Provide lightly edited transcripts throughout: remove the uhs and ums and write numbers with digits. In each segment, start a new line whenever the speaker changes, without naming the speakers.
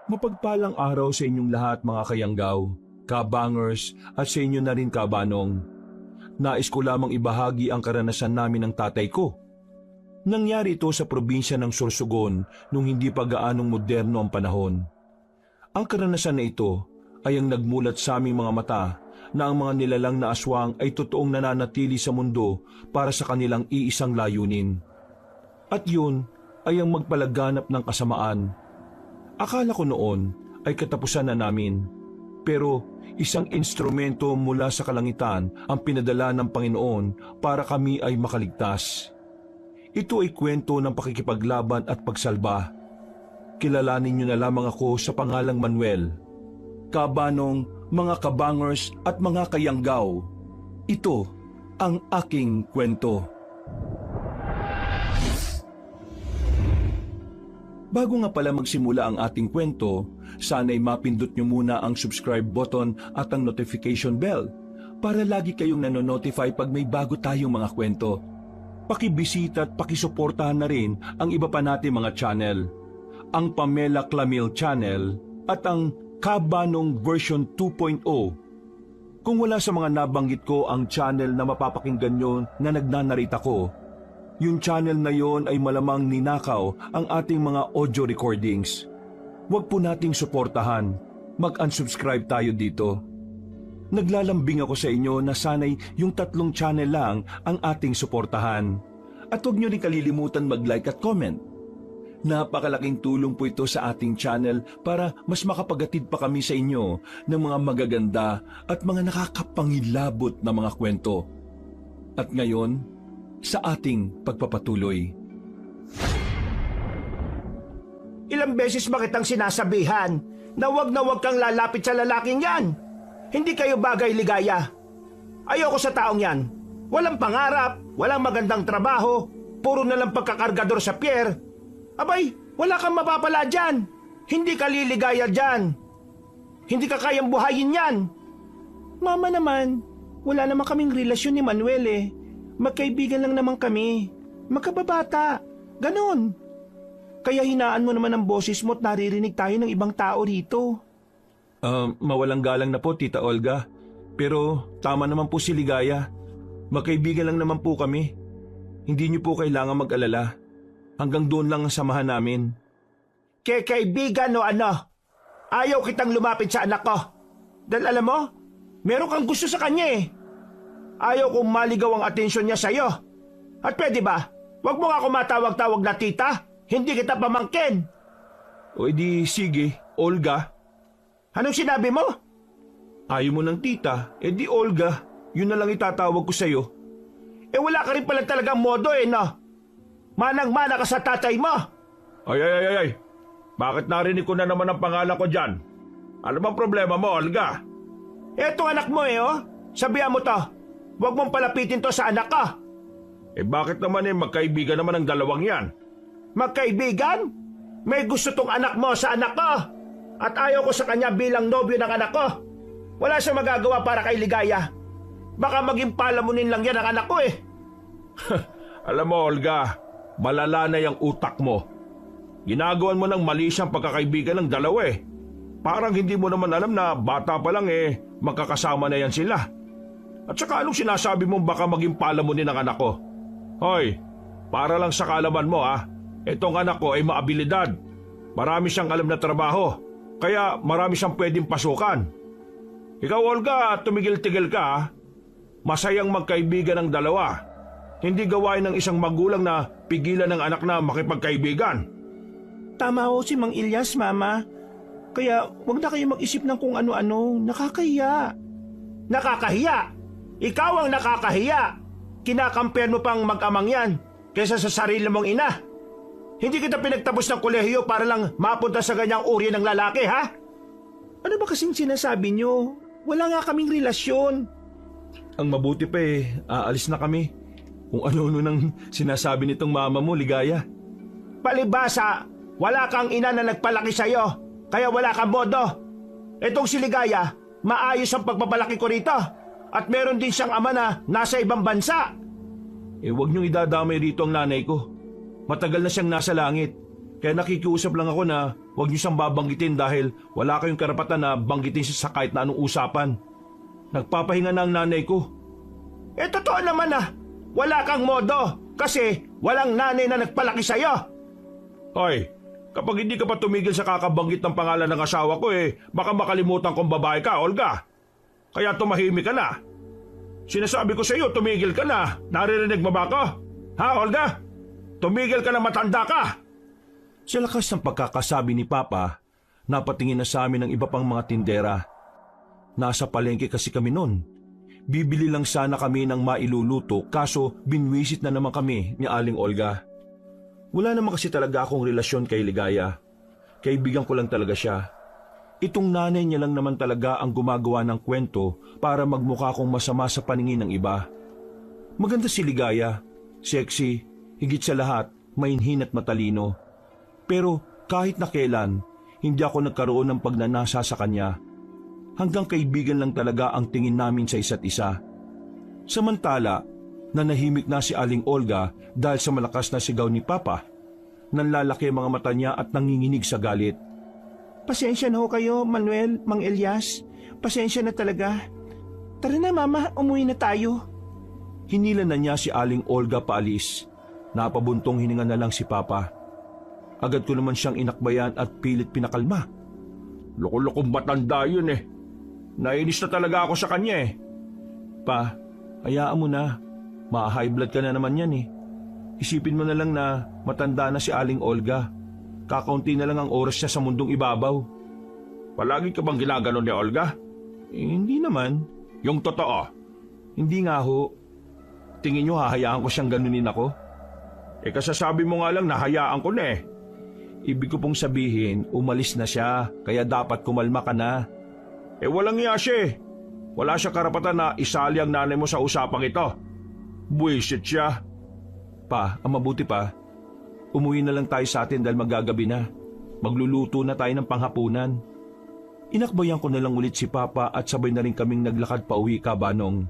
Mapagpalang araw sa inyong lahat mga kayanggaw, kabangers at sa inyo na rin kabanong. Nais ko lamang ibahagi ang karanasan namin ng tatay ko. Nangyari ito sa probinsya ng Sorsogon nung hindi pa gaanong moderno ang panahon. Ang karanasan na ito ay ang nagmulat sa aming mga mata na ang mga nilalang na aswang ay totoong nananatili sa mundo para sa kanilang iisang layunin. At yun ay ang magpalaganap ng kasamaan. Akala ko noon ay katapusan na namin, pero isang instrumento mula sa kalangitan ang pinadala ng Panginoon para kami ay makaligtas. Ito ay kwento ng pakikipaglaban at pagsalba. Kilalanin niyo na lamang ako sa pangalang Manuel. Kabanong, mga kabangers at mga kayanggaw, ito ang aking kwento. Bago nga pala magsimula ang ating kwento, sana'y mapindot nyo muna ang subscribe button at ang notification bell para lagi kayong nanonotify pag may bago tayong mga kwento. Pakibisita at pakisuportahan na rin ang iba pa nating mga channel, ang Pamela Clamil Channel at ang Kabanong version 2.0. Kung wala sa mga nabanggit ko ang channel na mapapakinggan nyo na nagnanarita ko, yung channel na yon ay malamang ninakaw ang ating mga audio recordings. Huwag po nating suportahan. Mag-unsubscribe tayo dito. Naglalambing ako sa inyo na sanay yung 3 channel lang ang ating suportahan. At huwag nyo rin kalilimutan mag-like at comment. Napakalaking tulong po ito sa ating channel para mas makapagatid pa kami sa inyo ng mga magaganda at mga nakakapangilabot na mga kwento. At ngayon, sa ating pagpapatuloy.
Ilang beses ba kitang sinasabihan na huwag kang lalapit sa lalaking yan? Hindi kayo bagay ligaya. Ayoko sa taong yan. Walang pangarap, walang magandang trabaho, puro na lang pagkakargador sa pier. Abay, wala kang mapapala dyan. Hindi ka liligaya dyan. Hindi ka kayang buhayin yan. Mama naman, wala naman kaming relasyon ni Manuel eh. Magkaibigan lang naman kami. Magkababata. Ganon. Kaya hinaan mo naman ang boses mo at naririnig tayo ng ibang tao rito.
Mawalang galang na po, Tita Olga. Pero tama naman po si Ligaya. Magkaibigan lang naman po kami. Hindi niyo po kailangan mag-alala. Hanggang doon lang ang samahan namin.
Kaibigan o ano? Ayaw kitang lumapit sa anak ko. Dahil alam mo, meron kang gusto sa kanya eh. Ayaw kong maligaw ang atensyon niya sa'yo. At pwede ba, wag mo nga ako matawag-tawag na tita? Hindi kita pamangkin.
O edi sige, Olga.
Anong sinabi mo?
Ayaw mo ng tita, edi Olga. Yun na lang itatawag ko sa'yo.
Eh wala ka rin pala talagang modo eh no? Manang-mana ka sa tatay mo.
Ay. Bakit narinig ko na naman ang pangalan ko dyan? Ano bang problema mo, Olga?
Eto anak mo eh oh. Sabihan mo to. Huwag mong palapitin to sa anak ko.
Eh bakit naman magkaibigan naman ang dalawang yan?
Magkaibigan? May gusto tong anak mo sa anak ko. At ayaw ko sa kanya bilang nobyo ng anak ko. Wala siyang magagawa para kay Ligaya. Baka maging palamunin lang yan ang anak ko eh.
Alam mo, Olga, malala na yung utak mo. Ginagawan mo ng mali siyang pagkakaibigan ng dalawa eh. Parang hindi mo naman alam na bata pa lang eh, magkakasama na yan sila. At saka anong sinasabi mong baka maging palamunin ng anak ko? Hoy, para lang sa kaalaman mo itong anak ko ay maabilidad. Marami siyang alam na trabaho, kaya marami siyang pwedeng pasukan. Ikaw, Olga, tumigil-tigil ka Masayang magkaibigan ng dalawa. Hindi gawain ng isang magulang na pigilan ng anak na makipagkaibigan.
Tama ho si Mang Ilyas, Mama. Kaya huwag na kayo mag-isip ng kung ano-ano. Nakakahiya. Nakakahiya? Ikaw ang nakakahiya. Kinakampihan mo pang mag-amang yan kaysa sa sarili mong ina. Hindi kita pinagtapos ng kolehiyo para lang mapunta sa ganyang uri ng lalaki, ha? Ano ba kasing sinasabi nyo? Wala nga kaming relasyon.
Ang mabuti pa aalis na kami. Kung ano-ano nang sinasabi nitong mama mo, Ligaya.
Palibasa, wala kang ina na nagpalaki sa'yo, kaya wala kang bodo. Etong si Ligaya, maayos ang pagpapalaki ko rito. At meron din siyang ama na nasa ibang bansa.
Huwag niyong idadamay rito ang nanay ko. Matagal na siyang nasa langit. Kaya nakikiusap lang ako na
huwag niyo siyang babanggitin dahil wala kayong karapatan na banggitin siya sa kahit na anong usapan. Nagpapahinga na ang nanay ko.
Totoo naman ah. Wala kang modo kasi walang nanay na nagpalaki sa'yo.
Hoy, kapag hindi ka pa tumigil sa kakabanggit ng pangalan ng asawa ko baka makalimutan kong babae ka, Olga. Kaya tumahimik ka na. Sinasabi ko sa iyo, tumigil ka na. Naririnig mo ba ako? Ha, Olga? Tumigil ka na, matanda ka.
Sa lakas ng pagkakasabi ni Papa, napatingin na sa amin ang iba pang mga tindera. Nasa palengke kasi kami noon. Bibili lang sana kami ng mailuluto kaso binwisit na naman kami ni Aling Olga. Wala naman kasi talaga akong relasyon kay Ligaya. Kaibigan ko lang talaga siya. Itong nanay niya lang naman talaga ang gumagawa ng kwento para magmukha kong masama sa paningin ng iba. Maganda si Ligaya, sexy, higit sa lahat, mainhin at matalino. Pero kahit na kailan, hindi ako nagkaroon ng pagnanasa sa kanya. Hanggang kaibigan lang talaga ang tingin namin sa isa't isa. Samantala, nanahimik na si Aling Olga dahil sa malakas na sigaw ni Papa. Nanlalaki ang mga mata niya at nanginginig sa galit.
Pasensya na ho kayo, Manuel, Mang Elias. Pasensya na talaga. Tara na mama, umuwi na tayo.
Hinila na niya si Aling Olga paalis. Napabuntong hininga na lang si Papa. Agad ko naman siyang inakbayan at pilit pinakalma.
Loko-lokong matanda yun Nainis na talaga ako sa kanya
Pa, hayaan mo na. Ma-high blood ka na naman yan Isipin mo na lang na matanda na si Aling Olga. Kakaunti na lang ang oras niya sa mundong ibabaw.
Palagi ka bang ginaganon ni Olga?
Hindi naman.
Yung totoo?
Hindi nga ho. Tingin niyo hahayaan ko siyang ganunin ako?
Kasasabi mo nga lang nahayaan ko na
Ibig ko pong sabihin, umalis na siya, kaya dapat kumalma ka na.
Walang iya siya Wala siya karapatan na isali ang nanay mo sa usapang ito. Buwisit siya.
Pa, ang mabuti pa, umuwi na lang tayo sa atin dahil magagabi na. Magluluto na tayo ng panghapunan. Inakbayan ko na lang ulit si Papa at sabay na rin kaming naglakad pa uwi Kabanong.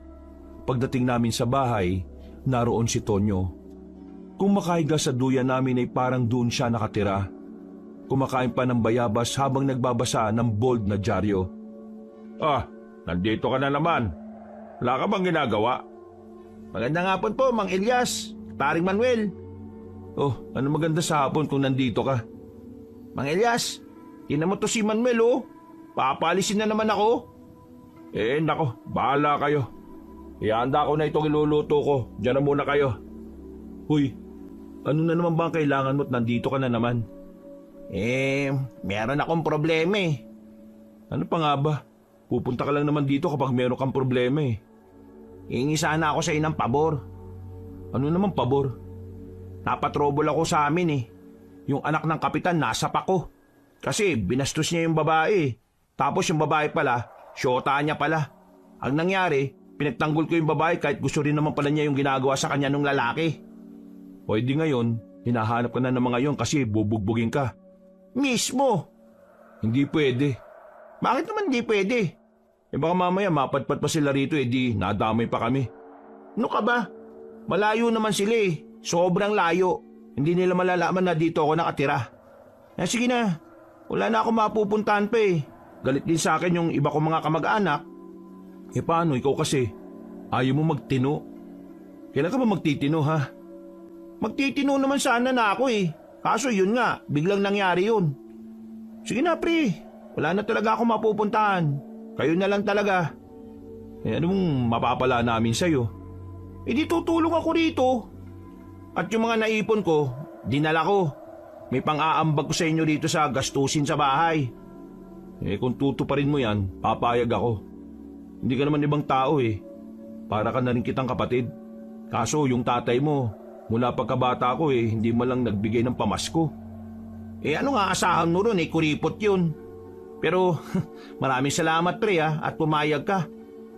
Pagdating namin sa bahay, naroon si Tonyo. Kung makahiga sa duya namin ay parang doon siya nakatira. Kumakain pa ng bayabas habang nagbabasa ng bold na dyaryo.
Nandito ka na naman. Wala ka bang ginagawa?
Magandang hapon po, Mang Elias, Paring Manuel.
Oh, ano maganda sa hapon kung nandito ka?
Mang Elias, tinan mo to si Manuel Papalisin na naman ako.
Nako, bahala kayo. Ihanda ko na itong iluluto ko. Diyan na muna kayo.
Huy, ano na naman ba ang kailangan mo at nandito ka na naman?
Meron akong problema
Ano pa nga ba? Pupunta ka lang naman dito kapag meron kang problema
Hingi sana ako sa inang pabor.
Ano naman pabor?
Napatrobol ako sa amin Yung anak ng kapitan nasa pako. Kasi binastos niya yung babae. Tapos yung babae pala, syota niya pala. Ang nangyari, pinagtanggol ko yung babae kahit gusto rin naman pala niya yung ginagawa sa kanya nung lalaki.
Pwede ngayon, hinahanap ka na ng mga yon kasi bubugbugin ka.
Mismo.
Hindi pwede.
Bakit naman hindi pwede?
Baka mamaya mapadpad pa sila rito di nadamay pa kami.
Ano ka ba? Malayo naman sila Sobrang layo. Hindi nila malalaman na dito ako nakatira. Sige na. Wala na ako mapupuntahan pa Galit din sa akin yung iba kong mga kamag-anak.
Paano ikaw kasi? Ayaw mo magtino? Kailan ka ba magtitino ha?
Magtitino naman sana na ako Kaso yun nga, biglang nangyari yun. Sige na pre, wala na talaga ako mapupuntahan. Kayo na lang talaga.
Anong mapapala namin sa'yo?
Di tutulong ako rito. At yung mga naipon ko, dinala ko. May pang-aambag ko sa inyo rito sa gastusin sa bahay.
Kung tutuparin mo yan, papayag ako. Hindi ka naman ibang tao Para ka na rin kitang kapatid. Kaso yung tatay mo, mula pagkabata ko hindi man lang nagbigay ng pamasko.
Ano nga asahan mo ron kuripot yun. Pero maraming salamat pre at pumayag ka.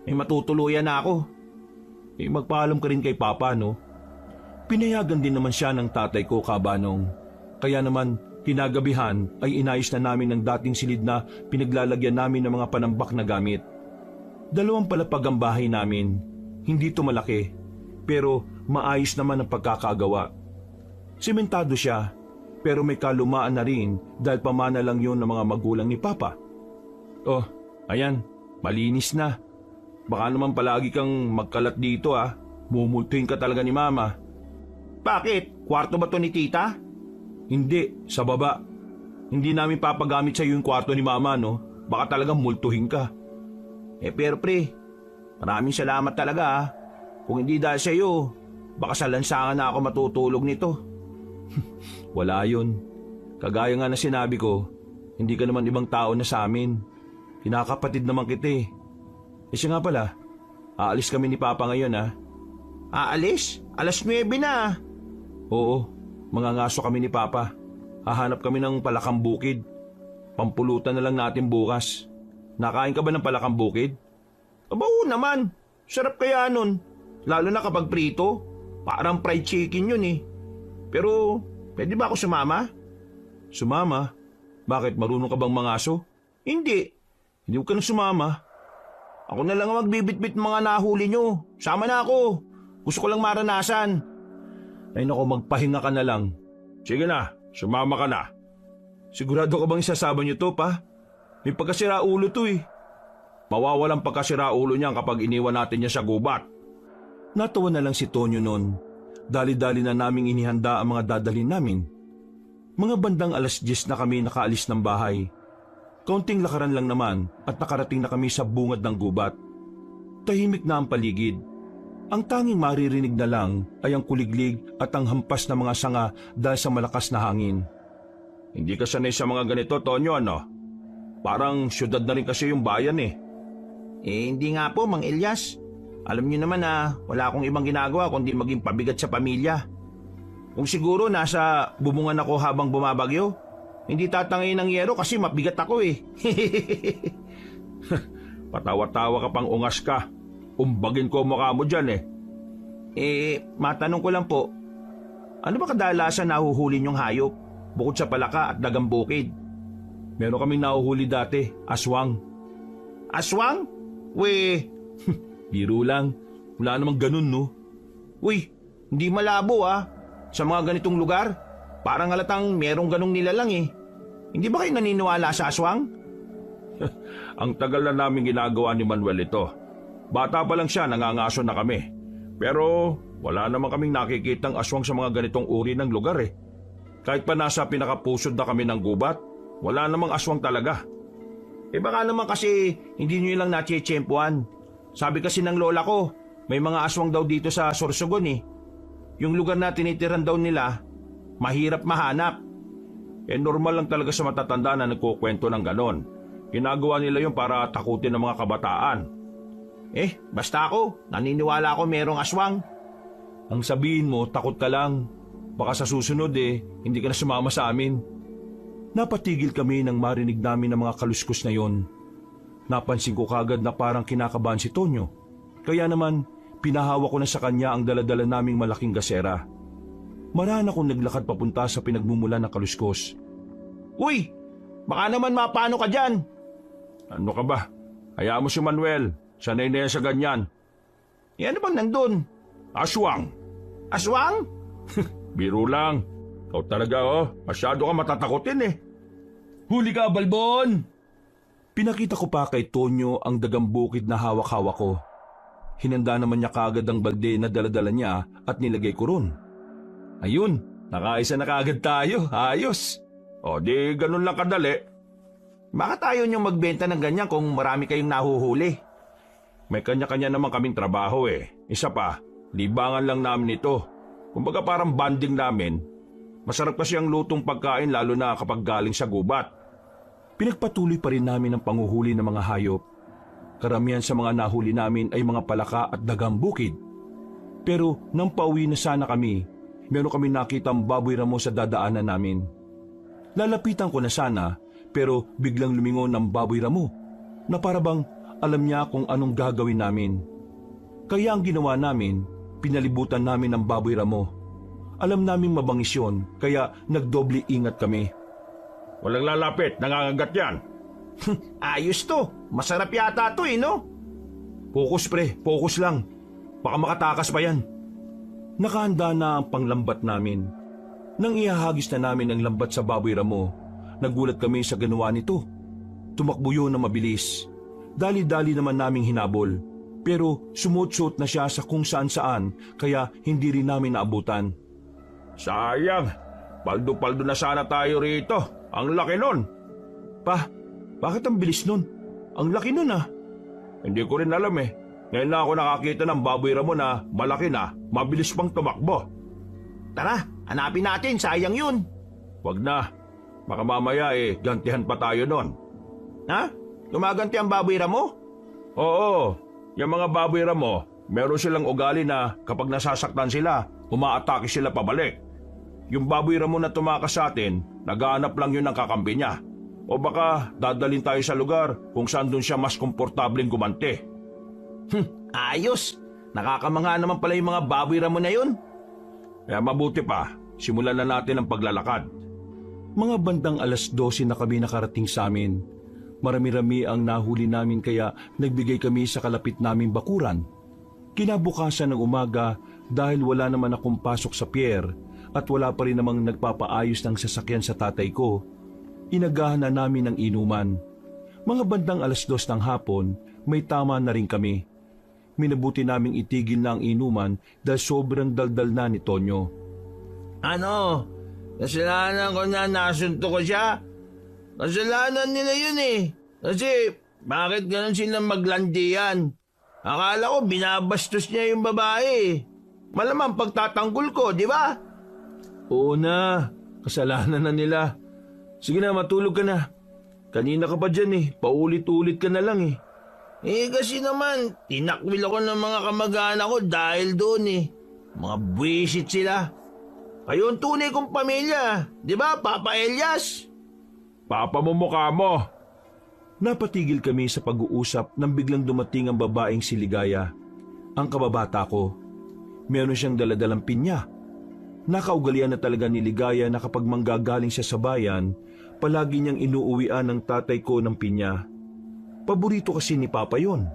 Matutuluyan na ako.
Magpaalam ka rin kay Papa no? Pinayagan din naman siya ng tatay ko Kabanong. Kaya naman kinagabihan ay inayos na namin ng dating silid na pinaglalagyan namin ng mga panambak na gamit. 2 palapag ang bahay namin. Hindi to malaki, pero maayos naman ang pagkakagawa. Sementado siya, Pero may kalumaan na rin dahil pamana lang yun ng mga magulang ni Papa. Oh, ayan, malinis na. Baka naman palagi kang magkalat dito ah. Mumultuhin ka talaga ni Mama.
Bakit? Kwarto ba to ni tita?
Hindi, sa baba. Hindi namin papagamit sa iyo yung kwarto ni Mama, no? Baka talagang multuhin ka.
Pero pre, maraming salamat talaga ah. Kung hindi dahil sa iyo, baka sa lansangan na ako matutulog nito.
Wala yun. Kagaya nga na sinabi ko, hindi ka naman ibang tao na sa amin. Kinakapatid naman kita eh. Siya nga pala, aalis kami ni Papa ngayon ah.
Aalis? Alas 9 na.
Oo, mangangaso kami ni Papa. Hahanap kami ng palakang bukid. Pampulutan na lang natin bukas. Nakain ka ba ng palakang bukid?
Aba oo naman. Sarap kaya nun. Lalo na kapag prito. Parang fried chicken yun eh. Pero, pwede ba ako sumama?
Sumama? Bakit, marunong ka bang mangaso?
Hindi.
Hindi ko ka na sumama.
Ako na lang ang magbibitbit mga nahuli nyo. Sama na ako. Gusto ko lang maranasan.
Ay nako, magpahinga ka na lang.
Sige na, sumama ka na.
Sigurado ka bang isasama niyo to, Pa? May pagkasira ulo to eh.
Mawawalang pagkasira ulo niyan kapag iniwan natin niya sa gubat.
Natawa na lang si Tonyo noon. Dali-dali na naming inihanda ang mga dadalhin namin. Mga bandang 10:00 na kami nakaalis ng bahay. Kaunting lakaran lang naman at nakarating na kami sa bungad ng gubat. Tahimik na ang paligid. Ang tanging maririnig na lang ay ang kuliglig at ang hampas ng mga sanga dahil sa malakas na hangin.
Hindi ka sanay sa mga ganito, Tonyo, ano? Parang syudad na rin kasi yung bayan eh.
Hindi nga po, Mang Elias. Alam niyo naman na wala akong ibang ginagawa kundi maging pabigat sa pamilya. Kung siguro nasa bubungan ako habang bumabagyo, hindi tatangay ng yero kasi mabigat ako eh.
Patawa-tawa ka pang ungas ka. Umbagin ko mukha mo dyan eh.
Matanong ko lang po, ano ba kadalasan nahuhuli niyong hayop bukod sa palaka at dagang bukid?
Meron kaming nahuhuli dati, aswang.
Aswang? We,
Biro lang, wala namang ganun no.
uy, hindi malabo ah. Sa mga ganitong lugar, parang halatang merong ganong nilalang eh. Hindi ba kayo naniniwala sa aswang?
Ang tagal na namin ginagawa ni Manuel ito. Bata pa lang siya, nangangaso na kami. Pero wala naman kaming nakikitang aswang sa mga ganitong uri ng lugar eh. Kahit pa nasa pinakapusod na kami ng gubat, wala namang aswang talaga.
Baka naman kasi hindi nyo lang natsyetsyempuan. Sabi kasi ng lola ko, may mga aswang daw dito sa Sorsogon eh. Yung lugar na tinitiran daw nila, mahirap mahanap.
Normal lang talaga sa matatanda na nagkukwento ng ganon. Ginagawa nila yun para takutin ng mga kabataan.
Basta ako, naniniwala ako merong aswang.
Ang sabihin mo, takot ka lang. Baka sa susunod hindi ka na sumama sa amin. Napatigil kami nang marinig namin ang mga kaluskos na yon. Napansin ko kagad na parang kinakabahan si Tonyo. Kaya naman, pinahawa ko na sa kanya ang daladala naming malaking gasera. Marahan akong naglakad papunta sa pinagmumula ng kaluskos.
Uy, baka naman mapano ka dyan.
Ano ka ba? Hayaan mo si Manuel. Sanay na yan sa ganyan.
Ano bang nandun?
Aswang.
Aswang?
Biro lang. Ikaw talaga masyado ka matatakotin eh.
Huli ka, Balbon! Pinakita ko pa kay Tonyo ang dagang bukid na hawak-hawak ko. Hinanda naman niya kagad ang balde na daladala niya at nilagay ko ron. Ayun, nakaisa na kagad tayo. Ayos!
Di ganun lang kadali.
Baka tayo niyong magbenta ng ganyan kung marami kayong nahuhuli.
May kanya-kanya naman kaming trabaho eh. Isa pa, libangan lang namin ito. Kumbaga parang banding namin. Masarap kasi ang lutong pagkain lalo na kapag galing sa gubat.
Pinagpatuloy pa rin namin ang panguhuli ng mga hayop. Karamihan sa mga nahuli namin ay mga palaka at dagang bukid. Pero nang pauwi na sana kami, meron kami nakitang baboy ramo sa dadaanan namin. Lalapitan ko na sana pero biglang lumingon ang baboy ramo na para bang alam niya kung anong gagawin namin. Kaya ang ginawa namin, pinalibutan namin ang baboy ramo. Alam naming mabangis yun, kaya nagdoble ingat kami.
Walang lalapit, nangangagat yan.
Ayos to, masarap yata to no?
Focus pre, focus lang. Baka makatakas pa yan. Nakahanda na ang panglambat namin. Nang ihahagis na namin ang lambat sa baboy ramo, nagulat kami sa ginawa nito. Tumakbo yun na mabilis. Dali-dali naman naming hinabol. Pero sumuot-suot na siya sa kung saan-saan kaya hindi rin namin naabutan.
Sayang, paldo-paldo na sana tayo rito. Ang laki nun.
Pa, bakit ang bilis nun? Ang laki nun ah.
Hindi ko rin alam eh. Ngayon na ako nakakita ng baboy ramo na malaki na, mabilis pang tumakbo.
Tara, hanapin natin, sayang yun.
Wag na. Baka mamaya gantihan pa tayo nun.
Ha? Gumaganti ang baboy ramo?
Oo, yung mga baboy ramo, meron silang ugali na kapag nasasaktan sila, umaatake sila pabalik. Yung baboy ramo na tumakas sa atin, naghahanap lang yun ng kakampi niya. O baka dadalhin tayo sa lugar kung saan doon siya mas komportableng gumanti.
Ayos. Nakakamangha naman pala yung mga baboy ramo na yun.
Kaya mabuti pa, simulan na natin ang paglalakad.
Mga bandang 12:00 na kami nakarating sa amin. Marami-rami ang nahuli namin kaya nagbigay kami sa kalapit naming bakuran. Kinabukasan ng umaga dahil wala naman akong pasok sa pier at wala pa rin namang nagpapaayos ng sasakyan sa tatay ko, inagahan na namin ng inuman. Mga bandang 2:00 ng hapon, may tama na rin kami. Minabuti naming itigil na ang inuman dahil sobrang daldal na ni Tonyo.
Ano? Kasalanan ko na nasunto ko siya? Kasalanan nila yun eh. Kasi bakit ganun silang maglandian? Akala ko binabastos niya yung babae. Malamang pagtatanggol ko, di ba?
Oo na, kasalanan na nila. Sige na, matulog ka na. Kanina ka pa dyan eh, paulit-ulit ka na lang eh.
Kasi naman, tinakwil ako ng mga kamag-anak ko dahil doon eh. Mga buwisit sila. Kayo ang tunay kong pamilya, di ba, Papa Elias?
Papa mo mukha mo.
Napatigil kami sa pag-uusap nang biglang dumating ang babaeng si Ligaya. Ang kababata ko. Meron siyang daladalang pinya. Nakaugalian na talaga ni Ligaya na kapag manggagaling siya sa bayan, palagi niyang inuuwian ng tatay ko ng pinya. Paborito kasi ni Papa yon.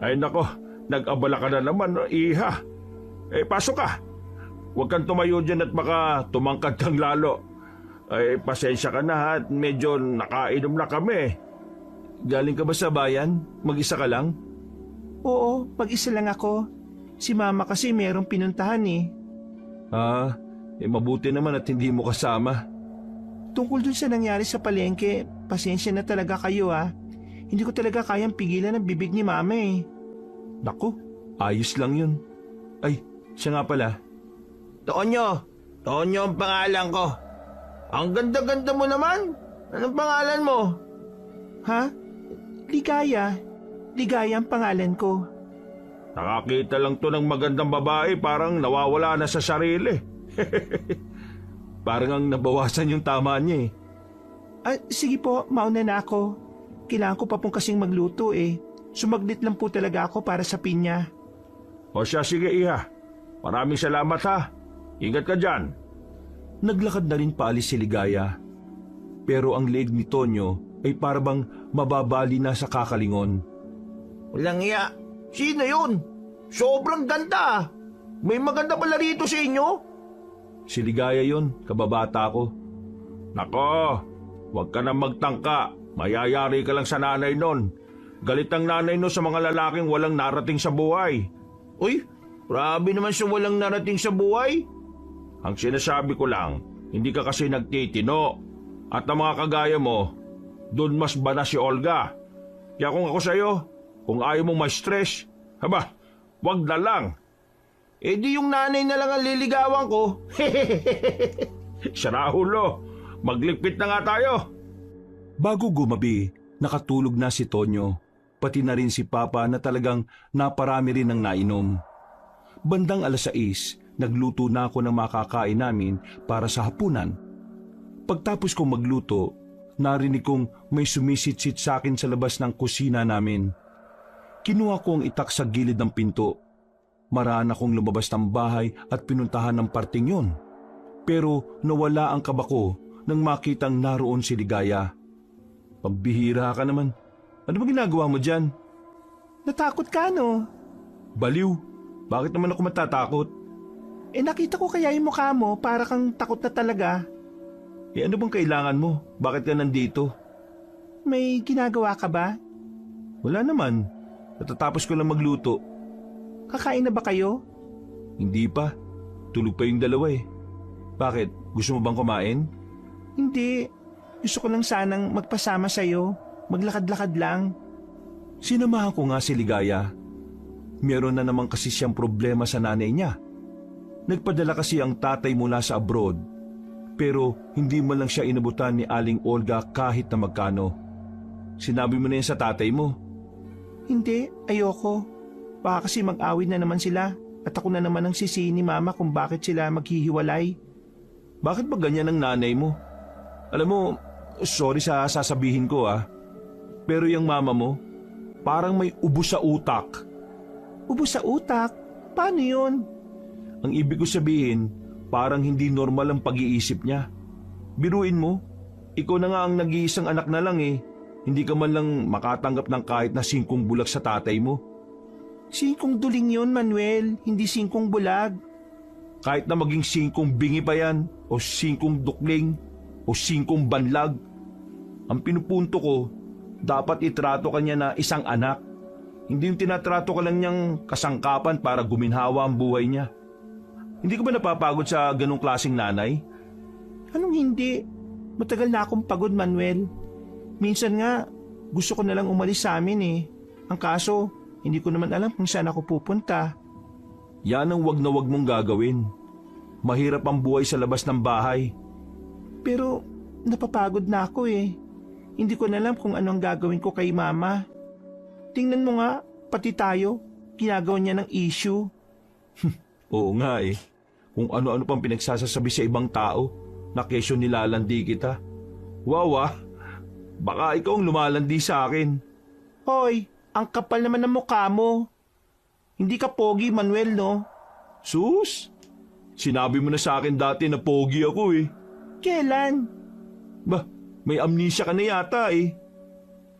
Ay nako, nag-abala ka na naman, iha. Pasok ka. Huwag kang tumayo dyan at baka tumangkad kang lalo. Pasensya ka na ha, at medyo nakainom na kami.
Galing ka ba sa bayan? Mag-isa ka lang?
Oo, mag-isa lang ako. Si Mama kasi merong pinuntahan eh.
Mabuti naman at hindi mo kasama.
Tungkol dun sa nangyari sa palengke, pasensya na talaga kayo ah. Hindi ko talaga kayang pigilan ang bibig ni Mama eh.
Naku, ayos lang yun. Ay, siya nga pala.
Tonyo ang pangalan ko. Ang ganda-ganda mo naman. Anong pangalan mo?
Ha? Ligaya. Ligaya ang pangalan ko.
Nakakita lang to ng magandang babae, parang nawawala na sa sarili.
Parang ang nabawasan yung tama niya eh.
Sige po, mauna na ako. Kailangan ko pa pong kasing magluto eh. Sumaglit lang po talaga ako para sa pinya.
O siya, sige iha. Maraming salamat ha. Ingat ka dyan.
Naglakad na rin paalis si Ligaya. Pero ang leeg ni Tonyo ay parabang mababali na sa kakalingon.
Walang iya. Sino yun? Sobrang ganda. May maganda pala rito sa inyo.
Si Ligaya yon, kababata ko.
Nako, huwag ka na magtangka. Mayayari ka lang sa nanay nun. Galit ang nanay nun sa mga lalaking walang narating sa buhay.
Uy, grabe naman sa walang narating sa buhay.
Ang sinasabi ko lang, hindi ka kasi nagtitino. At ang mga kagaya mo, dun mas bana si Olga. Kaya kung ako sa'yo, kung ayaw mong ma-stress, haba, wag na lang.
Di yung nanay na lang ang liligawan ko.
Sarahulo, magligpit na nga tayo.
Bago gumabi, nakatulog na si Tonyo, pati na rin si Papa na talagang naparami rin ng nainom. Bandang 6:00, nagluto na ako ng makakain namin para sa hapunan. Pagtapos kong magluto, narinig kong may sumisit-sit sa akin sa labas ng kusina namin. Kinuha ko ang itak sa gilid ng pinto. Maraan akong lumabas ng bahay at pinuntahan ng parting yon. Pero nawala ang kaba ko nang makitang naroon si Ligaya. Pambihira ka naman. Ano ba ginagawa mo dyan?
Natakot ka no?
Baliw. Bakit naman ako matatakot?
Nakita ko kaya yung mukha mo para kang takot na talaga.
Ano bang kailangan mo? Bakit ka nandito?
May ginagawa ka ba?
Wala naman. Natatapos ko lang magluto.
Kakain na ba kayo?
Hindi pa. Tulog pa yung dalawa eh. Bakit? Gusto mo bang kumain?
Hindi. Gusto ko lang sanang magpasama sa'yo. Maglakad-lakad lang.
Sinamahan ko nga si Ligaya. Meron na naman kasi siyang problema sa nanay niya. Nagpadala kasi ang tatay mula sa abroad. Pero hindi man lang siya inabutan ni Aling Olga kahit na magkano. Sinabi mo na yan sa tatay mo.
Hindi, ayoko. Baka kasi mag-awit na naman sila. At ako na naman ang sisihin ni Mama kung bakit sila maghihiwalay.
Bakit ba ganyan ang nanay mo? Alam mo, sorry sa sasabihin ko pero yung mama mo, parang may ubo sa utak.
Ubo sa utak? Paano yun?
Ang ibig ko sabihin, parang hindi normal ang pag-iisip niya. Biruin mo, ikaw na nga ang nag-iisang anak na lang eh. Hindi ka man lang makatanggap ng kahit na 5 bulag sa tatay mo.
5 duling yun, Manuel. Hindi 5 bulag.
Kahit na maging 5 bingi pa yan, o 5 dukling, o 5 banlag. Ang pinupunto ko, dapat itrato ka niya na isang anak. Hindi yung tinatrato ka lang niyang kasangkapan para guminhawa ang buhay niya. Hindi ka ba napapagod sa ganong klaseng nanay?
Anong hindi? Matagal na akong pagod, Manuel. Minsan nga, gusto ko na lang umalis sa amin eh. Ang kaso, hindi ko naman alam kung saan ako pupunta.
Yan ang wag na wag mong gagawin. Mahirap ang buhay sa labas ng bahay.
Pero napapagod na ako eh. Hindi ko na alam kung ano ang gagawin ko kay Mama. Tingnan mo nga, pati tayo, ginagawa niya ng issue.
Oo nga eh. Kung ano-ano pang pinagsasasabi sa ibang tao, na kesyo nilalandi kita. Wow baka ikaw ang lumalandi sa akin.
Hoy, ang kapal naman ng mukha mo. Hindi ka pogi, Manuel, no?
Sus, sinabi mo na sa akin dati na pogi ako eh.
Kailan?
Bah, may amnesia ka na yata eh.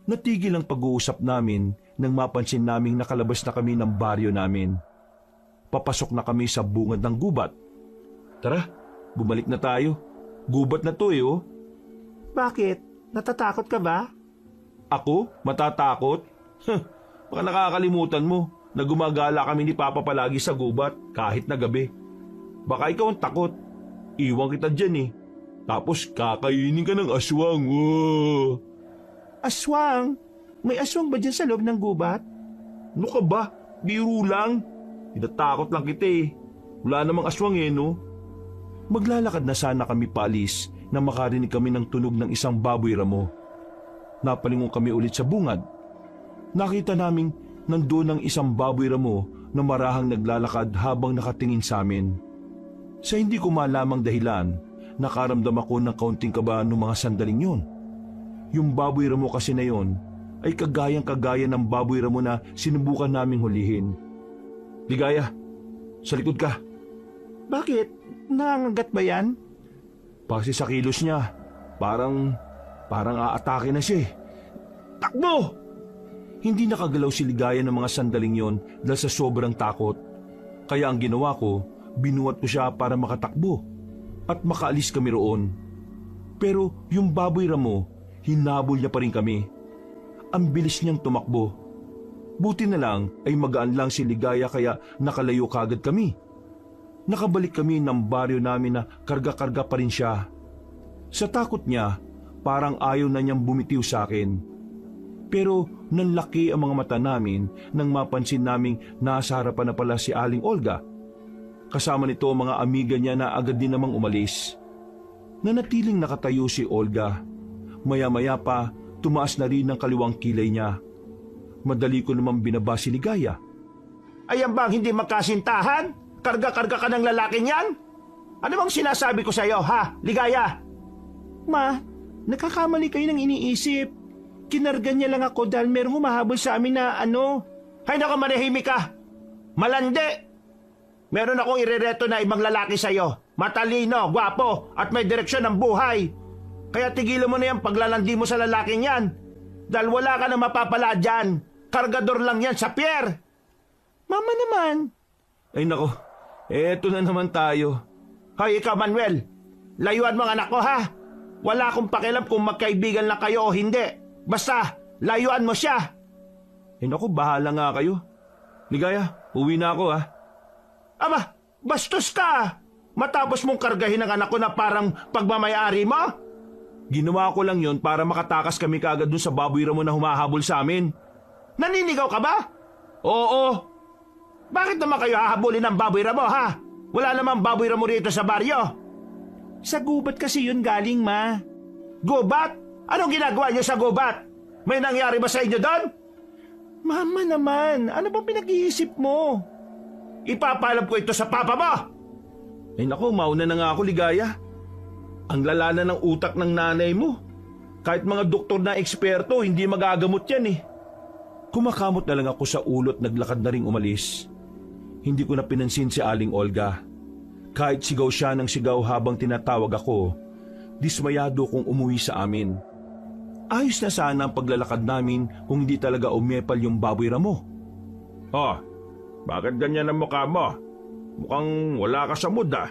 Natigil ang pag-uusap namin nang mapansin naming nakalabas na kami ng baryo namin. Papasok na kami sa bungad ng gubat. Tara, bumalik na tayo. Gubat na to eh oh.
Bakit? Natatakot ka ba?
Ako? Matatakot? Baka nakakalimutan mo na gumagala kami ni Papa palagi sa gubat kahit na gabi. Baka ikaw ang takot. Iwan kita dyan eh. Tapos kakainin ka ng aswang. Oh.
Aswang? May aswang ba dyan sa loob ng gubat?
Ano ka ba? Biro lang. Tinatakot lang kita eh. Wala namang aswang eh no? Maglalakad na sana kami paalis na makarinig kami ng tunog ng isang baboy ramo. Napalingon kami ulit sa bungad. Nakita naming nandoon ang isang baboy ramo na marahang naglalakad habang nakatingin sa amin. Sa hindi ko malamang dahilan, nakaramdam ako ng kaunting kaba noong mga sandaling yon. Yung baboy ramo kasi na yon ay kagayang-kagaya ng baboy ramo na sinubukan naming hulihin. Ligaya, sa likod ka.
Bakit? Nangangagat ba yan?
Kasi sa kilos niya, parang aatake na siya eh. Takbo! Hindi nakagalaw si Ligaya ng mga sandaling yon dahil sa sobrang takot. Kaya ang ginawa ko, binuhat ko siya para makatakbo at makaalis kami roon. Pero yung baboy ramo, hinabol niya pa rin kami. Ang bilis niyang tumakbo. Buti na lang ay magaan lang si Ligaya kaya nakalayo kagad kami. Nakabalik kami ng baryo namin na karga-karga pa rin siya. Sa takot niya, parang ayaw na niyang bumitiw sa akin. Pero nanlaki ang mga mata namin nang mapansin naming nasa harapan na pala si Aling Olga. Kasama nito ang mga amiga niya na agad din namang umalis. Nanatiling nakatayo si Olga. Maya-maya pa, tumaas na rin ang kaliwang kilay niya. Madali ko namang binaba si Ligaya.
Ayan bang hindi magkasintahan? Karga-karga ka ng lalaking yan? Ano bang sinasabi ko sa'yo, ha, Ligaya?
Ma, nakakakamali kayo ng iniisip. Kinarga niya lang ako dahil merong humahabol sa amin na ano.
Hay nako, manahimik ka! Malandi! Meron akong irereto na ibang lalaki sa'yo. Matalino, gwapo, at may direksyon ng buhay. Kaya tigilan mo na yung paglalandi mo sa lalaking yan. Dahil wala ka na mapapala dyan. Kargador lang yan sa pier.
Mama naman.
Ay nako, Eto na naman tayo.
Hoy, ikaw Manuel, layuan mo ang anak ko ha. Wala akong pakialam kung magkaibigan lang kayo o hindi. Basta, layuan mo siya.
Naku, bahala nga kayo. Ligaya, uwi na ako ha.
Aba, bastos ka. Matapos mong kargahin ang anak ko na parang pagmamayari mo?
Ginawa ko lang yon para makatakas kami kaagad dun sa baboy ramo na humahabol sa amin.
Naninigaw ka ba?
Oo,
Bakit naman kayo hahabulin ng baboy ramo ha? Wala namang baboy ramo rito sa baryo.
Sa gubat kasi yun galing, ma.
Gubat? Anong ginagawa niyo sa gubat? May nangyari ba sa inyo doon?
Mama naman, ano bang pinag-iisip mo?
Ipapaalam ko ito sa papa mo.
Ay naku, mauna na nga ako, Ligaya. Ang lala na ng utak ng nanay mo. Kahit mga doktor na eksperto, hindi magagamot yan eh. Kumakamot na lang ako sa ulo at naglakad na ring umalis. Hindi ko na pinansin si Aling Olga. Kahit sigaw siya ng sigaw habang tinatawag ako, dismayado kong umuwi sa amin. Ayos na sana ang paglalakad namin kung hindi talaga umepal yung baboy ramo.
Oh, bakit ganyan ang mukha mo? Mukhang wala ka sa mood ah.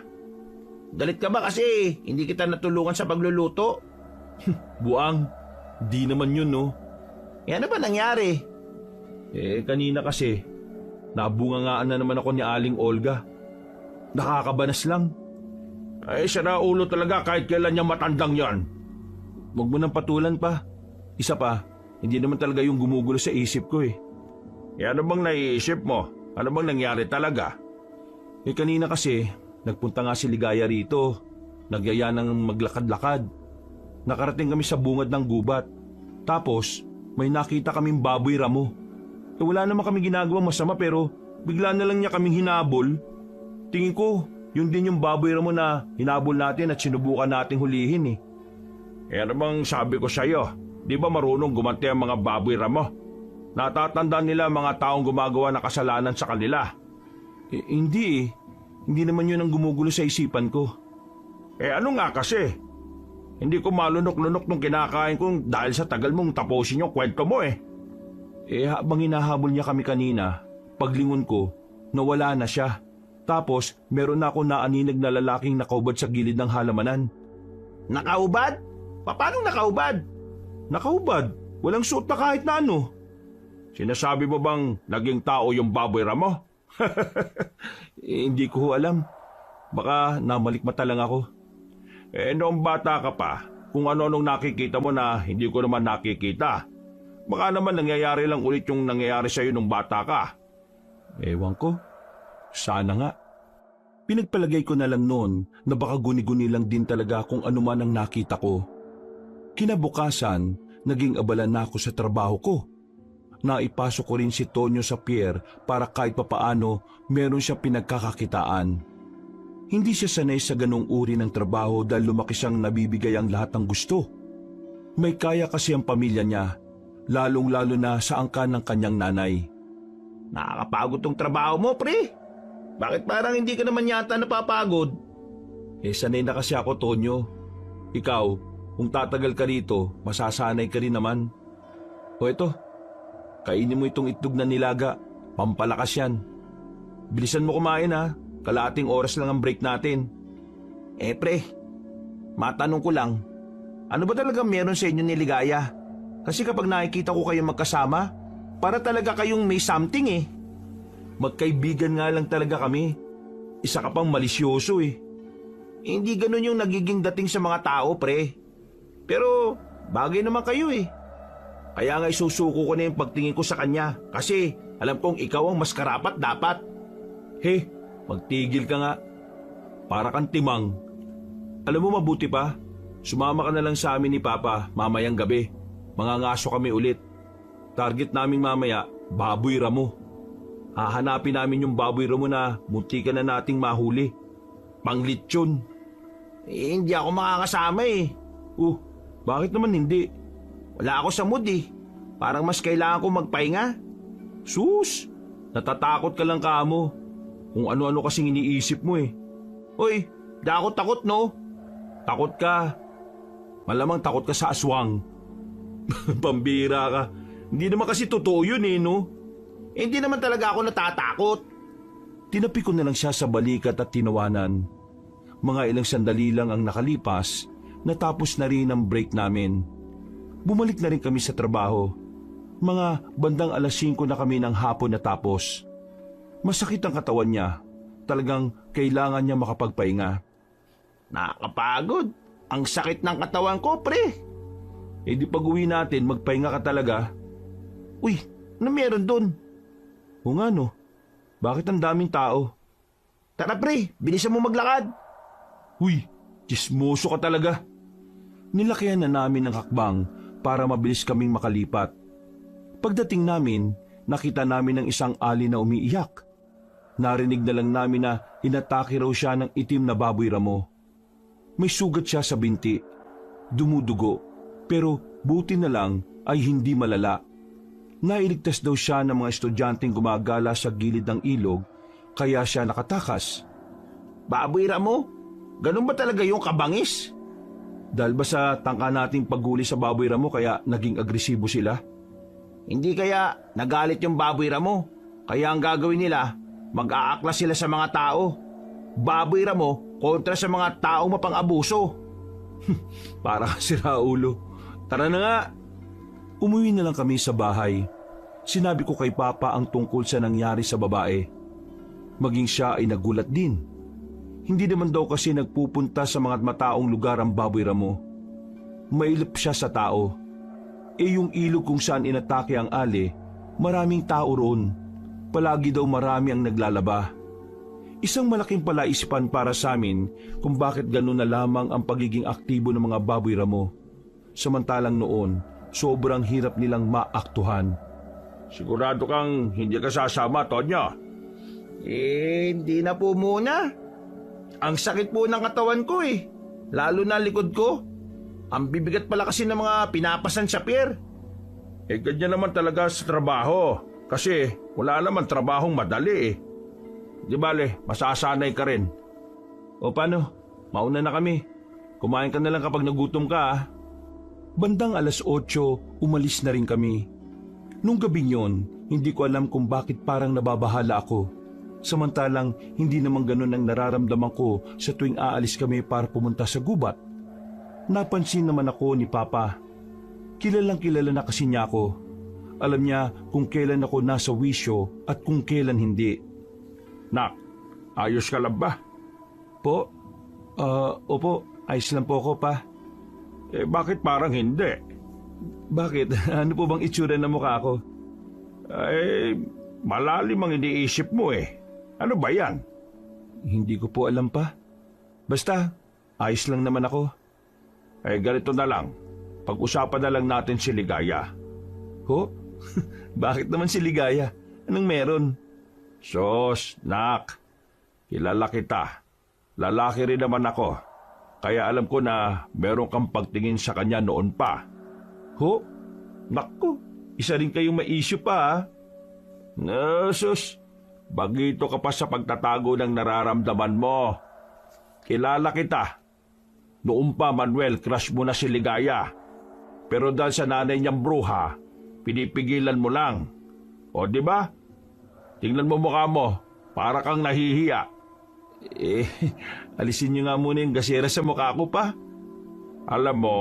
Galit ka ba kasi hindi kita natulungan sa pagluluto?
Buang, di naman yun no.
Ano ba nangyari?
Kanina kasi, nabungangaan na naman ako ni Aling Olga. Nakakabanas lang.
Ay, sira ulo talaga kahit kailan yung matandang yan.
Huwag mo nang patulan pa. Isa pa, hindi naman talaga yung gumugulo sa isip ko eh.
Ano bang naiisip mo? Ano bang nangyari talaga?
Kanina kasi, nagpunta nga si Ligaya rito. Nagyaya ng maglakad-lakad. Nakarating kami sa bungad ng gubat. Tapos, may nakita kaming baboy ramo. Wala naman kami ginagawa masama pero bigla na lang niya kaming hinabol. Tingin ko, yun din yung baboy ramo na hinabol natin at sinubukan nating hulihin eh.
Ano bang sabi ko sa'yo? Di ba marunong gumanti ang mga baboy ramo? Natatandaan nila mga taong gumagawa ng kasalanan sa kanila.
Hindi eh. Hindi naman yun ang gumugulo sa isipan ko.
Ano nga kasi? Hindi ko malunok-lunok nung kinakain ko dahil sa tagal mong tapusin yung kwento mo eh.
Habang hinahabol niya kami kanina, paglingon ko, nawala na siya. Tapos, meron na ako naaninag na lalaking nakaubad sa gilid ng halamanan.
Nakaubad? Paano nakaubad?
Nakaubad? Walang suot na kahit na ano.
Sinasabi mo bang naging tao yung baboy ramo?
Hindi ko alam. Baka namalikmata lang ako.
Noong bata ka pa, kung ano-anong nakikita mo na hindi ko naman nakikita. Baka naman nangyayari lang ulit yung nangyayari sa'yo nung bata ka.
Ewan ko. Sana nga. Pinagpalagay ko na lang noon na baka guni-guni lang din talaga kung ano man ang nakita ko. Kinabukasan, naging abala na ako sa trabaho ko. Naipasok ko rin si Tonyo sa pier para kahit papaano meron siya pinagkakakitaan. Hindi siya sanay sa ganong uri ng trabaho dahil lumaki siyang nabibigay ang lahat ng gusto. May kaya kasi ang pamilya niya, lalong-lalo na sa angkan ng kanyang nanay.
Nakakapagod tong trabaho mo, pre. Bakit parang hindi ka naman yata napapagod?
Sanay na kasi ako, Tonyo. Ikaw, kung tatagal ka rito, masasanay ka rin naman. O eto, kainin mo itong itlog na nilaga. Pampalakas yan. Bilisan mo kumain ha. Kalahating oras lang ang break natin.
Pre, matanong ko lang, ano ba talaga meron sa inyo ni Ligaya? Kasi kapag nakikita ko kayong magkasama, para talaga kayong may something eh.
Magkaibigan nga lang talaga kami. Isa ka pang malisyoso eh.
Hindi ganun yung nagiging dating sa mga tao, pre. Pero bagay naman kayo eh. Kaya nga isusuko ko na yung pagtingin ko sa kanya kasi alam kong ikaw ang mas karapat dapat.
Magtigil ka nga. Para kang timang. Alam mo mabuti pa, sumama ka na lang sa amin ni Papa mamayang gabi. Mangangaso kami ulit. Target namin mamaya, baboy ramo. Hahanapin namin yung baboy ramo na munti ka na nating mahuli. Panglitsyon.
Hindi ako makakasama eh.
Bakit naman hindi?
Wala ako sa mood eh. Parang mas kailangan ko magpahinga.
Sus, natatakot ka lang kamo. Kung ano-ano kasing iniisip mo eh.
Uy, takot no?
Takot ka. Malamang takot ka sa aswang. Pambira ka. Hindi naman kasi totoo yun eh, no?
Hindi naman talaga ako natatakot.
Tinapi ko na lang siya sa balikat at tinawanan. Mga ilang sandali lang ang nakalipas, natapos na rin ang break namin. Bumalik na rin kami sa trabaho. Mga bandang 5:00 na kami ng hapon natapos. Masakit ang katawan niya. Talagang kailangan niya makapagpahinga.
Nakakapagod. Ang sakit ng katawan ko, pre.
Eh di pag-uwi natin, magpahinga ka talaga.
Uy, ano meron dun?
O nga no, bakit ang daming tao?
Tara pre, bilisan mo maglakad.
Uy, chismoso ka talaga. Nilakihan na namin ang hakbang para mabilis kaming makalipat. Pagdating namin, nakita namin ang isang ali na umiiyak. Narinig na lang namin na inatake raw siya ng itim na baboy ramo. May sugat siya sa binti, dumudugo, pero buti na lang ay hindi malala. Nailigtas daw siya ng mga estudyanteng gumagala sa gilid ng ilog, kaya siya nakatakas.
Baboy Ramo? Ganun ba talaga yung kabangis?
Dahil ba sa tangka nating paghuli sa baboy ramo kaya naging agresibo sila?
Hindi kaya nagalit yung baboy Ramo. Kaya ang gagawin nila, mag-aaklas sila sa mga tao. Baboy Ramo kontra sa mga taong mapang-abuso.
Para kasi raulo. Tara na nga. Umuwi na lang kami sa bahay. Sinabi ko kay Papa ang tungkol sa nangyari sa babae. Maging siya ay nagulat din. Hindi naman daw kasi nagpupunta sa mga mataong lugar ang baboy ramo. Mailip siya sa tao. Yung ilog kung saan inatake ang ali, maraming tao roon. Palagi daw marami ang naglalaba. Isang malaking palaisipan para sa amin kung bakit ganun na lamang ang pagiging aktibo ng mga baboy ramo. Samantalang noon, sobrang hirap nilang maaktuhan.
Sigurado kang hindi ka sasama, Tonya.
Hindi na po muna. Ang sakit po ng katawan ko eh. Lalo na likod ko. Ang bibigat pala kasi ng mga pinapasan sa pier.
Ganyan naman talaga sa trabaho. Kasi wala naman trabahong madali eh. Di bale, masasanay ka rin.
O paano? Mauna na kami. Kumain ka na lang kapag nagutom ka ah. Bandang 8:00, umalis na rin kami. Nung gabing yon, hindi ko alam kung bakit parang nababahala ako. Samantalang hindi naman ganun ang nararamdaman ko sa tuwing aalis kami para pumunta sa gubat. Napansin naman ako ni Papa. Kilalang kilala na kasi niya ako. Alam niya kung kailan ako nasa wisyo at kung kailan hindi.
Nak, ayos ka lang ba?
Po? Opo, ayos lang po ako pa.
Bakit parang hindi?
Bakit? Ano po bang itsura ng mukha ko?
Malalim ang iniisip mo eh. Ano ba yan?
Hindi ko po alam pa. Basta, ayos lang naman ako.
Ganito na lang. Pag-usapan na lang natin si Ligaya.
Ho? Bakit naman si Ligaya? Anong meron?
Sos, nak. Kilala kita. Lalaki rin naman ako. Kaya alam ko na meron kang pagtingin sa kanya noon pa.
Ho? Naku, isa rin kayong ma-issue pa ha?
Sus, bagito ka pa sa pagtatago ng nararamdaman mo. Kilala kita. Noon pa, Manuel, crush mo na si Ligaya. Pero dahil sa nanay niyang bruha, pinipigilan mo lang. O di ba? Tingnan mo mukha mo, para kang nahihiya.
Alisin niyo nga muna yung gasera sa mukha ko pa.
Alam mo,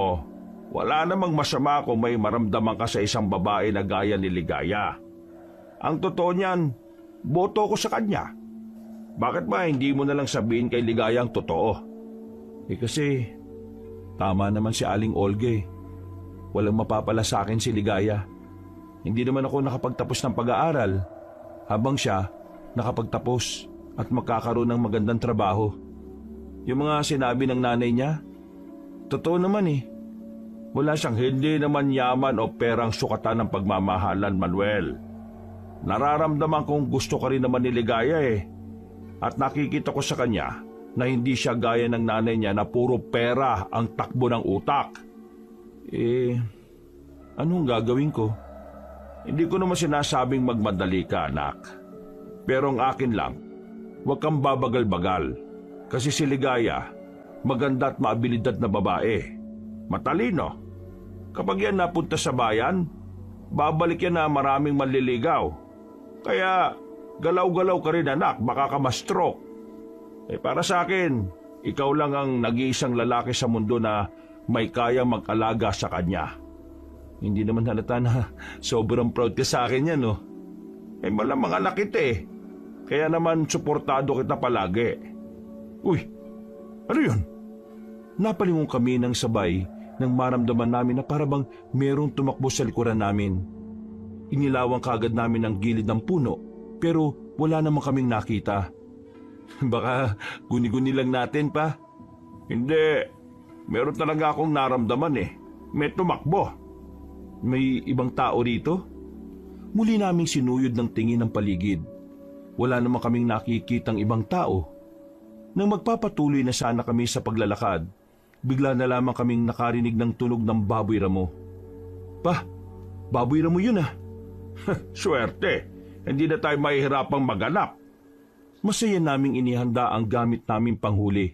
wala namang masama kung may maramdaman ka sa isang babae na gaya ni Ligaya. Ang totoo niyan, boto ko sa kanya. Bakit ba hindi mo na lang sabihin kay Ligaya ang totoo?
Kasi, tama naman si Aling Olga eh. Walang mapapala sa akin si Ligaya. Hindi naman ako nakapagtapos ng pag-aaral, habang siya nakapagtapos at magkakaroon ng magandang trabaho. Yung mga sinabi ng nanay niya, totoo naman eh.
Wala siyang hindi naman yaman o perang sukatan ng pagmamahalan, Manuel. Nararamdaman kong gusto ka rin naman ni Ligaya eh. At nakikita ko sa kanya na hindi siya gaya ng nanay niya na puro pera ang takbo ng utak.
Anong gagawin ko?
Hindi ko naman sinasabing magmadali ka, anak. Pero ang akin lang, huwag kang babagal-bagal. Kasi si Ligaya, maganda at maabilidad na babae. Matalino. Kapag yan napunta sa bayan, babalik yan na maraming manliligaw. Kaya Galaw-galaw ka rin anak, baka ka ma-stroke. Para sa akin, ikaw lang ang nag-iisang lalaki sa mundo na may kayang mag-alaga sa kanya.
Hindi naman halata na sobrang proud ka sa akin yan, no?
Malamang anak kita. Kaya naman suportado kita palagi. Uy, ano yun?
Napalingon kami ng sabay nang maramdaman namin na parabang merong tumakbo sa likuran namin. Inilawang kagad namin ang gilid ng puno pero wala naman kaming nakita. Baka guni-guni lang natin pa.
Hindi, meron talaga akong naramdaman May tumakbo.
May ibang tao rito? Muli naming sinuyod ng tingin ng paligid. Wala naman kaming nakikitang ibang tao. Nang magpapatuloy na sana kami sa paglalakad, bigla na lamang kaming nakarinig ng tunog ng baboy ramo. Pa, baboy ramo yun ah.
Swerte, hindi na tayo mahihirapang maganap.
Masaya naming inihanda ang gamit naming panghuli.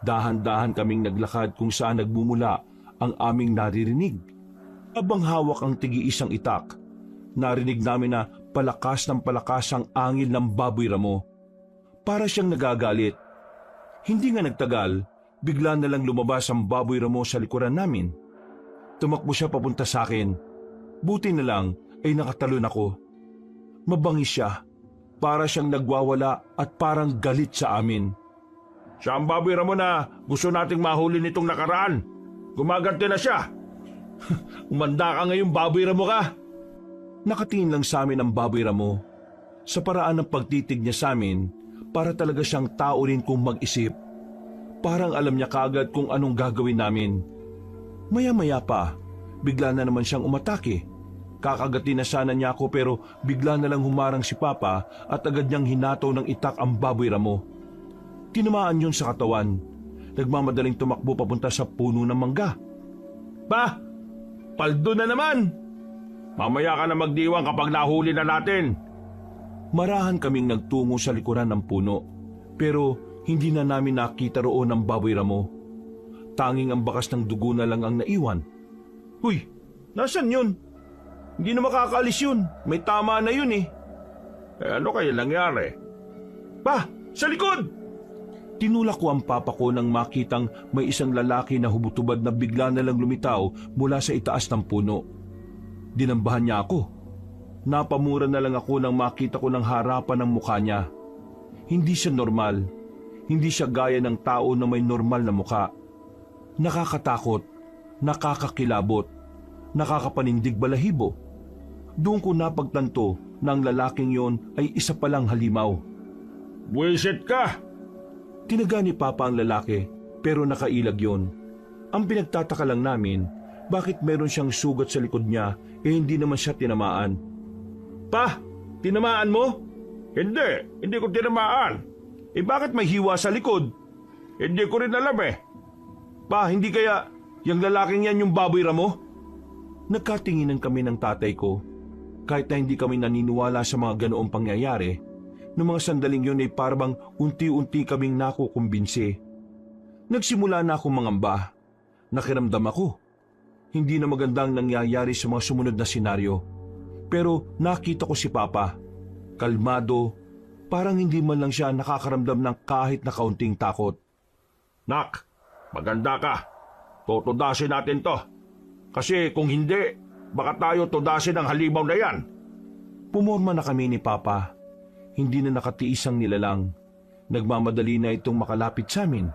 Dahan-dahan kaming naglakad kung saan nagmumula ang aming naririnig. Habang hawak ang tigi-isang itak, narinig namin na palakas ng palakas ang angil ng baboy ramo. Para siyang nagagalit. Hindi nga nagtagal, bigla na lang lumabas ang baboy ramo sa likuran namin. Tumakbo siya papunta sa akin. Buti na lang ay nakatalon ako. Mabangis siya. Para siyang nagwawala at parang galit sa amin.
Siya ang baboy ramo na gusto nating mahuli nitong nakaraan. Gumaganti na siya.
Umanda ka ngayong baboy ramo ka. Nakatingin lang sa amin ang baboy ramo. Sa paraan ng pagtitig niya sa amin, para talaga siyang tao rin kung mag-isip. Parang alam niya kaagad kung anong gagawin namin. Maya-maya pa, bigla na naman siyang umatake. Kakagatin na sana niya ako pero bigla na lang humarang si Papa at agad niyang hinataw ng itak ang baboy ramo. Tinamaan yun sa katawan. Nagmamadaling tumakbo papunta sa puno ng mangga.
Pa, paldo na naman! Mamaya ka na magdiwang kapag nahuli na natin.
Marahan kaming nagtungo sa likuran ng puno, pero hindi na namin nakita roon ang baboy ramo. Tanging ang bakas ng dugo na lang ang naiwan.
Huy, nasan yun? Hindi na makakaalis yun. May tama na yun ano kaya nangyari? Pa, sa likod!
Tinulak ko ang papa ko nang makitang may isang lalaki na hubutubad na bigla na lang lumitaw mula sa itaas ng puno. Dinambahan niya ako. Napamura na lang ako nang makita ko ng harapan ng mukha niya. Hindi siya normal. Hindi siya gaya ng tao na may normal na mukha. Nakakatakot, nakakakilabot, nakakapanindig balahibo. Doon ko napagtanto na ang lalaking yon ay isa palang halimaw.
Buwisit ka!
Tinaga ni Papa ang lalaki pero nakailag yon. Ang pinagtataka lang namin, bakit meron siyang sugat sa likod niya hindi naman siya tinamaan.
Pa, tinamaan mo? Hindi ko tinamaan. Bakit may hiwa sa likod? Hindi ko rin alam
Pa, hindi kaya yung lalaking yan yung baboy ramo? Nagkatinginan kami ng tatay ko. Kahit na hindi kami naniniwala sa mga ganoong pangyayari, noong mga sandaling yun ay parang unti-unti kaming nakukumbinsi. Nagsimula na akong mangamba. Nakiramdam ako. Hindi na magandang nangyayari sa mga sumunod na senaryo. Pero nakita ko si Papa. Kalmado, parang hindi man lang siya nakakaramdam ng kahit na kaunting takot.
Nak, maganda ka. Tutudasin natin to. Kasi kung hindi, baka tayo tudasin ang halimaw na yan.
Pumorma na kami ni Papa. Hindi na nakatiis ang nilalang. Nagmamadali na itong makalapit sa amin.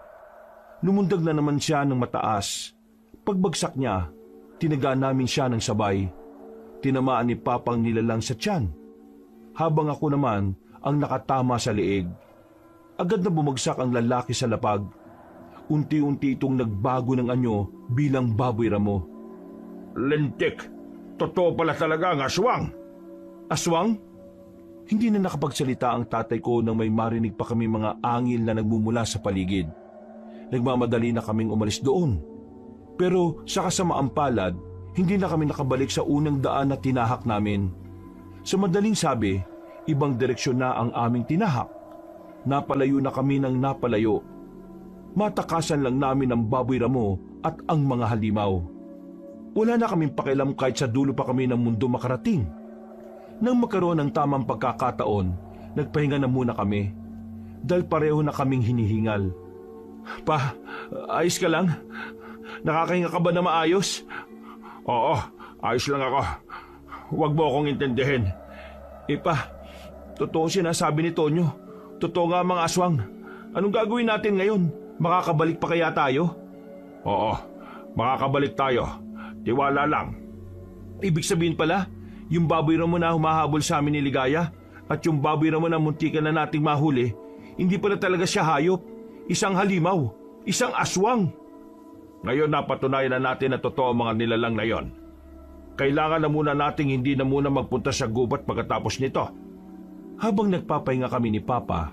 Lumundag na naman siya ng mataas. Pagbagsak niya, tinaga namin siya ng sabay. Tinamaan ni Papa ang nilalang sa tiyan. Habang ako naman ang nakatama sa leeg. Agad na bumagsak ang lalaki sa lapag. Unti-unti itong nagbago ng anyo bilang baboy ramo.
Lintik, totoo pala talaga ang aswang.
Aswang? Hindi na nakapagsalita ang tatay ko nang may marinig pa kami mga angil na nagmumula sa paligid. Nagmamadali na kaming umalis doon. Pero sa kasamaang palad, hindi na kami nakabalik sa unang daan na tinahak namin. Sa madaling sabi, ibang direksyon na ang aming tinahak. Napalayo na kami ng napalayo. Matakasan lang namin ang baboy ramo at ang mga halimaw. Wala na kaming pakialam kahit sa dulo pa kami ng mundo makarating. Nang magkaroon ng tamang pagkakataon, nagpahinga na muna kami dahil pareho na kaming hinihingal. Pa, ayos ka lang? Nakakahinga ka ba na maayos?
Oo, ayos lang ako. Huwag mo akong intindihin.
Pa, totoo sinasabi ni Tonyo. Totoo nga mga aswang. Anong gagawin natin ngayon? Makakabalik pa kaya tayo?
Oo, makakabalik tayo. Tiwala lang.
Ibig sabihin pala, yung baboy na mo na humahabol sa amin ni Ligaya at yung baboy na mo na muntikan na nating mahuli, hindi pala talaga siya hayop. Isang halimaw. Isang aswang.
Ngayon napatunayan na natin na totoo ang mga nilalang na yon. Kailangan na muna nating hindi na muna magpunta sa gubat pagkatapos nito.
Habang nagpapahinga kami ni Papa,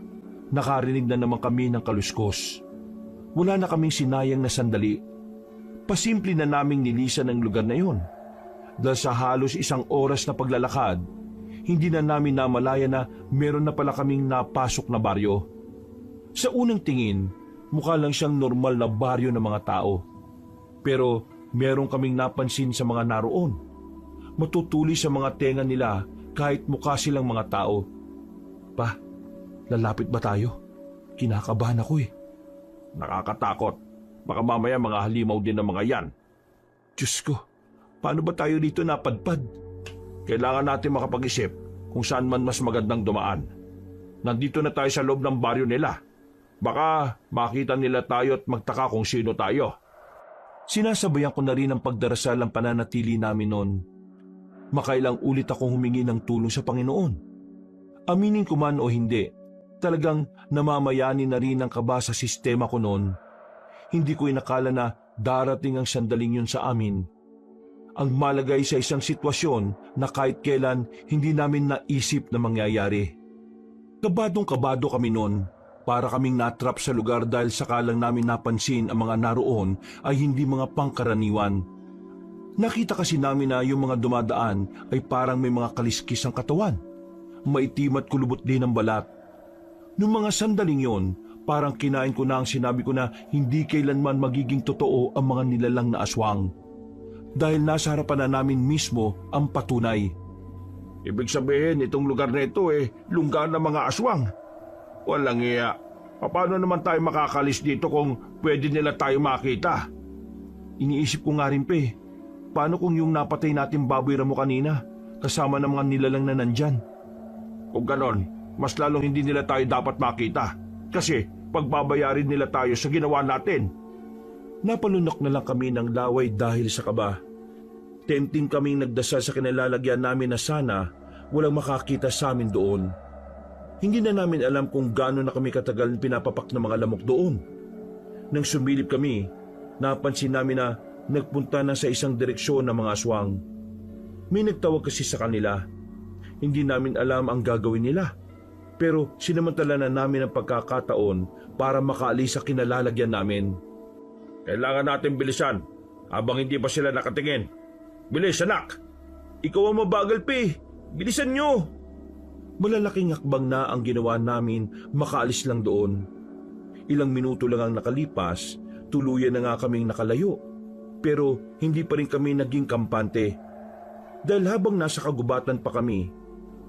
nakarinig na naman kami ng kaluskos. Wala na kaming sinayang na sandali. Pasimple na naming nilisan ang lugar na yon. Dahil sa halos isang oras na paglalakad, hindi na namin namalaya na meron na pala kaming napasok na baryo. Sa unang tingin, mukha lang siyang normal na baryo ng mga tao. Pero meron kaming napansin sa mga naroon. Matutuli sa mga tenga nila kahit mukha silang mga tao. Pa, lalapit ba tayo? Kinakabahan ako eh.
Nakakatakot. Baka mamaya mga halimaw din ng mga yan.
Diyos ko, paano ba tayo dito napadpad?
Kailangan natin makapag-isip kung saan man mas magandang dumaan. Nandito na tayo sa loob ng baryo nila. Baka makita nila tayo at magtaka kung sino tayo.
Sinasabayan ko na rin ang pagdarasal ang pananatili namin noon. Makailang ulit akong humingi ng tulong sa Panginoon. Aminin ko man o hindi, talagang namamayani na rin ang kaba sa sistema ko noon. Hindi ko inakala na darating ang sandaling yun sa amin. Ang malagay sa isang sitwasyon na kahit kailan hindi namin naisip na mangyayari. Kabadong-kabado kami noon. Para kaming natrap sa lugar dahil sakalang namin napansin ang mga naroon ay hindi mga pangkaraniwan. Nakita kasi namin na yung mga dumadaan ay parang may mga kaliskis ang katawan. Maitim at kulubot din ang balat. Noong mga sandaling yon, parang kinain ko na ang sinabi ko na hindi kailanman magiging totoo ang mga nilalang na aswang. Dahil nasa harapan na namin mismo ang patunay.
Ibig sabihin, itong lugar na ito lungga ng mga aswang. Walang iya. Paano naman tayo makakalis dito kung pwede nila tayo makita?
Iniisip ko nga rin paano kung yung napatay natin baboy ramo kanina, kasama ng mga nilalang na nandyan?
Kung ganon, mas lalong hindi nila tayo dapat makita. Kasi pagbabayarin nila tayo sa ginawa natin.
Napalunok na lang kami ng laway dahil sa kaba. Tempting kaming nagdasal sa kinalalagyan namin na sana walang makakita sa amin doon. Hindi na namin alam kung gaano na kami katagal pinapapak ng mga lamok doon. Nang sumilip kami, napansin namin na nagpunta na sa isang direksyon ng mga aswang. May nagtawag kasi sa kanila. Hindi namin alam ang gagawin nila. Pero sinamantala na namin ang pagkakataon para makaalis sa kinalalagyan namin.
Kailangan natin bilisan habang hindi pa sila nakatingin. Bilis, anak!
Ikaw ang mabagal, Bilisan nyo! Malalaking hakbang na ang ginawa namin makaalis lang doon. Ilang minuto lang ang nakalipas, tuluyan na nga kaming nakalayo. Pero hindi pa rin kami naging kampante. Dahil habang nasa kagubatan pa kami,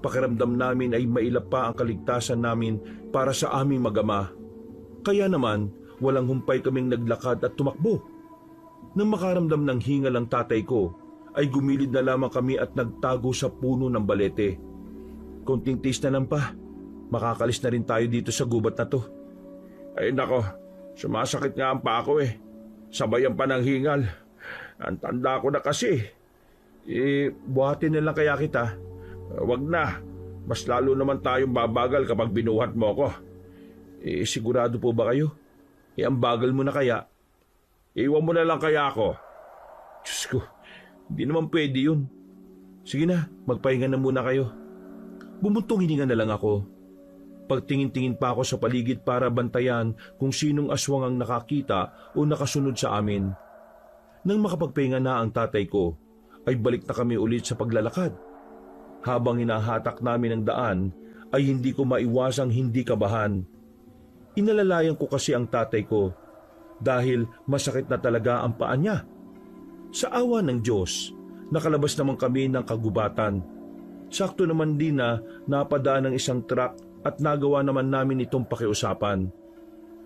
pakiramdam namin ay mailap pa ang kaligtasan namin para sa aming mag-ama. Kaya naman, walang humpay kaming naglakad at tumakbo. Nang makaramdam ng hingal ang tatay ko, ay gumilid na lamang kami at nagtago sa puno ng balete. Konting tiis na lang pa, makakalis na rin tayo dito sa gubat na to.
Ay nako, sumasakit nga ang pa ako Sabayan pa ng hingal. Ang tanda ko na kasi.
Buhatin na lang kaya kita.
Wag na, mas lalo naman tayong babagal kapag binuhat mo ko.
Sigurado po ba kayo? Ang bagal mo na kaya?
Iwan mo na lang kaya ako.
Diyos ko, hindi naman pwede yun. Sige na, magpahinga na muna kayo. Bumuntong hininga na lang ako. Pagtingin-tingin pa ako sa paligid para bantayan kung sinong aswang ang nakakita o nakasunod sa amin. Nang makapagpahinga na ang tatay ko, ay balik na kami ulit sa paglalakad. Habang hinahatak namin ang daan, ay hindi ko maiwasang hindi kabahan. Inalalayan ko kasi ang tatay ko dahil masakit na talaga ang paa niya. Sa awa ng Diyos, nakalabas naman kami ng kagubatan. Sakto naman din na napadaan ng isang truck at nagawa naman namin itong pakiusapan.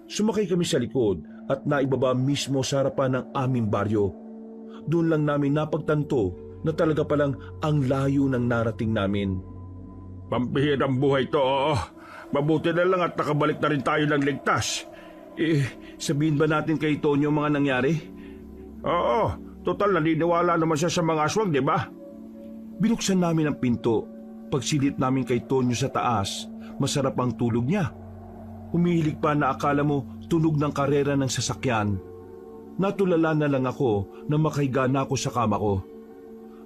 Sumakay kami sa likod at naibaba mismo sa harapan ng aming baryo. Doon lang namin napagtanto na talaga palang ang layo ng narating namin.
Pampihirang buhay to, oo. Mabuti na lang at nakabalik na rin tayo ng ligtas.
Sabihin ba natin kay Tonyo ang mga nangyari?
Oo, total naniniwala naman siya sa mga aswang, di ba?
Binuksan namin ang pinto. Pagsilip namin kay Tonyo sa taas, masarap ang tulog niya. Humihilig pa na akala mo tunog ng karera ng sasakyan. Natulala na lang ako na makahiga na ako sa kama ko.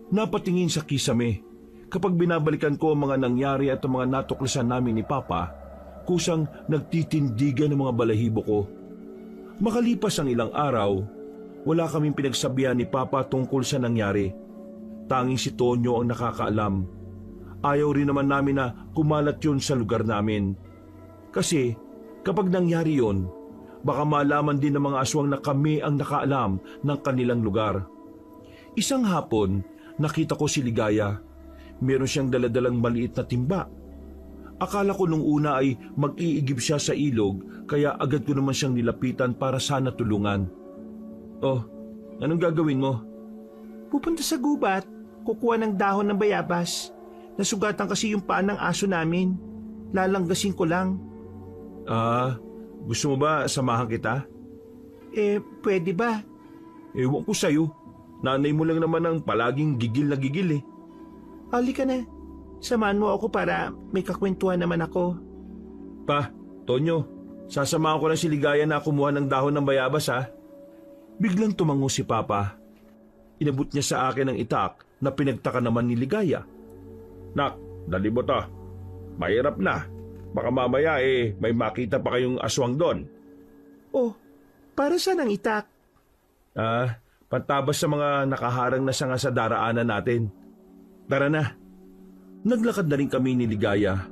Napatingin sa kisame. Kapag binabalikan ko ang mga nangyari at ang mga natuklasan namin ni Papa, kusang nagtitindigan ng mga balahibo ko. Makalipas ang ilang araw, wala kaming pinagsabihan ni Papa tungkol sa nangyari. Tanging si Tonyo ang nakakaalam. Ayaw rin naman namin na kumalat yun sa lugar namin. Kasi kapag nangyari yun, baka malaman din ng mga aswang na kami ang nakaalam ng kanilang lugar. Isang hapon, nakita ko si Ligaya. Meron siyang daladalang maliit na timba. Akala ko nung una ay mag-iigib siya sa ilog, kaya agad ko naman siyang nilapitan para sana tulungan. Oh, anong gagawin mo?
Pupunta sa gubat, kukuha ng dahon ng bayabas. Nasugatan kasi yung paa ng aso namin. Lalanggasin ko lang.
Gusto mo ba samahan kita?
Pwede ba?
Ewan ko sa'yo. Nanay mo lang naman ang palaging gigil na gigil eh.
Halika na. Samahan mo ako para may kakwentuhan naman ako.
Pa, Tonyo, sasamahan ko na si Ligaya na kumuha ng dahon ng bayabas ha. Biglang tumango si Papa. Inabot niya sa akin ang itak na pinagtaka naman ni Ligaya.
Nak, dali mo to. Mahirap na. Baka mamaya may makita pa kayong aswang doon.
Oh, para saan ang itak?
Pantabas sa mga nakaharang na sanga sa daraanan natin. Tara na. Naglakad na rin kami ni Ligaya.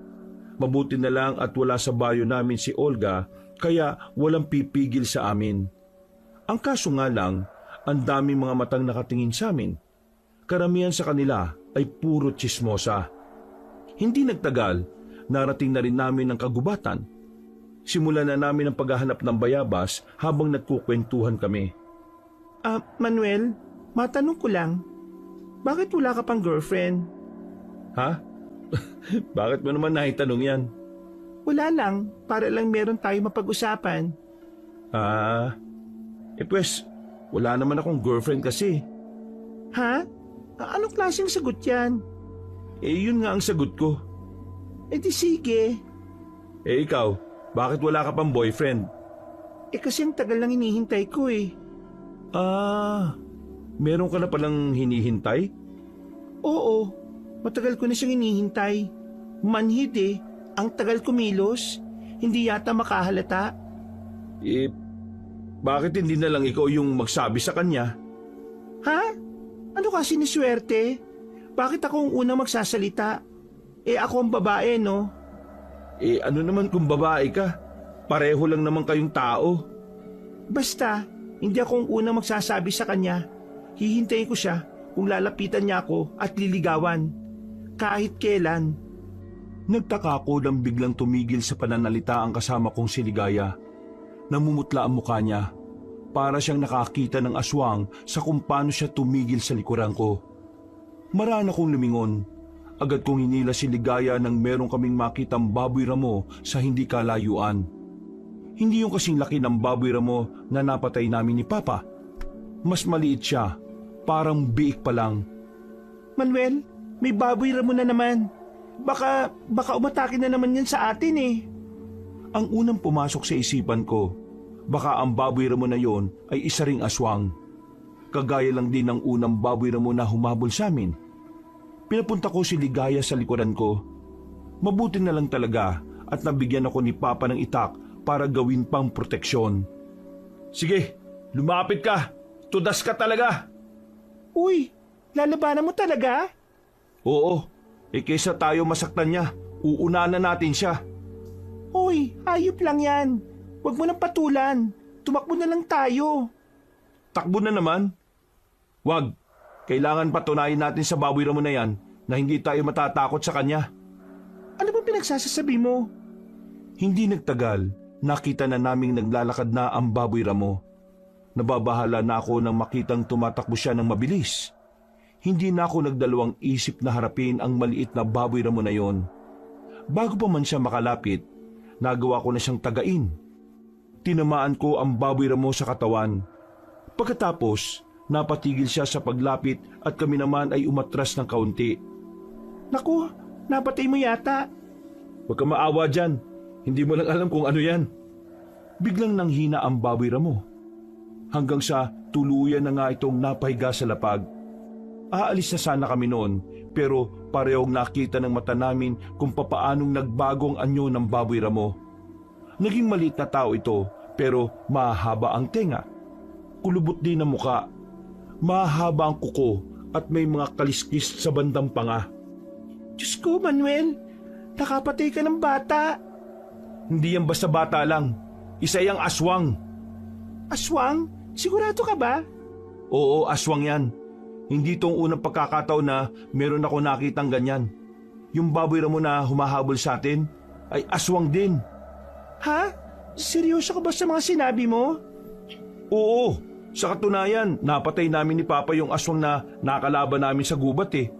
Mabuti na lang at wala sa baryo namin si Olga, kaya walang pipigil sa amin. Ang kaso nga lang, ang daming mga matang nakatingin sa amin. Karamihan sa kanila ay puro tsismosa. Hindi nagtagal, narating na rin namin ang kagubatan. Simulan na namin ang paghahanap ng bayabas habang nagkukwentuhan kami.
Manuel, matanong ko lang. Bakit wala ka pang girlfriend?
Ha? Bakit mo naman naitanong yan?
Wala lang, para lang meron tayo mapag-usapan.
Pues, wala naman akong girlfriend kasi.
Ha? Anong klaseng sagot yan?
Yun nga ang sagot ko.
Di sige.
Ikaw, bakit wala ka pang boyfriend?
Kasi ang tagal lang hinihintay ko eh.
Meron ka na palang hinihintay?
Oo, matagal ko na siyang hinihintay. Manhid eh, ang tagal kumilos. Hindi yata makahalata.
Bakit hindi na lang ikaw yung magsabi sa kanya?
Ha? Ano kasi ni swerte? Bakit ako ang unang magsasalita? Ako ang babae, no?
Ano naman kung babae ka? Pareho lang naman kayong tao.
Basta, hindi ako ang unang magsasabi sa kanya. Hihintayin ko siya kung lalapitan niya ako at liligawan. Kahit kailan.
Nagtaka ako nang biglang tumigil sa pananalita ang kasama kong si Ligaya. Namumutla ang mukha niya. Para siyang nakakita ng aswang sa kung paano siya tumigil sa likuran ko. Marana kong lumingon. Agad kong hinila si Ligaya nang meron kaming makitang baboy ramo sa hindi kalayuan. Hindi yung kasing laki ng baboy ramo na napatay namin ni Papa. Mas maliit siya, parang biik pa lang.
Manuel, may baboy ramo na naman. Baka umatake na naman yan sa atin eh.
Ang unang pumasok sa isipan ko, baka ang baboy ramo na yon ay isa ring aswang. Kagaya lang din ng unang baboy ramo na humabol sa amin. Pinapunta ko si Ligaya sa likuran ko. Mabuti na lang talaga at nabigyan ako ni Papa ng itak para gawin pang proteksyon.
Sige, lumapit ka. Tudas ka talaga.
Uy, lalabanan mo talaga?
Oo, kaysa tayo masaktan niya, uunahan na natin siya.
Uy, hayop lang yan. Huwag mo nang patulan. Tumakbo na lang tayo.
Takbo na naman. Wag, kailangan patunayan natin sa baboy ramo na yan na hindi tayo matatakot sa kanya.
Ano bang pinagsasasabi mo?
Hindi nagtagal, nakita na naming naglalakad na ang baboy ramo. Nababahala na ako nang makitang tumatakbo siya ng mabilis. Hindi na ako nagdalawang isip na harapin ang maliit na baboy ramo na yon. Bago pa man siya makalapit, nagawa ko na siyang tagain. Tinamaan ko ang baboy ramo sa katawan. Pagkatapos, napatigil siya sa paglapit at kami naman ay umatras ng kaunti.
Naku, napatay mo yata.
Huwag ka maawa dyan. Hindi mo lang alam kung ano yan. Biglang nanghina ang baboy ramo. Hanggang sa tuluyan na nga itong napahiga sa lapag. Aalis na sana kami noon, pero parehong nakita ng mata namin kung papaanong nagbagong anyo ng baboy ramo. Naging maliit na tao ito, pero mahaba ang tenga. Kulubot din ang muka. Mahaba ang kuko at may mga kaliskis sa bandang panga.
Diyos ko, Manuel, nakapatay ka ng bata.
Hindi yan basta bata lang. Isa yang aswang.
Aswang? Sigurado ka ba?
Oo, aswang yan. Hindi itong unang pagkakataon na meron ako nakitang ganyan. Yung baboy ramo na humahabol sa atin ay aswang din.
Ha? Seryoso ka ba sa mga sinabi mo?
Oo, sa katunayan, napatay namin ni Papa yung aswang na nakalaban namin sa gubat eh.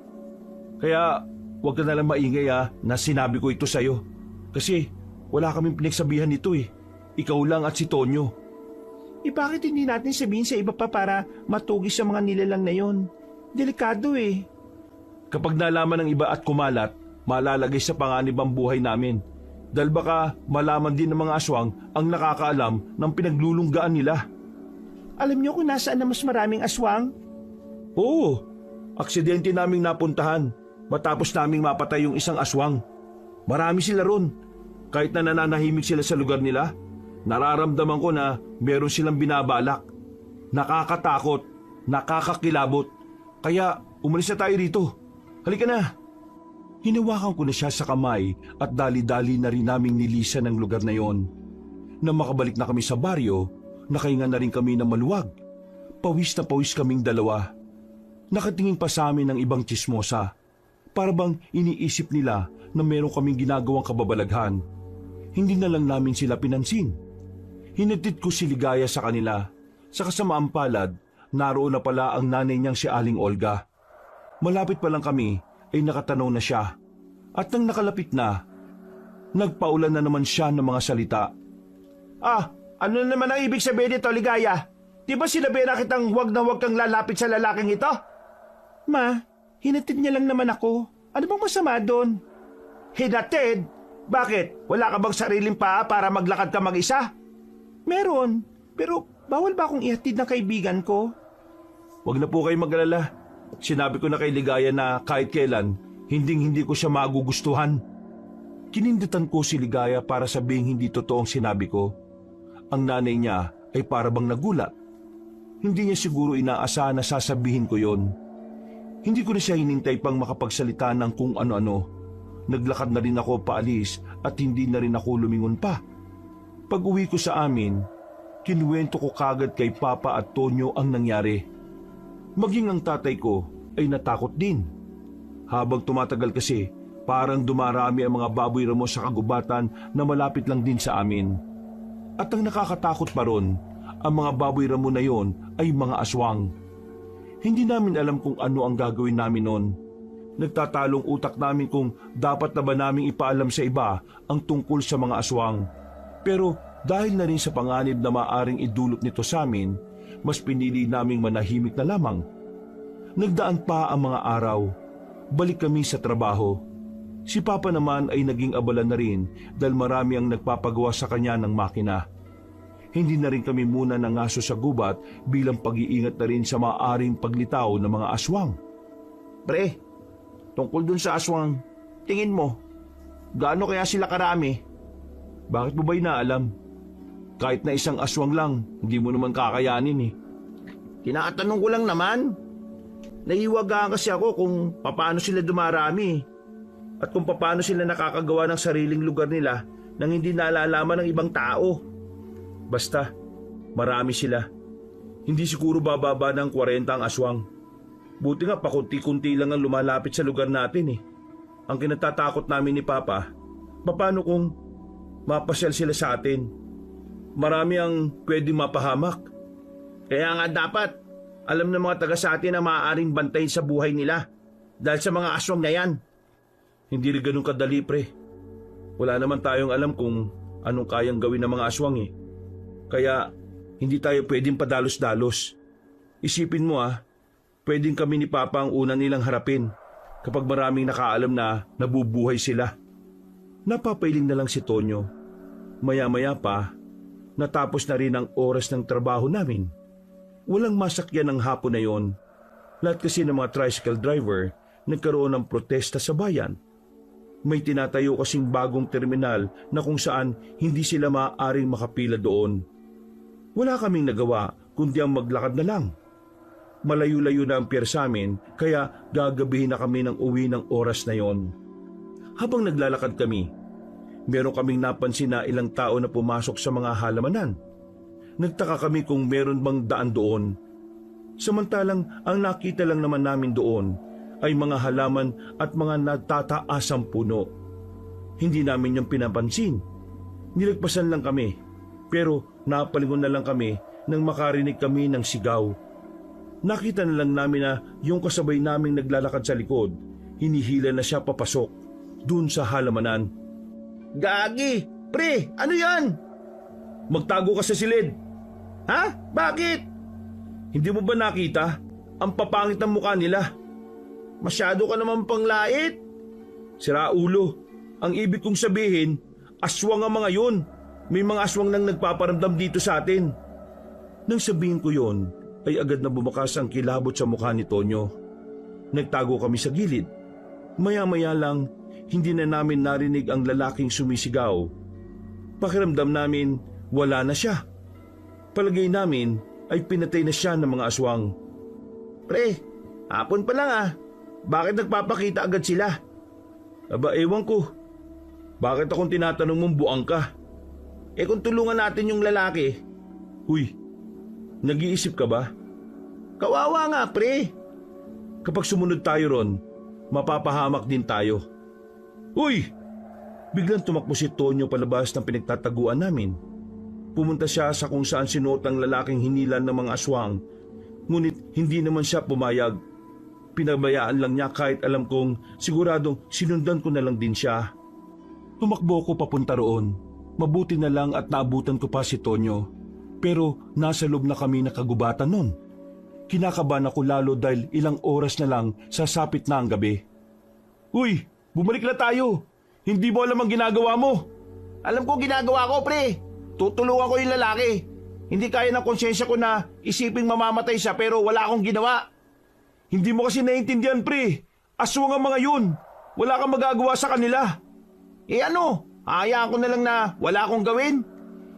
Kaya huwag ka nalang maingay na sinabi ko ito sa'yo. Kasi wala kaming pinagsabihan nito eh. Ikaw lang at si Tonyo.
Bakit hindi natin sabihin sa iba pa para matugis sa mga nilalang na yon? Delikado eh.
Kapag nalaman ng iba at kumalat, malalagay sa panganib ang buhay namin. Dahil baka malaman din ng mga aswang ang nakakaalam ng pinaglulunggaan nila.
Alam niyo kung nasaan na mas maraming aswang?
Oo, aksidente naming napuntahan matapos naming mapatay yung isang aswang. Marami sila ron. Kahit na nananahimik sila sa lugar nila, nararamdaman ko na meron silang binabalak. Nakakatakot, nakakakilabot. Kaya umalis na tayo rito. Halika na. Hinawakan ko na siya sa kamay at dali-dali na rin naming nilisan ang lugar na yon. Nang makabalik na kami sa baryo, nakahinga na rin kami ng maluwag. Pawis na pawis kaming dalawa. Nakatingin pa sa amin ng ibang tsismosa. Para bang iniisip nila na meron kaming ginagawang kababalaghan. Hindi na lang namin sila pinansin. Hinatid ko si Ligaya sa kanila. Sa kasamaang palad, naroon na pala ang nanay niyang si Aling Olga. Malapit pa lang kami ay nakatanaw na siya. At nang nakalapit na, nagpaulan na naman siya ng mga salita.
Ah, ano naman ang ibig sabihin nito, Ligaya? Di ba sinabi na kitang huwag na huwag kang lalapit sa lalaking ito?
Ma, hinatid niya lang naman ako. Ano bang masama doon?
Hinatid? Bakit? Wala ka bang sariling paa para maglakad ka mag-isa?
Meron, pero bawal ba akong ihatid ng kaibigan ko?
Huwag na po kayo mag-alala. Sinabi ko na kay Ligaya na kahit kailan, hindi ko siya magugustuhan. Kininditan ko si Ligaya para sabihing hindi totoong sinabi ko. Ang nanay niya ay para bang nagulat. Hindi niya siguro inaasahan na sasabihin ko yon. Hindi ko na siya hinintay pang makapagsalita ng kung ano-ano. Naglakad na rin ako paalis at hindi na rin ako lumingon pa. Pag-uwi ko sa amin, kinuwento ko kagad kay Papa at Tonyo ang nangyari. Maging ang tatay ko ay natakot din. Habang tumatagal kasi, parang dumarami ang mga baboy ramo sa kagubatan na malapit lang din sa amin. At ang nakakatakot pa ron, ang mga baboy ramo na yon ay mga aswang. Hindi namin alam kung ano ang gagawin namin noon. Nagtatalong utak namin kung dapat na ba naming ipaalam sa iba ang tungkol sa mga aswang. Pero dahil na rin sa panganib na maaring idulot nito sa amin, mas pinili naming manahimik na lamang. Nagdaan pa ang mga araw. Balik kami sa trabaho. Si Papa naman ay naging abala na rin dahil marami ang nagpapagawa sa kanya ng makina. Hindi na rin kami muna nangaso sa gubat bilang pag-iingat na rin sa maaaring paglitaw ng mga aswang.
Pre, tungkol dun sa aswang, tingin mo, gaano kaya sila karami?
Bakit mo ba inaalam? Kahit na isang aswang lang, hindi mo naman kakayanin eh.
Tinatanong ko lang naman. Naiwagaan kasi ako kung paano sila dumarami at kung paano sila nakakagawa ng sariling lugar nila nang hindi nalalaman ng ibang tao.
Basta, marami sila. Hindi siguro bababa ng 40 ang aswang. Buti nga pakunti-kunti lang ang lumalapit sa lugar natin eh. Ang kinatatakot namin ni Papa, paano kung
mapasyal sila sa atin. Marami ang pwedeng mapahamak.
Kaya nga dapat, alam ng mga taga sa atin na maaaring bantayin sa buhay nila dahil sa mga aswang na yan.
Hindi rin ganun kadali, pre. Wala naman tayong alam kung anong kayang gawin ng mga aswang eh. Kaya hindi tayo pwedeng padalos-dalos. Isipin mo pwedeng kami ni Papa ang una nilang harapin kapag maraming nakaalam na nabubuhay sila. Napapailing na lang si Tonyo. Maya-maya pa, natapos na rin ang oras ng trabaho namin. Walang masakyan ng hapon na yon. Lahat kasi ng mga tricycle driver nagkaroon ng protesta sa bayan. May tinatayo kasing bagong terminal na kung saan hindi sila maaaring makapila doon. Wala kaming nagawa kundi ang maglakad na lang. Malayo-layo na ang pier sa amin kaya gagabihin na kami ng uwi ng oras na yon. Habang naglalakad kami, meron kaming napansin na ilang tao na pumasok sa mga halamanan. Nagtaka kami kung meron bang daan doon. Samantalang ang nakita lang naman namin doon ay mga halaman at mga nagtataasang puno. Hindi namin yung pinapansin. Nilagpasan lang kami, pero napalingon na lang kami nang makarinig kami ng sigaw. Nakita na lang namin na yung kasabay naming naglalakad sa likod, hinihila na siya papasok dun sa halamanan.
Gagi! Pre, ano yan?
Magtago ka sa silid.
Ha? Bakit?
Hindi mo ba nakita? Ang papangit ng mukha nila.
Masyado ka naman panglait.
Sira ulo. Ang ibig kong sabihin, aswang ang mga yun. May mga aswang nang nagpaparamdam dito sa atin. Nang sabihin ko yon, ay agad na bumakas ang kilabot sa mukha ni Tonyo. Nagtago kami sa gilid. Maya-maya lang, hindi na namin narinig ang lalaking sumisigaw. Pakiramdam namin, wala na siya. Palagay namin ay pinatay na siya ng mga aswang.
Pre, hapon pa lang Bakit nagpapakita agad sila?
Aba, ewan ko. Bakit akong tinatanong mong buang ka?
Kung tulungan natin yung lalaki.
Huy, nag-iisip ka ba?
Kawawa nga, pre.
Kapag sumunod tayo ron, mapapahamak din tayo. Uy! Biglang tumakbo si Tonyo palabas ng pinagtataguan namin. Pumunta siya sa kung saan sinuot ang lalaking hinilan ng mga aswang. Ngunit hindi naman siya pumayag. Pinabayaan lang niya kahit alam kong siguradong sinundan ko na lang din siya. Tumakbo ko papunta roon. Mabuti na lang at naabutan ko pa si Tonyo. Pero nasa loob na kami nakagubatan nun. Kinakabahan ako lalo dahil ilang oras na lang sasapit na ang gabi. Uy! Bumalik na tayo! Hindi mo alam ang ginagawa mo!
Alam ko ginagawa ko, pre. Tutulungan ko yung lalaki. Hindi kaya ng konsensya ko na isiping mamamatay siya pero wala akong ginawa.
Hindi mo kasi naiintindihan, pre. Aswang ang mga yun. Wala kang magagawa sa kanila.
Ano? Hayaan ko na lang na wala akong gawin?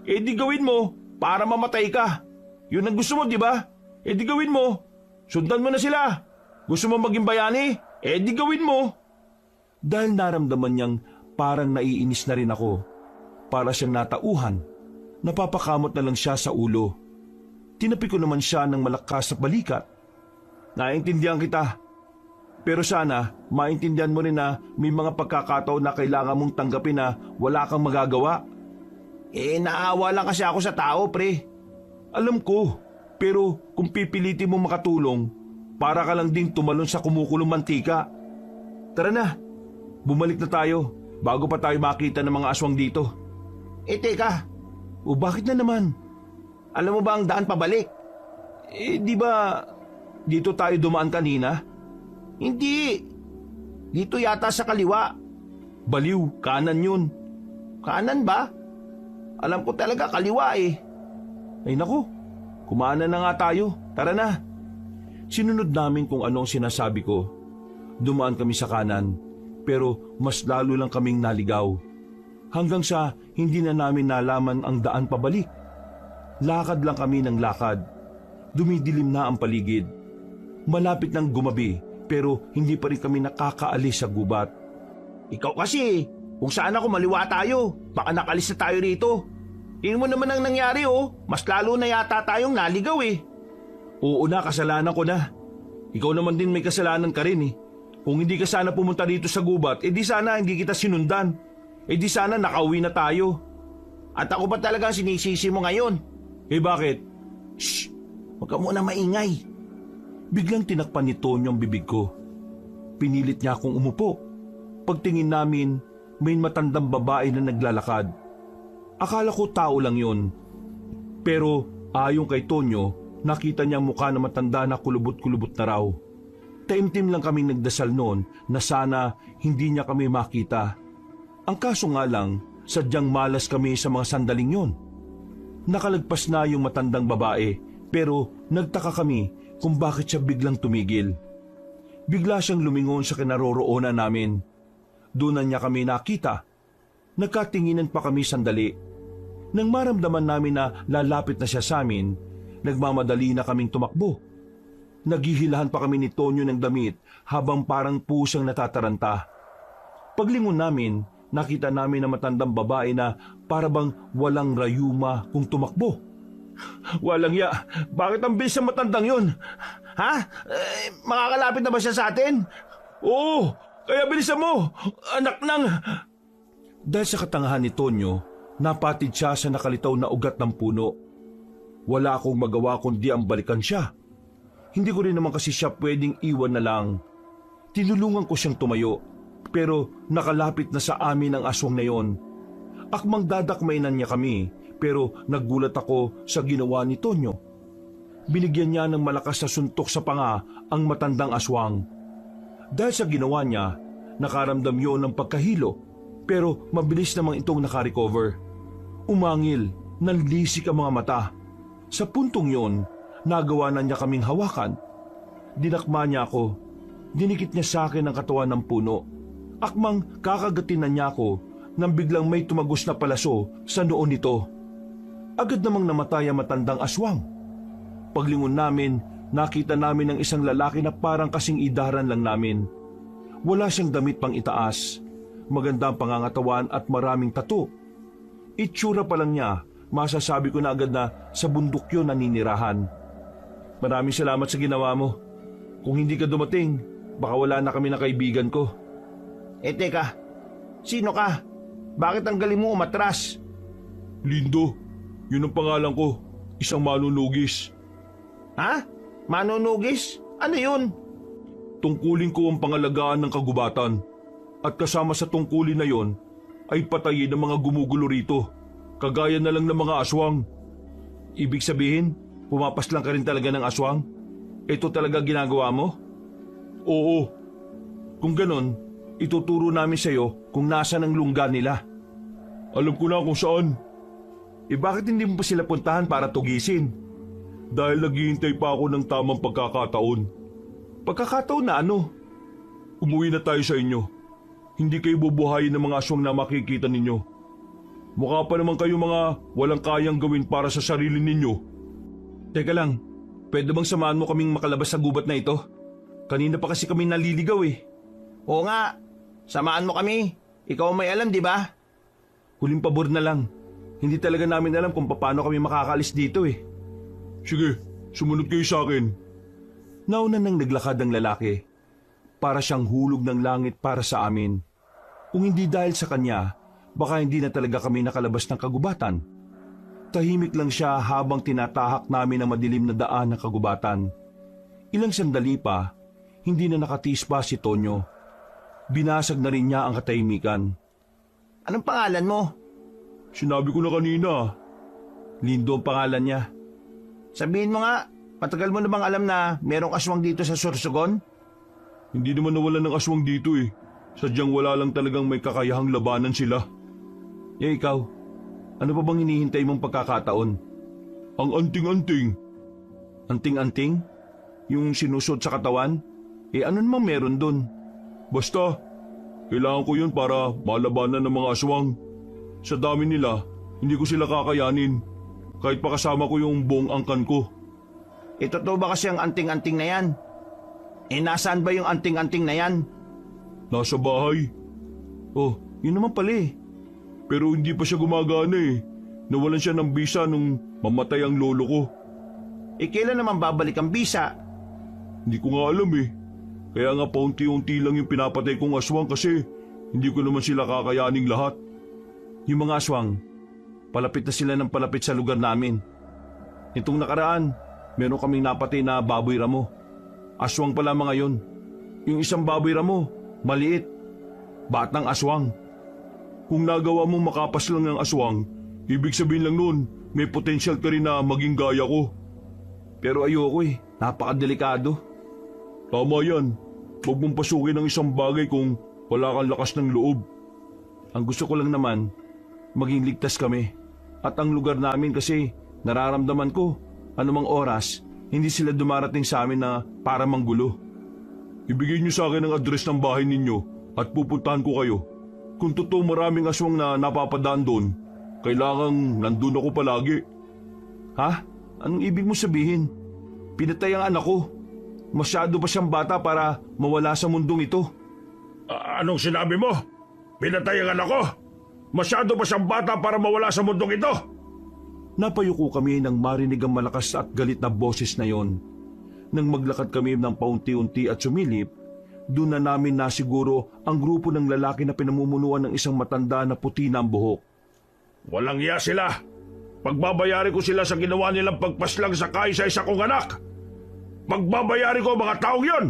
Di gawin mo para mamatay ka. Yun ang gusto mo, di ba? Di gawin mo. Sundan mo na sila. Gusto mo maging bayani? Di gawin mo. Dahil naramdaman niyang parang naiinis na rin ako. Para siyang natauhan. Napapakamot na lang siya sa ulo. Tinapi ko naman siya ng malakas sa balikat. Naintindihan kita. Pero sana maintindihan mo rin na may mga pagkakataon na kailangan mong tanggapin na wala kang magagawa.
Naawa lang kasi ako sa tao, pre.
Alam ko, pero kung pipilitin mo makatulong, para ka lang ding tumalon sa kumukulong mantika. Tara na, bumalik na tayo bago pa tayo makita ng mga aswang dito.
Teka.
O bakit na naman?
Alam mo ba ang daan pabalik?
Di ba dito tayo dumaan kanina?
Hindi. Dito yata sa kaliwa.
Baliw, kanan yun.
Kanan ba? Alam ko talaga kaliwa eh.
Ay naku, kumanan na nga tayo. Tara na. Sinunod namin kung anong sinasabi ko. Dumaan kami sa kanan, pero mas lalo lang kaming naligaw. Hanggang sa hindi na namin nalaman ang daan pabalik. Lakad lang kami ng lakad. Dumidilim na ang paligid. Malapit nang gumabi, pero hindi pa rin kami nakakaalis sa gubat.
Ikaw kasi, kung saan ako maliwa tayo, baka nakalis na tayo rito. Tingnan mo naman ang nangyari mas lalo na yata tayong naligaw eh.
Oo na, kasalanan ko na. Ikaw naman din may kasalanan ka rin eh. Kung hindi ka sana pumunta dito sa gubat, di sana hindi kita sinundan. Di sana nakauwi na tayo.
At ako ba talaga ang sinisisi mo ngayon?
Eh bakit?
Shh! Huwag ka muna maingay.
Biglang tinakpan ni Tonyo ang bibig ko. Pinilit niya akong umupo. Pagtingin namin, may matandang babae na naglalakad. Akala ko tao lang yon. Pero ayon kay Tonyo, nakita niya ang mukha na matanda na kulubot-kulubot na raw. Taimtim lang kaming nagdasal noon na sana hindi niya kami makita. Ang kaso nga lang, sadyang malas kami sa mga sandaling yon. Nakalagpas na yung matandang babae, pero nagtaka kami kung bakit siya biglang tumigil. Bigla siyang lumingon sa kinaroroonan namin. Doon na niya kami nakita. Nagkatinginan pa kami sandali. Nang maramdaman namin na lalapit na siya sa amin, nagmamadali na kaming tumakbo. Naghihilahan pa kami ni Tonyo ng damit habang parang pusang natataranta. Paglingon namin, nakita namin na matandang babae na parabang walang rayuma kung tumakbo.
Walang ya. Bakit ang bilis ng matandang yun? Ha? Makakalapit na ba siya sa atin?
Oo, kaya bilisan mo, anak ng...
Dahil sa katangahan ni Tonyo, napatid siya sa nakalitaw na ugat ng puno. Wala akong magawa kundi ang balikan siya. Hindi ko rin naman kasi siya pwedeng iwan na lang. Tinulungan ko siyang tumayo, pero nakalapit na sa amin ang aswang na yon. Akmang dadakmainan niya kami, pero naggulat ako sa ginawa ni Tonyo. Binigyan niya ng malakas na suntok sa panga ang matandang aswang. Dahil sa ginawa niya, nakaramdam yon ng pagkahilo, pero mabilis namang itong nakarecover. Umangil, nanlisik ang mga mata. Sa puntong yon, nagawa na niya kaming hawakan. Dinakma niya ako. Dinikit niya sa akin ang katawan ng puno. Akmang kakagatin na niya ako nang biglang may tumagos na palaso sa noon nito. Agad namang namatay ang matandang aswang. Paglingon namin, nakita namin ang isang lalaki na parang kasing idaran lang namin. Wala siyang damit pang itaas. Maganda ang pangangatawan at maraming tato. Itsura pa lang niya, masasabi ko na agad na sa bundok yun naninirahan. Maraming salamat sa ginawa mo. Kung hindi ka dumating, baka wala na kami na kaibigan ko.
Teka, sino ka? Bakit ang galing mo umatras?
Lindo, yun ang pangalan ko, isang manunugis.
Ha? Manunugis? Ano yun?
Tungkulin ko ang pangalagaan ng kagubatan. At kasama sa tungkulin na yon ay patayin ang mga gumugulo rito, kagaya na lang ng mga aswang.
Ibig sabihin, pumapas lang ka rin talaga ng aswang? Ito talaga ginagawa mo?
Oo.
Kung ganon, ituturo namin sa'yo kung nasa ng lungga nila.
Alam ko na kung saan.
Bakit hindi mo pa sila puntahan para tugisin?
Dahil naghihintay pa ako ng tamang pagkakataon.
Pagkakataon na ano?
Umuwi na tayo sa inyo. Hindi kayo bubuhayin ng mga aswang na makikita ninyo. Mukha pa naman kayo mga walang kayang gawin para sa sarili ninyo.
Teka lang, pwede bang samahan mo kaming makalabas sa gubat na ito? Kanina pa kasi kami naliligaw eh.
Oo nga, samaan mo kami. Ikaw ang may alam, di ba?
Huling pabor na lang. Hindi talaga namin alam kung paano kami makakaalis dito eh.
Sige, sumunod kayo sa akin.
Nauna nang naglakad ang lalaki. Para siyang hulog ng langit para sa amin. Kung hindi dahil sa kanya, baka hindi na talaga kami nakalabas ng kagubatan. Tahimik lang siya habang tinatahak namin ang madilim na daan ng kagubatan. Ilang sandali pa, hindi na nakatiis pa si Tonyo. Binasag na rin niya ang katahimikan.
Anong pangalan mo?
Sinabi ko na kanina.
Lindo ang pangalan niya.
Sabihin mo nga, matagal mo na bang alam na merong aswang dito sa Sorsogon?
Hindi naman nawalan ng aswang dito eh. Sadyang wala lang talagang may kakayahang labanan sila.
Ikaw, ano pa bang hinihintay mong pagkakataon?
Ang anting-anting.
Anting-anting? Yung sinusot sa katawan? Ano namang meron dun?
Basta, kailangan ko yun para malabanan ng mga aswang. Sa dami nila, hindi ko sila kakayanin. Kahit pa kasama ko yung buong angkan ko.
Totoo ba kasi ang anting-anting na yan? Nasaan ba yung anting-anting na yan?
Nasa bahay.
Oh, yun naman pala eh.
Pero hindi pa siya gumagana eh. Nawalan siya ng bisa nung mamatay ang lolo ko.
Kailan naman babalik ang bisa?
Hindi ko nga alam eh. Kaya nga paunti-unti lang yung pinapatay kong aswang kasi hindi ko naman sila kakayaning lahat.
Yung mga aswang, palapit na sila ng palapit sa lugar namin. Nitong nakaraan, meron kaming napatay na baboy ramo. Aswang pala mga yon. Yung isang baboy ramo, maliit. Batang aswang. Kung nagawa mo makapas lang ng aswang, ibig sabihin lang nun, may potential ka rin na maging gaya ko. Pero ayoko napakadelikado. Tama yan. Huwag mong pasukin ang isang bagay kung wala kang lakas ng loob. Ang gusto ko lang naman, maging ligtas kami. At ang lugar namin kasi nararamdaman ko, anumang oras, hindi sila dumarating sa amin na para manggulo. Ibigay niyo sa akin ang address ng bahay ninyo at pupuntahan ko kayo. Kung totoo maraming aswang na napapadaan doon, kailangang nandun ako palagi. Ha? Anong ibig mo sabihin? Pinatay ang anak ko. Masyado ba siyang bata para mawala sa mundong ito?
Anong sinabi mo? Pinatay ang anak ko? Masyado ba siyang bata para mawala sa mundong ito?
Napayuko kami nang marinig ang malakas at galit na boses na yon. Nang maglakad kami ng paunti-unti at sumilip, doon na namin nasiguro ang grupo ng lalaki na pinamumunuan ng isang matanda na puti na ang buhok.
Walang iya sila. Pagbabayari ko sila sa ginawa nilang pagpaslang sa kaisa-isa kong anak. Pagbabayari ko mga taong yon.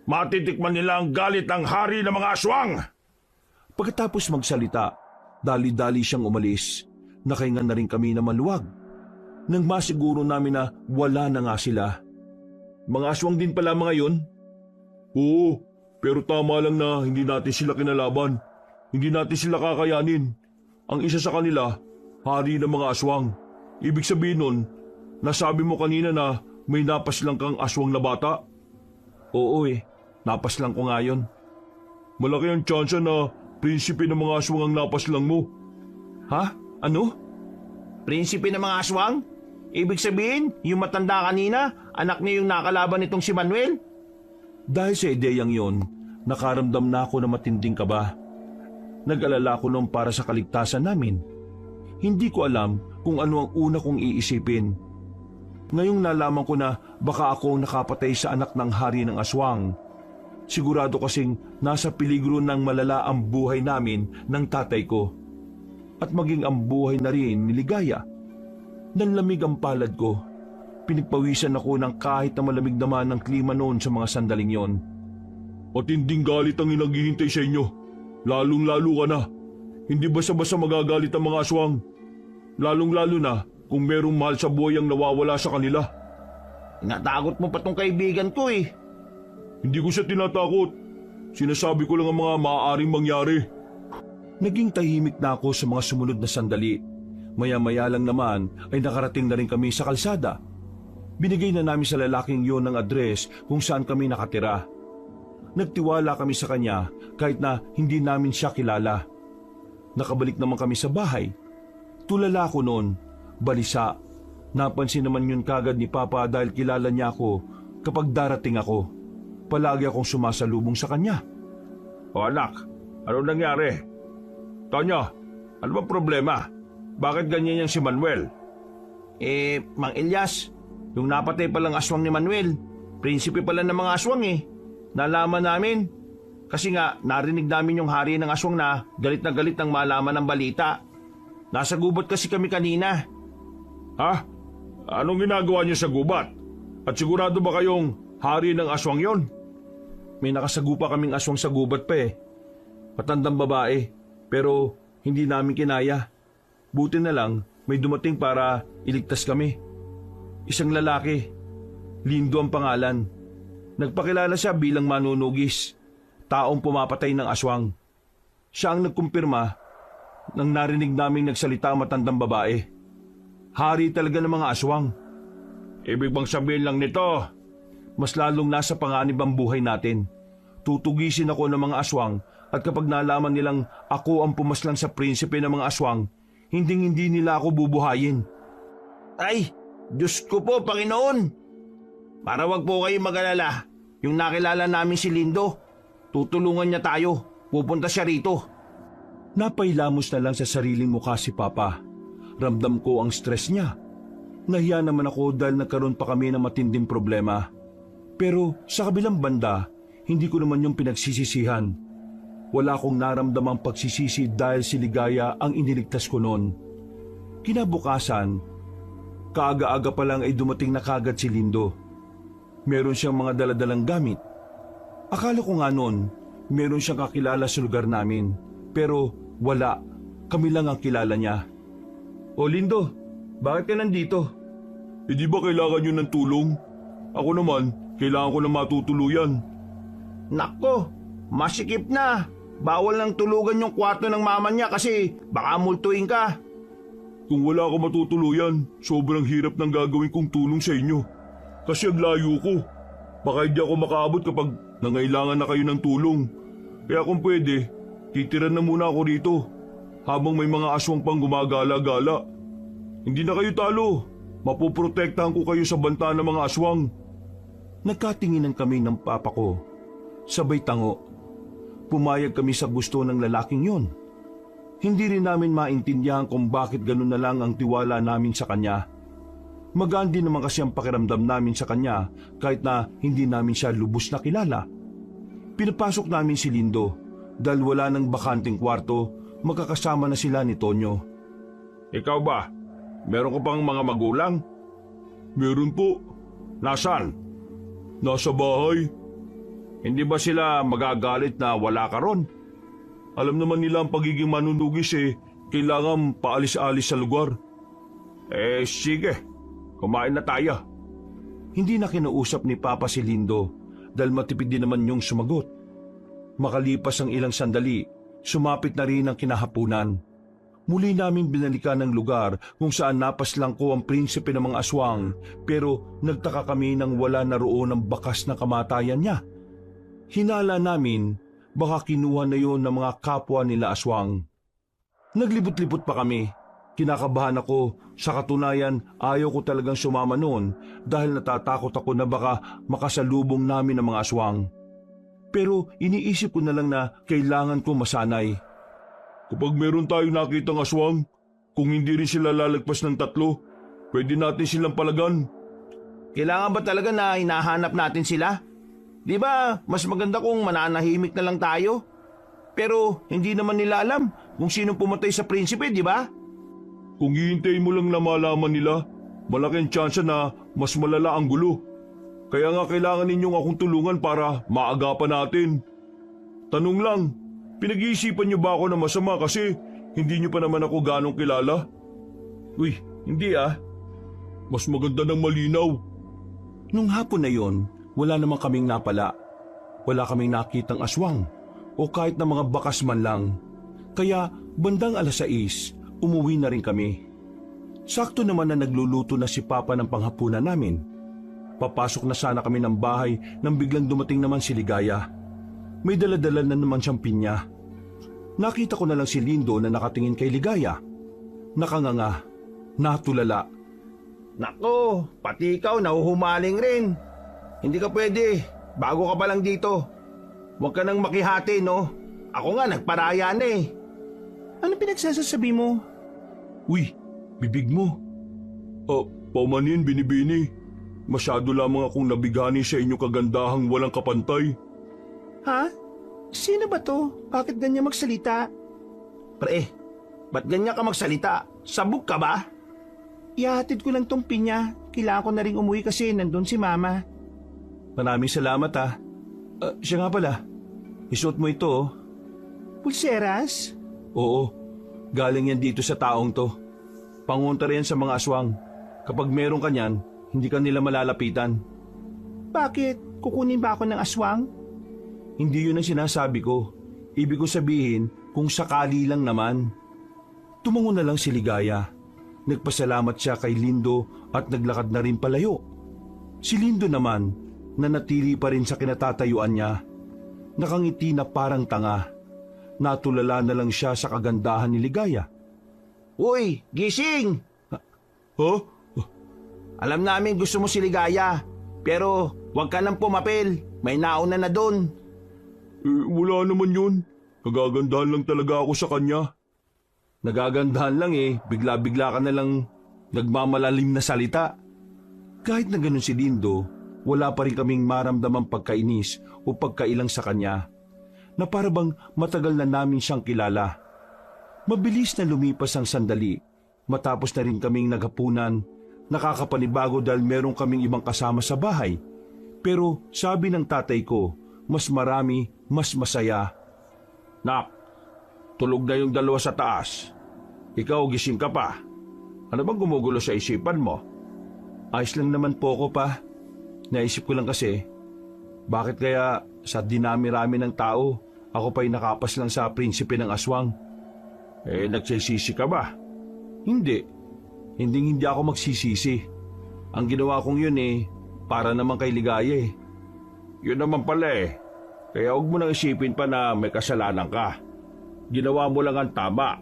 Matitikman nila ang galit ng hari ng mga aswang.
Pagkatapos magsalita, dali-dali siyang umalis. Nakahinga na rin kami na maluwag. Nang masiguro namin na wala na nga sila. Mga aswang din pala mga yon? Oo, pero tama lang na hindi natin sila kinalaban. Hindi natin sila kakayanin. Ang isa sa kanila, hari ng mga aswang. Ibig sabihin nun, nasabi mo kanina na may napaslang kang aswang na bata? Oo napaslang ko nga yun. Malaki ang tsansa na prinsipe ng mga aswang ang napaslang mo. Ha? Ano?
Prinsipe ng mga aswang? Ibig sabihin, yung matanda kanina, anak niya yung nakalaban nitong si Manuel?
Dahil sa ideyang yon, nakaramdam na ako ng matinding kaba. Nag-alala ko noon para sa kaligtasan namin. Hindi ko alam kung ano ang una kong iisipin. Ngayong nalaman ko na baka ako ang nakapatay sa anak ng hari ng aswang. Sigurado kasing nasa peligro ng malala ang buhay namin ng tatay ko. At maging ang buhay na rin ni Ligaya. Nanlamig ang palad ko. Pinagpawisan ako ng kahit na malamig naman ng klima noon sa mga sandaling yon. Matinding galit ang inaghihintay sa inyo. Lalong-lalo ka na. Hindi basta-basta magagalit ang mga aswang. Lalong-lalo na kung merong mahal sa buhay ang nawawala sa kanila.
Natakot mo pa tong kaibigan ko
Hindi ko siya tinatakot. Sinasabi ko lang ang mga maaaring mangyari.
Naging tahimik na ako sa mga sumunod na sandali. Maya-maya lang naman ay nakarating na rin kami sa kalsada. Binigay na namin sa lalaking yon ng address kung saan kami nakatira. Nagtiwala kami sa kanya kahit na hindi namin siya kilala. Nakabalik naman kami sa bahay. Tulala ko noon, balisa. Napansin naman yun kagad ni Papa dahil kilala niya ako kapag darating ako. Palagi akong sumasalubong sa kanya.
O anak, ano nangyari? Tonya, ano ba problema? Bakit ganyan yung si Manuel?
Mang Elias, yung napatay palang aswang ni Manuel, prinsipe pala ng mga aswang Nalaman namin. Kasi nga, narinig namin yung hari ng aswang na galit nang malaman ng balita. Nasa gubat kasi kami kanina.
Ha? Anong ginagawa niyo sa gubat? At sigurado ba kayong hari ng aswang yon?
May nakasagupa kaming aswang sa gubat pa Matandang babae, pero hindi namin kinaya. Buti na lang may dumating para iligtas kami. Isang lalaki, Lindo ang pangalan. Nagpakilala siya bilang manunugis, taong pumapatay ng aswang. Siya ang nagkumpirma nang narinig naming nagsalita ang matandang babae. Hari talaga ng mga aswang.
Ibig bang sabihin lang nito?
Mas lalong nasa panganib ang buhay natin. Tutugisin ako ng mga aswang at kapag nalaman nilang ako ang pumaslang sa prinsipe ng mga aswang, hindi nila ako bubuhayin.
Ay, Diyos ko po, Panginoon! Para wag po kayo mag-alala, yung nakilala namin si Lindo, tutulungan niya tayo, pupunta siya rito.
Napailamos na lang sa sariling mukha si Papa. Ramdam ko ang stress niya. Nahiya naman ako dahil nagkaroon pa kami ng matinding problema. Pero sa kabilang banda, hindi ko naman yung pinagsisisihan. Wala akong naramdamang pagsisisi dahil si Ligaya ang iniligtas ko noon. Kinabukasan, kaaga-aga pa lang ay dumating na kagad si Lindo. Meron siyang mga daladalang gamit. Akala ko nga noon, meron siyang kakilala sa lugar namin. Pero wala, kami lang ang kilala niya. O Lindo, bakit ka nandito?
Di ba kailangan nyo ng tulong? Ako naman, kailangan ko na matutuluyan.
Nako, masikip na. Bawal nang tulugan yung kwarto ng mama niya kasi baka multuin ka.
Kung wala ako matutuluyan, sobrang hirap ng gagawin kong tulong sa inyo. Kasi ang layo ko. Baka hindi ako makaabot kapag nangailangan na kayo ng tulong. Kaya kung pwede, titira na muna ako dito habang may mga aswang pang gumagala-gala. Hindi na kayo talo. Mapoprotektahan ko kayo sa banta ng mga aswang.
Nagkatinginan kami ng papa ko. Sabay tango. Pumayag kami sa gusto ng lalaking yon. Hindi rin namin maintindihan kung bakit ganun na lang ang tiwala namin sa kanya. Magaan din naman kasi ang pakiramdam namin sa kanya kahit na hindi namin siya lubos na kilala. Pinapasok namin si Lindo dahil wala ng bakanting kwarto, magkakasama na sila ni Tonyo.
Ikaw ba? Meron ka pang mga magulang? Meron po. Nasaan? Nasa bahay.
Hindi ba sila magagalit na wala ka ron?
Alam naman nila ang pagiging manunugis kailangan paalis-alis sa lugar. Sige. Kumain na tayo.
Hindi na kinausap ni Papa si Lindo dahil matipid din naman yung sumagot. Makalipas ang ilang sandali, sumapit na rin ang kinahapunan. Muli namin binalikan ang lugar kung saan napaslang ko ang prinsipe ng mga aswang pero nagtaka kami nang wala na roon ang bakas na kamatayan niya. Hinala namin baka kinuha na yon ng mga kapwa nila aswang. Naglibot-libot pa kami. Kinakabahan ako. Sa katunayan, ayaw ko talagang sumama noon dahil natatakot ako na baka makasalubong namin ang mga aswang. Pero iniisip ko na lang na kailangan ko masanay.
Kapag meron tayong nakitang aswang, kung hindi rin sila lalagpas ng 3, pwede natin silang palagan.
Kailangan ba talaga na hinahanap natin sila? Di ba mas maganda kung mananahimik na lang tayo? Pero hindi naman nila alam kung sino pumatay sa prinsipe, di ba?
Kung hihintayin mo lang na malaman nila, malaking tsansa na mas malala ang gulo. Kaya nga kailangan ninyong akong tulungan para maagapan natin. Tanong lang, pinag-iisipan niyo ba ako na masama kasi hindi niyo pa naman ako ganong kilala?
Uy, hindi ah.
Mas maganda ng malinaw.
Nung hapon na yon, wala namang kaming napala. Wala kaming nakitang aswang o kahit na mga bakas man lang. Kaya bandang 6:00, umuwi na rin kami. Sakto naman na nagluluto na si Papa ng panghapunan namin. Papasok na sana kami ng bahay nang biglang dumating naman si Ligaya. May daladala na naman siyang pinya. Nakita ko na lang si Lindo na nakatingin kay Ligaya. Nakanganga, natulala.
Nako, pati ikaw nahuhumaling rin. Hindi ka pwede, bago ka pa lang dito. Huwag ka nang makihati, no? Ako nga, nagparaya na eh.
Ano pinagsasasabi mo?
Uy, bibig mo.
Paumanin, binibini. Masyado lamang akong nabigani sa inyong kagandahang walang kapantay.
Ha? Sino ba to? Bakit ganyan magsalita?
Pre, ba't ganyan ka magsalita? Sabog ka ba?
Ihahatid ko lang tong pinya. Kailangan ko na rin umuwi kasi nandun si Mama.
Maraming salamat ah. Siya nga pala, isuot mo ito oh.
Pulseras?
Oo, galing yan dito sa taong to. Pangunta yan sa mga aswang. Kapag meron ka niyan, hindi ka nila malalapitan.
Bakit? Kukunin ba ako ng aswang?
Hindi yun ang sinasabi ko. Ibig ko sabihin, kung sakali lang naman. Tumango na lang si Ligaya. Nagpasalamat siya kay Lindo at naglakad na rin palayo. Si Lindo naman, nanatili pa rin sa kinatatayuan niya. Nakangiti na parang tanga. Natulala na lang siya sa kagandahan ni Ligaya.
Uy, gising!
Ha?
Alam namin gusto mo si Ligaya, pero huwag ka nang pumapil. May nauna na doon.
Wala naman yun. Nagagandahan lang talaga ako sa kanya.
Nagagandahan lang bigla-bigla ka na lang nagmamalalim na salita. Kahit na ganun si Lindo, wala pa rin kaming maramdamang pagkainis o pagkailang sa kanya, na parabang matagal na namin siyang kilala. Mabilis na lumipas ang sandali, Matapos na rin kaming naghapunan, nakakapanibago dahil meron kaming ibang kasama sa bahay. Pero sabi ng tatay ko, mas marami, mas masaya.
Nak, tulog na yung dalawa sa taas. Ikaw gising ka pa. Ano bang gumugulo sa isipan mo?
Ayos lang naman po ko pa. Naisip ko lang kasi, bakit kaya sa dinami-rami ng tao, ako pa'y nakapas lang sa prinsipe ng aswang?
Nagsisisi ka ba?
Hindi. Hindi ako magsisisi. Ang ginawa kong yun para naman kay Ligaya
Yun naman pala Kaya huwag mo nang isipin pa na may kasalanan ka. Ginawa mo lang ang tama.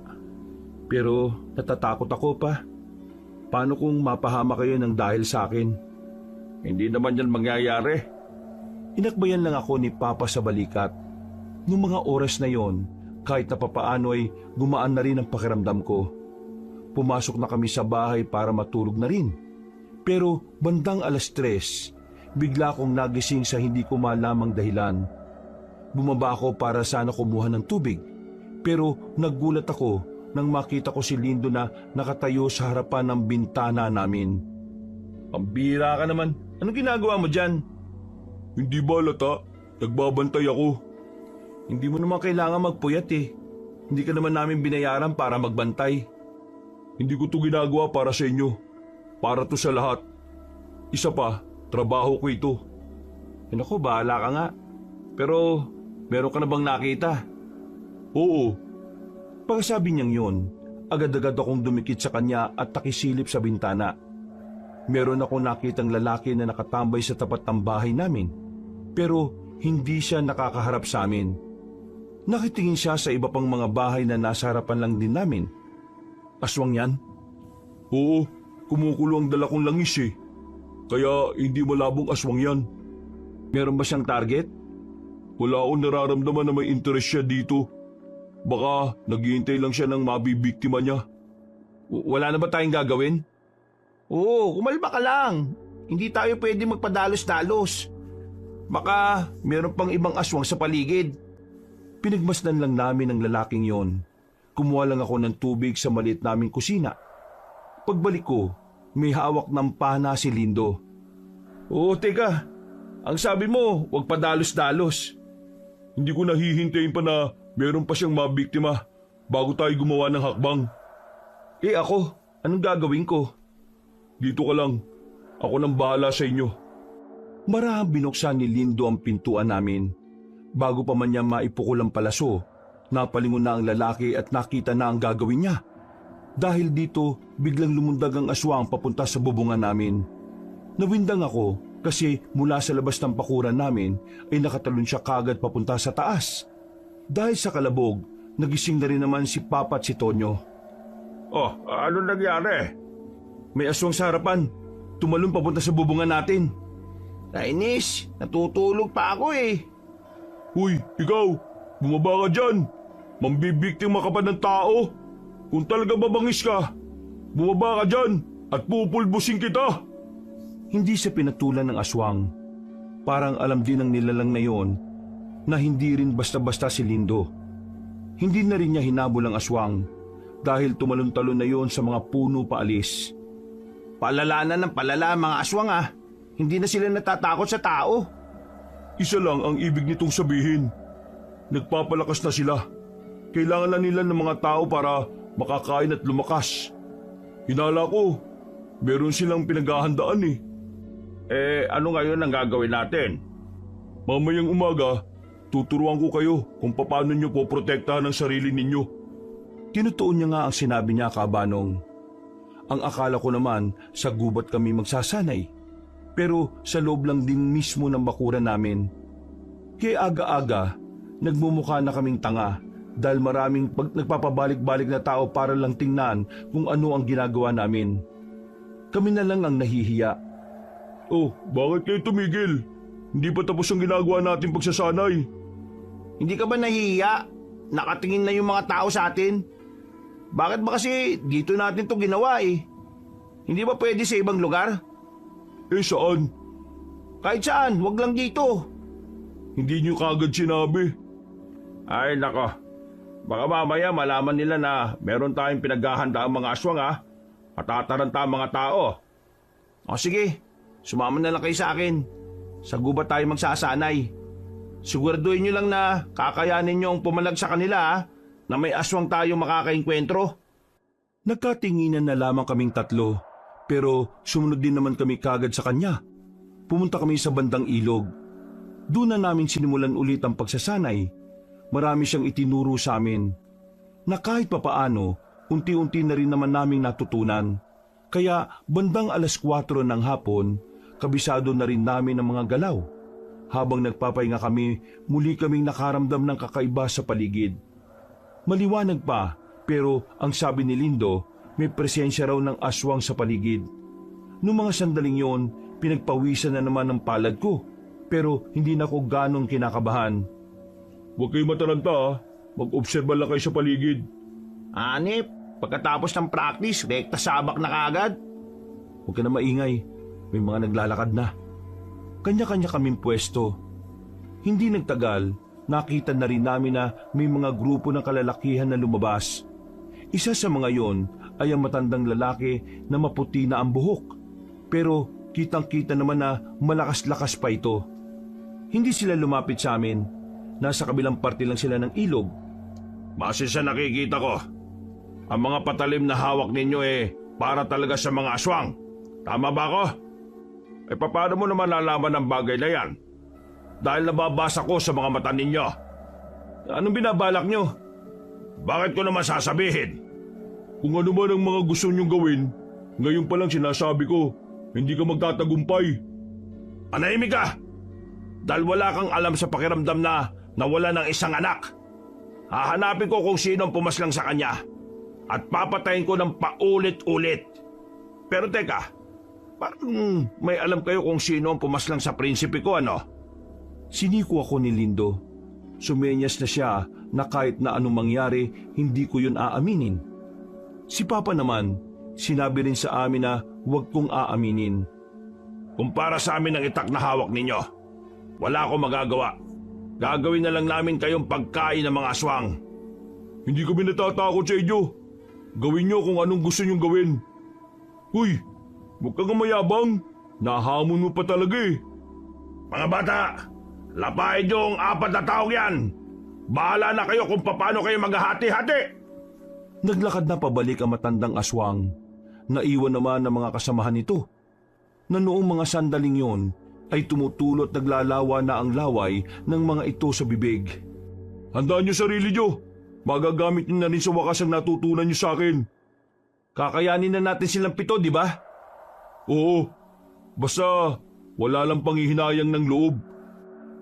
Pero natatakot ako pa. Paano kung mapahama kayo ng dahil sa akin?
Hindi naman yan mangyayari.
Inakbayan lang ako ni Papa sa balikat. Noong mga oras na yon, kahit na papaano ay gumaan na rin ang pakiramdam ko. Pumasok na kami sa bahay para matulog na rin. Pero bandang 3:00, bigla akong nagising sa hindi ko malamang dahilan. Bumaba ako para sana kumuha ng tubig. Pero naggulat ako nang makita ko si Lindo na nakatayo sa harapan ng bintana namin.
Pambira ka naman. Anong ginagawa mo dyan?
Hindi ba lata? Nagbabantay ako. Hindi mo naman kailangan magpuyat Hindi ka naman namin binayaran para magbantay.
Hindi ko to ginagawa para sa inyo. Para to sa lahat. Isa pa, trabaho ko ito.
Naku, bahala ka nga. Pero meron ka na bang nakita?
Oo.
Pagkasabi niyang yon, agad-agad akong dumikit sa kanya at nakisilip sa bintana. Meron akong nakitang lalaki na nakatambay sa tapat ng bahay namin. Pero hindi siya nakakaharap sa amin. Nakitingin siya sa iba pang mga bahay na nasa harapan lang din namin. Aswang yan?
Oo, kumukulo ang dala kong langis Kaya hindi malabong aswang yan.
Meron ba siyang target?
Wala akong nararamdaman na may interes siya dito. Baka naghihintay lang siya ng mabibiktima niya.
Wala na ba tayong gagawin?
Oo, kumalma ka lang. Hindi tayo pwede magpadalos-dalos. Baka meron pang ibang aswang sa paligid.
Pinagmasdan lang namin ang lalaking yon. Kumuha lang ako ng tubig sa maliit naming kusina. Pagbalik ko, may hawak ng pana si Lindo.
Oo, teka. Ang sabi mo, huwag padalos-dalos. Hindi ko nahihintayin pa na meron pa siyang mabiktima bago tayo gumawa ng hakbang.
Ako, anong gagawin ko?
Dito ka lang. Ako nang bahala sa inyo.
Marahang binuksan ni Lindo ang pintuan namin. Bago pa man niya maipukol ang palaso, napalingon na ang lalaki at nakita na ang gagawin niya. Dahil dito, biglang lumundag ang aswang papunta sa bubungan namin. Nawindang ako kasi mula sa labas ng pakuran namin ay nakatalon siya kagad papunta sa taas. Dahil sa kalabog, nagising na rin naman si Papa at si Tonyo.
Oh, ano nangyari?
May aswang sa harapan. Tumalon papunta sa bubungan natin.
Kainis, natutulog pa ako
Huy, ikaw! Bumaba ka dyan! Mambibiktima ka pa ng tao! Kung talaga mabangis ka, bumaba ka dyan at pupulbusin kita!
Hindi siya pinatulan ng aswang. Parang alam din ng nilalang na yon na hindi rin basta-basta si Lindo. Hindi na rin niya hinabol ang aswang dahil tumalon-talon na yon sa mga puno paalis.
Palala na ng palala mga aswang Hindi na sila natatakot sa tao.
Isa lang ang ibig nitong sabihin. Nagpapalakas na sila. Kailangan na nila ng mga tao para makakain at lumakas. Hinala ko, meron silang pinaghahandaan ano ngayon ang gagawin natin? Mamayang umaga, tuturuan ko kayo kung paano nyo poprotektahan ang sarili ninyo.
Tinutuon niya nga ang sinabi niya, Kabanong. Ang akala ko naman sa gubat kami magsasanay. Pero sa loob lang din mismo ng bakuran namin. Kaya aga-aga, nagmumukha na kaming tanga dahil maraming nagpapabalik-balik na tao para lang tingnan kung ano ang ginagawa namin. Kami na lang ang nahihiya.
Oh, bakit kayo tumigil? Hindi pa tapos ang ginagawa natin pagsasanay.
Hindi ka ba nahihiya? Nakatingin na yung mga tao sa atin. Bakit ba kasi dito natin to ginawa Hindi ba pwede sa ibang lugar?
Saan?
Kahit saan, wag lang dito.
Hindi nyo kagad sinabi. Ay nako, baka mamaya malaman nila na meron tayong pinaghahanda ang mga aswang Matataranta ang mga tao.
O sige, sumama na lang kayo sa akin. Sa gubat tayo magsasanay. Siguraduhin nyo lang na kakayanin nyo ang pumalag sa kanila na may aswang tayo makakainkwentro.
Nagkatinginan na lamang kaming tatlo, pero sumunod din naman kami kagad sa kanya. Pumunta kami sa bandang ilog. Doon na namin sinimulan ulit ang pagsasanay. Marami siyang itinuro sa amin na kahit papaano, unti-unti na rin naman naming natutunan. Kaya bandang 4:00 ng hapon, kabisado na rin namin ang mga galaw. Habang nagpapahinga kami, muli kaming nakaramdam ng kakaiba sa paligid. Maliwanag pa, pero ang sabi ni Lindo, may presensya raw ng aswang sa paligid. Noong mga sandaling yon, pinagpawisan na naman ang palad ko, pero hindi na ako ganong kinakabahan.
Huwag kayo mataranta. Mag-obserba lang kayo sa paligid.
Anip, pagkatapos ng practice, rekta sabak na kaagad.
Huwag ka na maingay, may mga naglalakad na. Kanya-kanya kaming pwesto. Hindi nagtagal, nakita na rin namin na may mga grupo ng kalalakihan na lumabas. Isa sa mga yon ay ang matandang lalaki na maputi na ang buhok. Pero kitang-kita naman na malakas-lakas pa ito. Hindi sila lumapit sa amin. Nasa kabilang parte lang sila ng ilog.
Base sa nakikita ko, ang mga patalim na hawak ninyo para talaga sa mga aswang. Tama ba ako? Paano mo naman lalaman ang bagay na yan? Dahil nababasa ko sa mga mata ninyo.
Anong binabalak nyo?
Bakit ko naman sasabihin?
Kung ano man ang mga gusto nyong gawin, ngayon pa lang sinasabi ko, hindi ka magtatagumpay.
Manahimik ka! Dahil wala kang alam sa pakiramdam na nawala ng isang anak. Hahanapin ko kung sino ang pumaslang sa kanya at papatayin ko ng paulit-ulit. Pero teka, parang may alam kayo kung sino ang pumaslang sa prinsipe ko, ano?
Siniko ako ni Lindo. Sumenyas na siya na kahit na anong mangyari, hindi ko yun aaminin. Si Papa naman, sinabi rin sa amin na huwag kong aaminin.
Kung para sa amin ang itak na hawak ninyo, wala akong magagawa. Gagawin na lang namin kayong pagkain ng mga aswang.
Hindi kami natatakot sa inyo. Gawin nyo kung anong gusto nyong gawin. Uy, huwag kang mayabang. Nahamon mo pa talaga eh.
Mga bata, lapain nyo ang 4 na taong yan. Bahala na kayo kung paano kayo maghahati-hati.
Naglakad na pabalik ang matandang aswang. Naiwan naman ang mga kasamahan nito. Na noong mga sandaling yon, ay tumutulot naglalawa na ang laway ng mga ito sa bibig. Handaan niyo sarili niyo. Magagamit niyo na rin sa wakas ang natutunan niyo sa akin. Kakayanin na natin silang 7, di ba? Oo. Basta wala lang panghihinayang ng loob.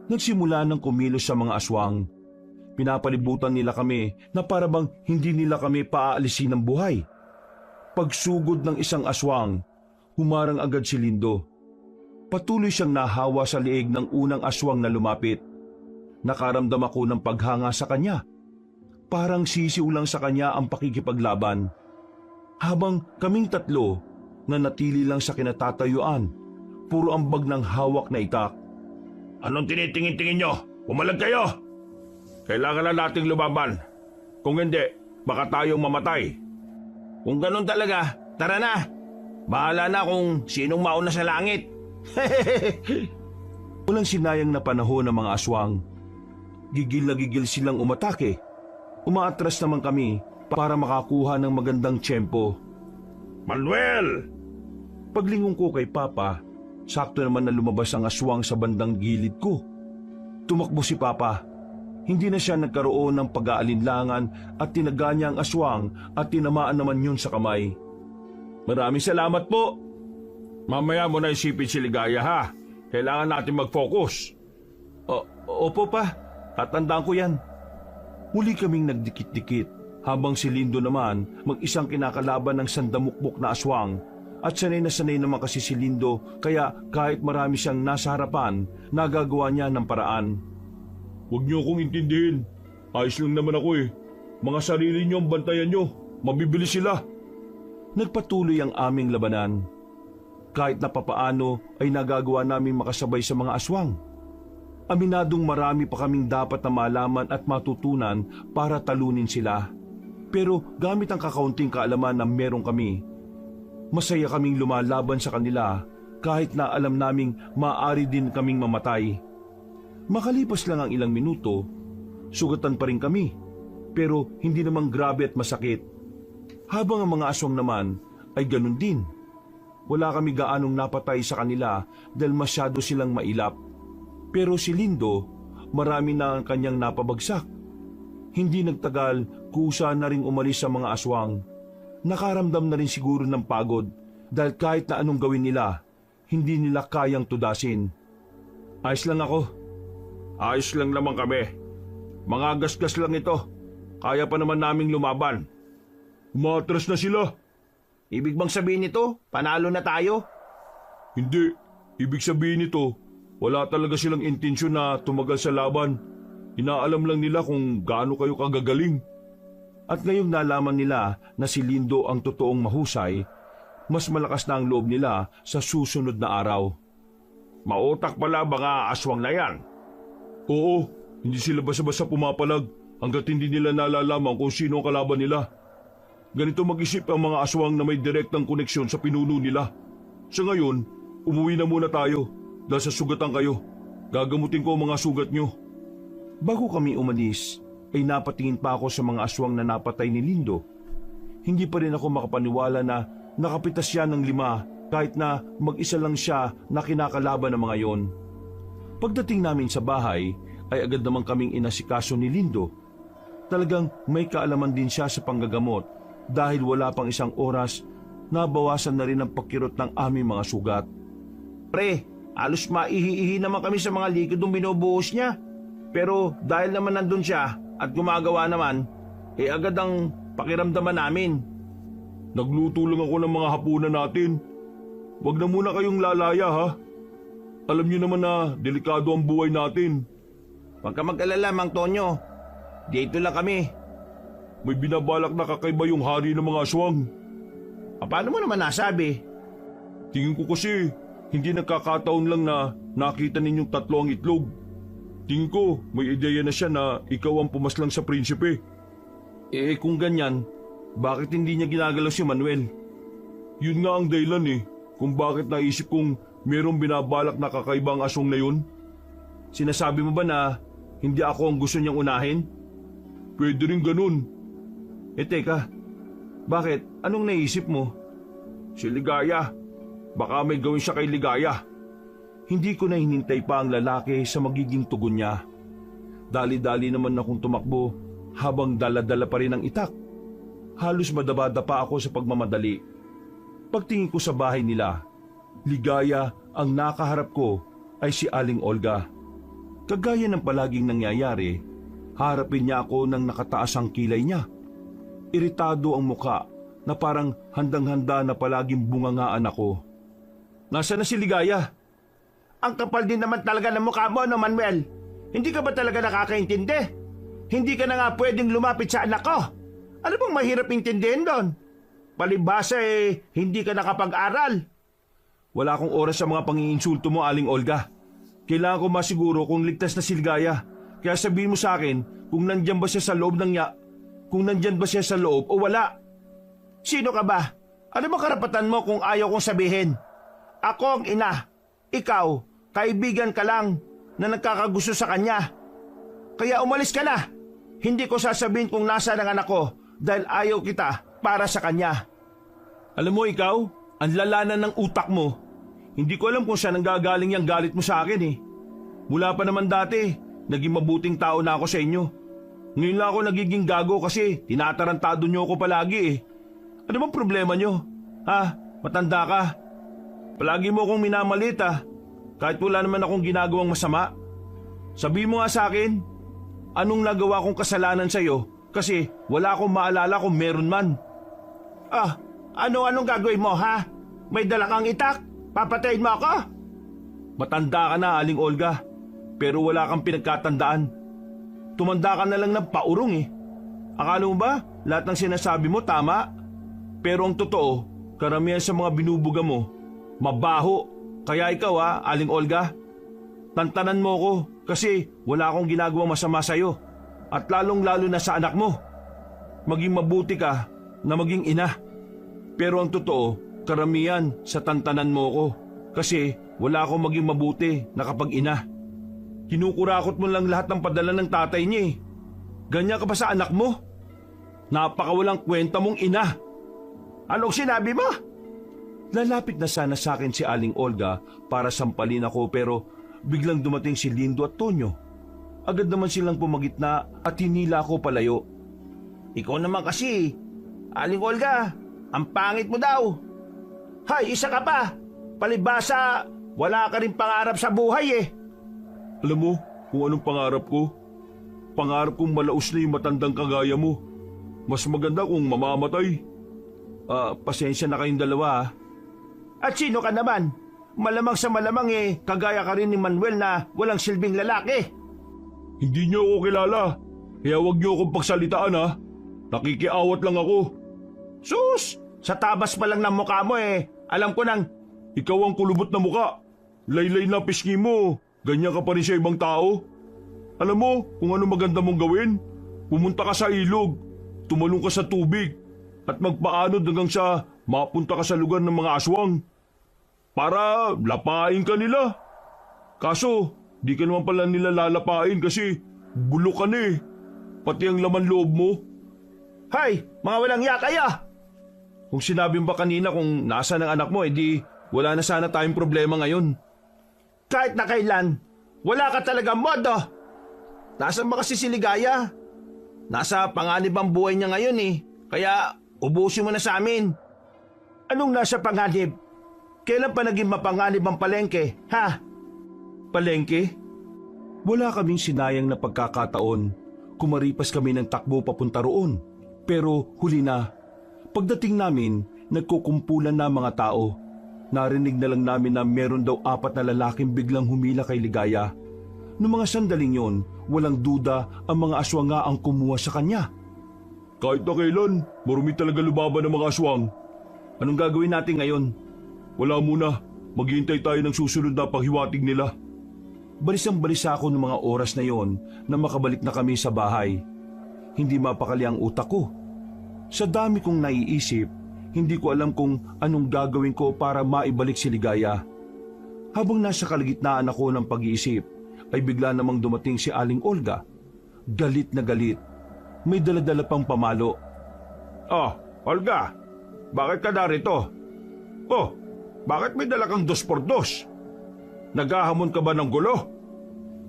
Nagsimula ng kumilos sa mga aswang. Pinapalibutan nila kami na parabang hindi nila kami paaalisin ng buhay. Pagsugod ng isang aswang, humarang agad si Lindo. Patuloy siyang nahawa sa liig ng unang aswang na lumapit. Nakaramdam ako ng paghanga sa kanya. Parang sisiw lang sa kanya ang pakikipaglaban. Habang kaming tatlo na natili lang sa kinatatayuan, puro ambag ng hawak na itak.
Anong tinitingin-tingin nyo? Pumalag kayo! Kailangan na nating lumaban. Kung hindi, baka tayong mamatay.
Kung ganun talaga, tara na. Bahala na kung sinong mauna sa langit.
Walang sinayang na panahon ng mga aswang. Gigil na gigil silang umatake. Umaatras naman kami para makakuha ng magandang tiyempo.
Manuel!
Paglingon ko kay Papa, sakto naman na lumabas ang aswang sa bandang gilid ko. Tumakbo si Papa. Hindi na siya nagkaroon ng pag-aalinlangan at tinaga niya ang aswang at tinamaan naman yun sa kamay. Maraming salamat po.
Mamaya mo na isipin si Ligaya, ha? Kailangan natin mag-focus.
Opo pa, tatandaan ko yan. Muli kaming nagdikit-dikit habang si Lindo naman mag-isang kinakalaban ng sandamukbok na aswang. At sanay naman kasi si Lindo kaya kahit marami siyang nasa harapan, nagagawa niya ng paraan.
Huwag niyo akong intindihin. Ayos lang naman ako eh. Mga sarili niyo ang bantayan niyo. Mabibili sila.
Nagpatuloy ang aming labanan. Kahit na papaano ay nagagawa namin makasabay sa mga aswang. Aminadong marami pa kaming dapat na malaman at matutunan para talunin sila. Pero gamit ang kakaunting kaalaman na meron kami, Masaya kaming lumalaban sa kanila kahit na alam naming maaari din kaming mamatay. Makalipas lang ang ilang minuto, sugatan pa rin kami, pero hindi namang grabe at masakit. Habang ang mga aswang naman ay ganun din. Wala kami gaanong napatay sa kanila dahil masyado silang mailap. Pero si Lindo, marami na ang kanyang napabagsak. Hindi nagtagal, kusa na ring umalis sa mga aswang. Nakaramdam na rin siguro ng pagod dahil kahit na anong gawin nila, hindi nila kayang tudasin. Ayos lang ako.
Ayos lang naman kami. Mga gasgas lang ito. Kaya pa naman naming lumaban. Umatras na sila.
Ibig bang sabihin nito, panalo na tayo?
Hindi. Ibig sabihin nito, wala talaga silang intensyon na tumagal sa laban. Inaalam lang nila kung gaano kayo kagagaling.
At ngayong nalaman nila na si Lindo ang totoong mahusay, mas malakas na ang loob nila sa susunod na araw.
Mautak pala mga aswang na yan.
Oo, hindi sila basta-basta pumapalag hanggat hindi nila nalalaman kung sino ang kalaban nila. Ganito mag-isip ang mga aswang na may direktang koneksyon sa pinuno nila. Sa ngayon, umuwi na muna tayo dahil sa sugatan kayo. Gagamutin ko ang mga sugat nyo. Bago kami umalis, ay napatingin pa ako sa mga aswang na napatay ni Lindo. Hindi pa rin ako makapaniwala na nakapitas siya ng 5 kahit na mag-isa lang siya na kinakalaban ng mga yon. Pagdating namin sa bahay, ay agad naman kaming inasikaso ni Lindo. Talagang may kaalaman din siya sa panggagamot dahil wala pang 1 oras, nabawasan na rin ang pagkirot ng aming mga sugat.
Pre, halos maihi-ihi naman kami sa mga likidong binubuhos niya. Pero dahil naman nandun siya at gumagawa naman, agad ang pakiramdaman namin.
Nagluto lang ako ng mga hapunan natin. Huwag na muna kayong lalaya ha. Alam niyo naman na delikado ang buhay natin.
Huwag ka mag-alala, Mang Tonyo. Dito lang kami.
May binabalak na kakaiba yung hari ng mga aswang.
Paano mo naman nasabi?
Tingin ko kasi hindi nagkakataon lang na nakita ninyong 3 ang itlog. Tingin ko may ideya na siya na ikaw ang pumaslang sa prinsipe.
Kung ganyan, bakit hindi niya ginagalaw si Manuel?
Yun nga ang dahilan kung bakit naisip kong merong binabalak na kakaibang aswang na yun.
Sinasabi mo ba na hindi ako ang gusto niyang unahin?
Pwede rin ganun.
Teka, bakit? Anong naisip mo?
Si Ligaya. Baka may gawin siya kay Ligaya.
Hindi ko na hinintay pa ang lalaki sa magiging tugon niya. Dali-dali naman akong tumakbo habang dala-dala pa rin ang itak. Halos madabada pa ako sa pagmamadali. Pagtingin ko sa bahay nila, Ligaya ang nakaharap ko ay si Aling Olga. Kagaya ng palaging nangyayari, harapin niya ako ng nakataas ang kilay niya. Iritado ang muka na parang handang-handa na palaging bungangaan ako.
Nasaan na si Ligaya? Ang kapal din naman talaga ng mukha mo, no, Manuel? Hindi ka ba talaga nakakaintindi? Hindi ka na nga pwedeng lumapit sa anak ko. Ano bang mahirap intindihin doon? Palibhasa hindi ka nakapag-aral.
Wala akong oras sa mga pangiinsulto mo, Aling Olga. Kailangan ko masiguro kung ligtas na si Ligaya. Kaya sabihin mo sa akin kung nandyan ba siya sa loob kung nandyan ba siya sa loob o wala.
Sino ka ba? Ano bang karapatan mo kung ayaw kong sabihin? Ako ang ina. Ikaw, kaibigan ka lang na nagkakagusto sa kanya. Kaya umalis ka na. Hindi ko sasabihin kung nasa ang anak ko dahil ayaw kita para sa kanya.
Alam mo ikaw, ang lalanan ng utak mo. Hindi ko alam kung saan nanggagaling yung galit mo sa akin Mula pa naman dati, naging mabuting tao na ako sa inyo. Ngayon lang ako nagiging gago kasi tinatarantado nyo ako palagi Ano bang problema nyo? Matanda ka. Palagi mo akong minamalit kahit wala naman akong ginagawang masama. Sabi mo nga sa akin, anong nagawa kong kasalanan sa'yo kasi wala akong maalala kung meron man.
Anong gagawin mo, ha? May dala kang itak? Papatayin mo ako?
Matanda ka na, Aling Olga, pero wala kang pinagkatandaan. Tumanda ka na lang ng paurong Akala mo ba lahat ng sinasabi mo tama? Pero ang totoo, karamihan sa mga binubuga mo, mabaho. Kaya ikaw Aling Olga, tantanan mo ko kasi wala akong ginagawang masama sa'yo at lalong-lalo na sa anak mo. Maging mabuti ka na maging ina. Pero ang totoo,
karamihan sa tantanan mo ko kasi wala akong maging mabuti na kapag ina. Kinukurakot mo lang lahat ng padala ng tatay niya eh. Ganyan ka pa sa anak mo? Napakawalang kwenta mong ina.
Anong sinabi mo?
Lalapit na sana sa akin si Aling Olga para sampalin ako pero biglang dumating si Lindo at Tonyo. Agad naman silang pumagitna at hinila ako palayo.
Ikaw naman kasi, Aling Olga, ang pangit mo daw. Hay, isa ka pa. Palibasa, wala ka rin pangarap sa buhay eh.
Alam mo kung anong pangarap ko? Pangarap kong malaos na yung matandang kagaya mo. Mas maganda kung mamamatay.
Pasensya na kayong dalawa ah.
At sino ka naman? Malamang sa malamang eh, kagaya ka rin ni Manuel na walang silbing lalaki.
Hindi niyo ako kilala. Kaya huwag niyo akong pagsalitaan ha. Nakikiawat lang ako.
Sus! Sa tabas pa lang ng mukha mo eh. Alam ko nang...
Ikaw ang kulubot na muka. Laylay na pisngi mo. Ganyan ka pa rin sa ibang tao. Alam mo kung ano maganda mong gawin? Pumunta ka sa ilog. Tumalong ka sa tubig. At magpaanod hanggang sa mapunta ka sa lugar ng mga aswang. Para lapain ka nila. Kaso, di ka naman pala nila lalapain kasi bulok ka na eh. Pati ang laman loob mo.
Hay! Mga walang yak kayo!
Kung sinabi mo ba kanina kung nasa ng anak mo, edi wala na sana tayong problema ngayon.
Kahit na kailan, wala ka talagang modo. Nasaan ba kasi si Ligaya? Nasa panganib ang buhay niya ngayon eh. Kaya ubusin mo na sa amin. Anong nasa panganib? Kailan pa naging mapanganib ang palengke, ha?
Palengke? Wala kaming sinayang na pagkakataon. Kumaripas kami ng takbo papunta roon. Pero huli na. Pagdating namin, nagkukumpulan na mga tao. Narinig na lang namin na meron daw 4 na lalaking biglang humila kay Ligaya. Noong mga sandaling yon, walang duda ang mga aswang nga ang kumuha sa kanya.
Kahit na kailan, marumi talaga lubaban ng mga aswang.
Anong gagawin natin ngayon?
Wala muna, maghihintay tayo ng susunod na paghiwatig nila.
Balisang-balisa ako ng mga oras na yon na makabalik na kami sa bahay. Hindi mapakali ang utak ko. Sa dami kong naiisip, hindi ko alam kung anong gagawin ko para maibalik si Ligaya. Habang nasa kalagitnaan ako ng pag-iisip, ay bigla namang dumating si Aling Olga. Galit na galit. May daladala pang pamalo.
Ah, Olga, bakit ka narito? Oh, bakit may dala kang 2x2? Naghahamon ka ba ng gulo?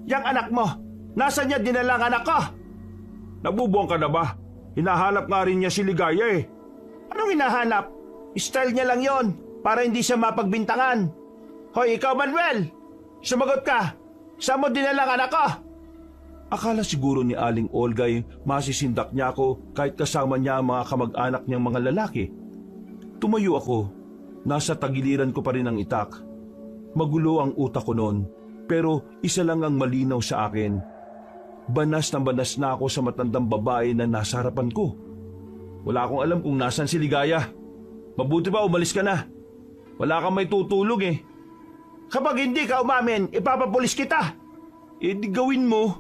Yang anak mo, nasa niya dinala ang anak ko?
Nabubuang ka na ba? Hinahanap nga rin niya si Ligaya eh.
Anong hinahanap? Style niya lang yon para hindi siya mapagbintangan. Hoy, ikaw Manuel! Sumagot ka! Saan mo dinala ang anak ko?
Akala siguro ni Aling Olga ay masisindak niya ako kahit kasama niya ang mga kamag-anak niyang mga lalaki. Tumayo ako. Nasa tagiliran ko pa rin ang itak. Magulo ang utak ko noon, pero isa lang ang malinaw sa akin. Banas na ako sa matandang babae na nasa harapan ko. Wala akong alam kung nasan si Ligaya. Mabuti ba umalis ka na? Wala kang may tutulog eh.
Kapag hindi ka umamin, ipapapulis kita.
Di gawin mo.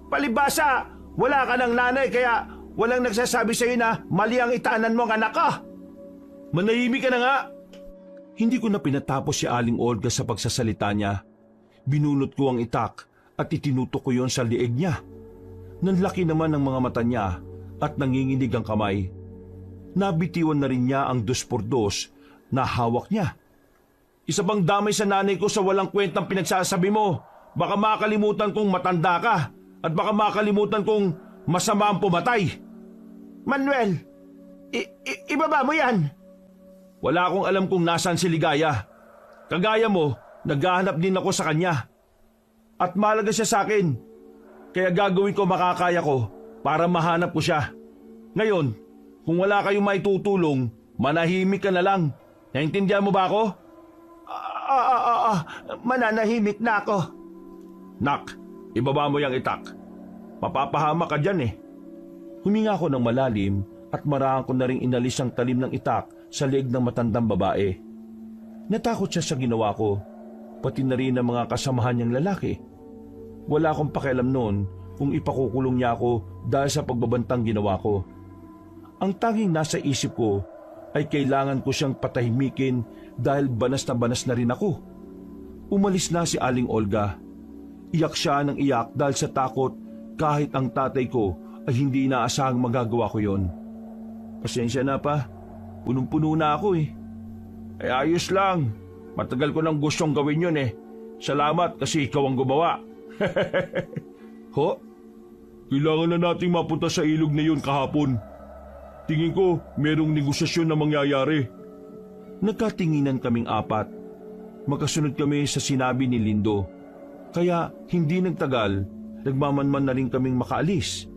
Palibasa, wala ka ng nanay kaya walang nagsasabi sa'yo na mali ang itaanan mo ang anak ko.
Manahimik ka na nga. Hindi ko na pinatapos si Aling Olga sa pagsasalita niya. Binunot ko ang itak at itinutok ko yon sa lieg niya. Nanlaki naman ang mga mata niya at nanginginig ang kamay. Nabitiwan na rin niya ang 2x2 na hawak niya.
Isa bang damay sa nanay ko sa walang kwentang pinagsasabi mo? Baka makalimutan kong matanda ka at baka makalimutan kong masama ang pumatay.
Manuel, ibaba mo yan.
Wala akong alam kung nasaan si Ligaya. Kagaya mo, naghahanap din ako sa kanya. At mahalaga siya sa akin. Kaya gagawin ko makakaya ko para mahanap ko siya. Ngayon, kung wala kayong maitutulong, manahimik ka na lang. Naintindihan mo ba ako?
Mananahimik na ako.
Nak, ibaba mo yung itak. Mapapahamak ka dyan eh.
Huminga ako ng malalim at marahan ko na rin inalis ang talim ng itak sa leeg ng matandang babae. Natakot siya sa ginawa ko, pati na rin ang mga kasamahan niyang lalaki. Wala akong pakialam noon kung ipakukulong niya ako dahil sa pagbabantang ginawa ko. Ang tanging nasa isip ko, ay kailangan ko siyang patahimikin dahil banas na rin ako. Umalis na si Aling Olga. Iyak siya ng iyak dahil sa takot kahit ang tatay ko ay hindi inaasahang magagawa ko yon. Pasensya na pa, punong-puno na ako eh.
Ay ayos lang. Matagal ko nang gustong gawin yun eh. Salamat kasi ikaw ang gumawa.
Ho?
Kailangan na nating mapunta sa ilog na yun kahapon. Tingin ko merong negosasyon na mangyayari.
Nagkatinginan kaming apat. Magkasunod kami sa sinabi ni Lindo. Kaya hindi nagtagal, nagmamanman na rin kaming makaalis.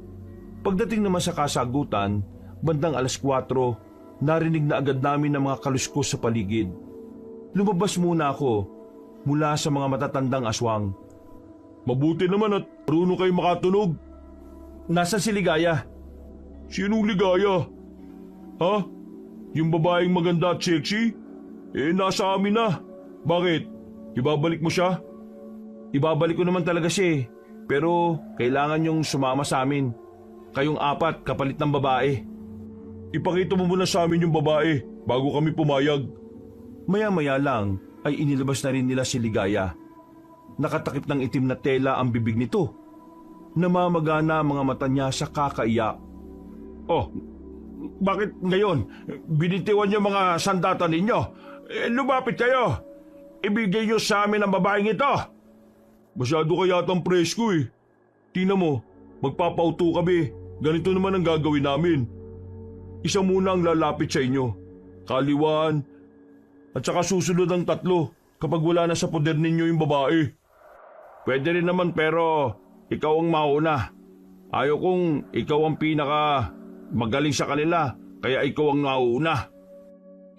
Pagdating naman sa kasagutan, bandang 4:00, narinig na agad namin ang mga kaluskos sa paligid. Lumabas muna ako mula sa mga matatandang aswang.
Mabuti naman at marunong kayo makatunog.
Nasaan si Ligaya?
Sinong ligaya? Ha? Yung babaeng maganda at sexy? Nasa amin na. Bakit? Ibabalik mo siya?
Ibabalik ko naman talaga siya eh. Pero kailangan yung sumama sa amin. Kayong apat kapalit ng babae.
Ipakita mo muna sa amin yung babae bago kami pumayag.
Maya-maya lang ay inilabas na rin nila si Ligaya. Nakatakip ng itim na tela ang bibig nito. Namamagana ang mga mata niya sa kakaiyak.
Oh, bakit ngayon? Binitiwan niyo mga sandata ninyo. Lumapit kayo. Ibigay niyo sa amin ang babaeng ito. Masyado ka yatang presko eh. Tingnan mo, magpapauto kami. Ganito naman ang gagawin namin. Isa muna ang lalapit sa inyo. Kaliwan. At saka susunod ang 3 kapag wala na sa poder ninyo yung babae. Pwede rin naman pero ikaw ang mauna. Ayaw kong ikaw ang pinaka magaling sa kanila kaya ikaw ang nauuna.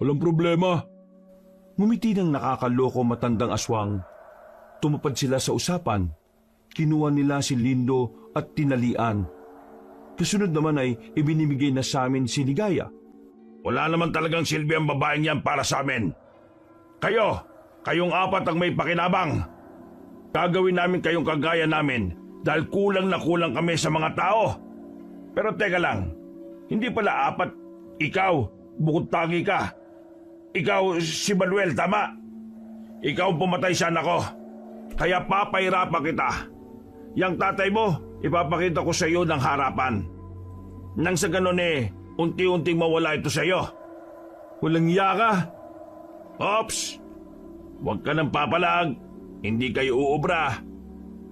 Walang problema. Ngumiti ng nakakaloko matandang aswang. Tumupad sila sa usapan. Kinuha nila si Lindo at tinalian. Kasunod naman ay ibinibigay na sa amin si Ligaya.
Wala naman talagang silbi ang babaeng yan para sa amin. Kayong 4 ang may pakinabang. Gagawin namin kayong kagaya namin dahil kulang na kulang kami sa mga tao. Pero teka lang, hindi pala 4, ikaw, bukod tangi ka. Ikaw si Manuel, tama? Ikaw ang pumatay sa anak ko. Kaya papahirapan kita. Yang tatay mo, ipapakita ko sa iyo ng harapan. Nang sa ganon unti-unting mawala ito sa iyo.
Walang iya ka.
Ops! Huwag ka nang papalag. Hindi kayo uubra.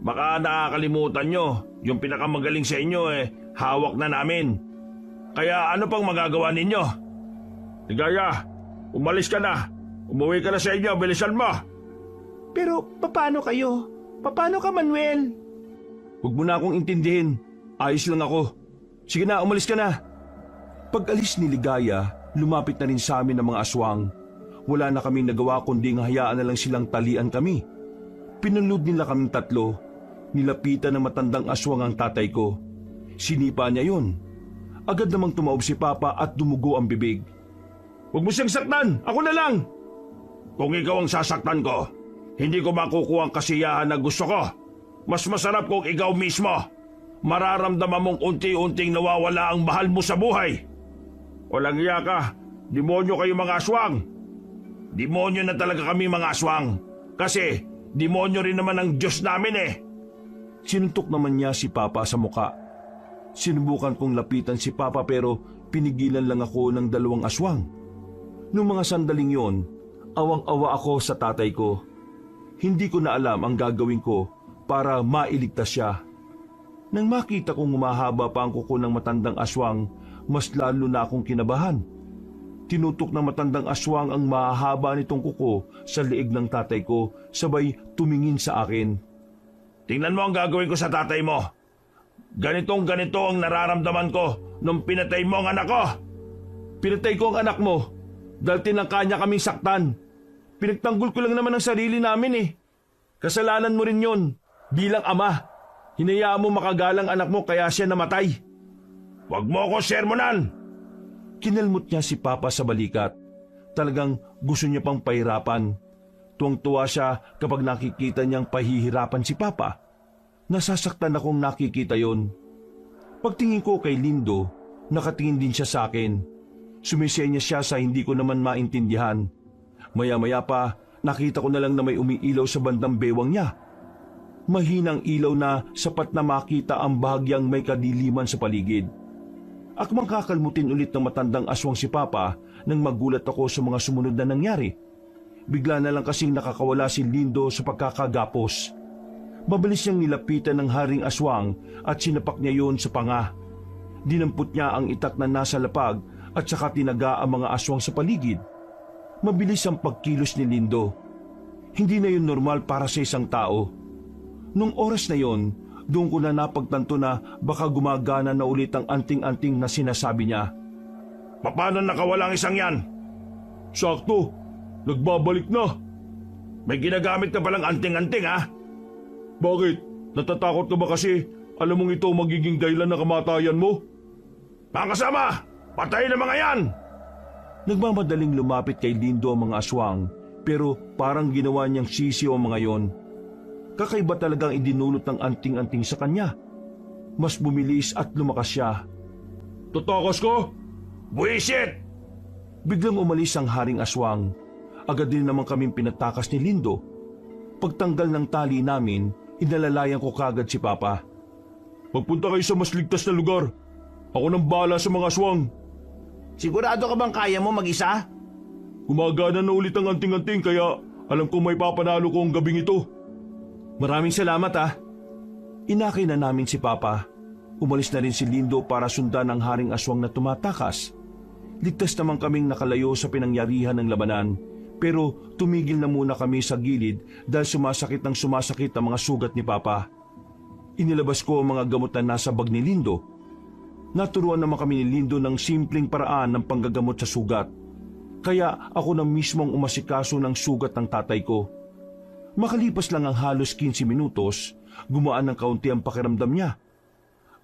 Baka nakakalimutan nyo, yung pinakamagaling sa inyo hawak na namin. Kaya ano pang magagawa ninyo? Ligaya, umalis ka na. Umuwi ka na sa inyo, bilisan mo.
Pero paano kayo? Paano ka, Manuel?
Huwag mo na akong intindihin. Ayos lang ako. Sige na, umalis ka na. Pag-alis ni Ligaya, lumapit na rin sa amin ang mga aswang. Wala na kaming nagawa kundi hayaan na lang silang talian kami. Pinunod nila kaming 3. Nilapitan ng matandang aswang ang tatay ko. Sinipa niya yon. Agad namang tumaob si Papa at dumugo ang bibig.
Huwag mo siyang saktan! Ako na lang! Kung ikaw ang sasaktan ko, hindi ko makukuha ang kasiyahan na gusto ko. Mas masarap kung ikaw mismo. Mararamdaman mong unti-unting nawawala ang mahal mo sa buhay. Walang iya ka. Demonyo kayo mga aswang. Demonyo na talaga kami mga aswang. Kasi demonyo rin naman ang Diyos namin eh.
Sinuntok naman niya si Papa sa muka. Sinubukan kong lapitan si Papa pero pinigilan lang ako ng 2 aswang. Noong mga sandaling yon, awang-awa ako sa tatay ko. Hindi ko na alam ang gagawin ko para mailigtas siya. Nang makita kong humahaba pa ang kuko ng matandang aswang, mas lalo na akong kinabahan. Tinutok ng matandang aswang ang mahahaba nitong kuko sa liig ng tatay ko, sabay tumingin sa akin.
Tingnan mo ang gagawin ko sa tatay mo. Ganitong ganito ang nararamdaman ko nung pinatay mo ang anak ko.
Pinatay ko ang anak mo dahil tinangka niya kaming saktan. Pinagtanggol ko lang naman ang sarili namin eh. Kasalanan mo rin yon bilang ama. Hinayaan mo makagalang anak mo kaya siya namatay.
Huwag mo ako sermonan!
Kinalmot niya si Papa sa balikat. Talagang gusto niya pang pahirapan. Tuwang-tuwa siya kapag nakikita niyang pahihirapan si Papa. Nasasaktan akong nakikita yon. Pagtingin ko kay Lindo, nakatingin din siya sa akin. Sumisenya siya sa hindi ko naman maintindihan. Maya-maya pa, nakita ko na lang na may umiilaw sa bandang bewang niya. Mahinang ilaw na sapat na makita ang bahagyang may kadiliman sa paligid. Akmang kakalmutin ulit ng matandang aswang si Papa nang magulat ako sa mga sumunod na nangyari. Bigla na lang kasing nakakawala si Lindo sa pagkakagapos. Mabilis niyang nilapitan ng haring aswang at sinapak niya yon sa panga. Dinampot niya ang itak na nasa lapag at saka tinaga ang mga aswang sa paligid. Mabilis ang pagkilos ni Lindo. Hindi na yun normal para sa isang tao. Nung oras na yon, doon ko na napagtanto na baka gumagana na ulit ang anting-anting na sinasabi niya.
Paano nakawala ang isang yan? Sakto, nagbabalik na. May ginagamit ka palang anting-anting ha? Bakit? Natatakot ka ba kasi alam mong ito magiging dahilan ng kamatayan mo? Mga kasama, patayin ang mga yan!
Nagmamadaling lumapit kay Lindo ang mga aswang pero parang ginawa niyang sisiw ang mga yon. Kakaiba talagang idinulot ng anting-anting sa kanya. Mas bumilis at lumakas siya.
Tatakas ka? Buisit!
Biglang umalis ang haring aswang. Agad din naman kaming pinatakas ni Lindo. Pagtanggal ng tali namin, inalalayan ko kagad si Papa.
Magpunta kayo sa mas ligtas na lugar. Ako nang bahala sa mga aswang.
Sigurado ka bang kaya mo mag-isa?
Gumagana na ulit ang anting-anting kaya alam kong may papanalo ko ang gabing ito.
Maraming salamat ah. Inakay na namin si Papa. Umalis na rin si Lindo para sundan ang haring aswang na tumatakas. Ligtas naman kaming nakalayo sa pinangyarihan ng labanan. Pero tumigil na muna kami sa gilid dahil sumasakit ang mga sugat ni Papa. Inilabas ko ang mga gamot na nasa bag ni Lindo. Naturuan naman kami ni Lindo ng simpleng paraan ng panggagamot sa sugat. Kaya ako na mismong umasikaso ng sugat ng tatay ko. Makalipas lang ang halos 15 minutos, gumaan ng kaunti ang pakiramdam niya.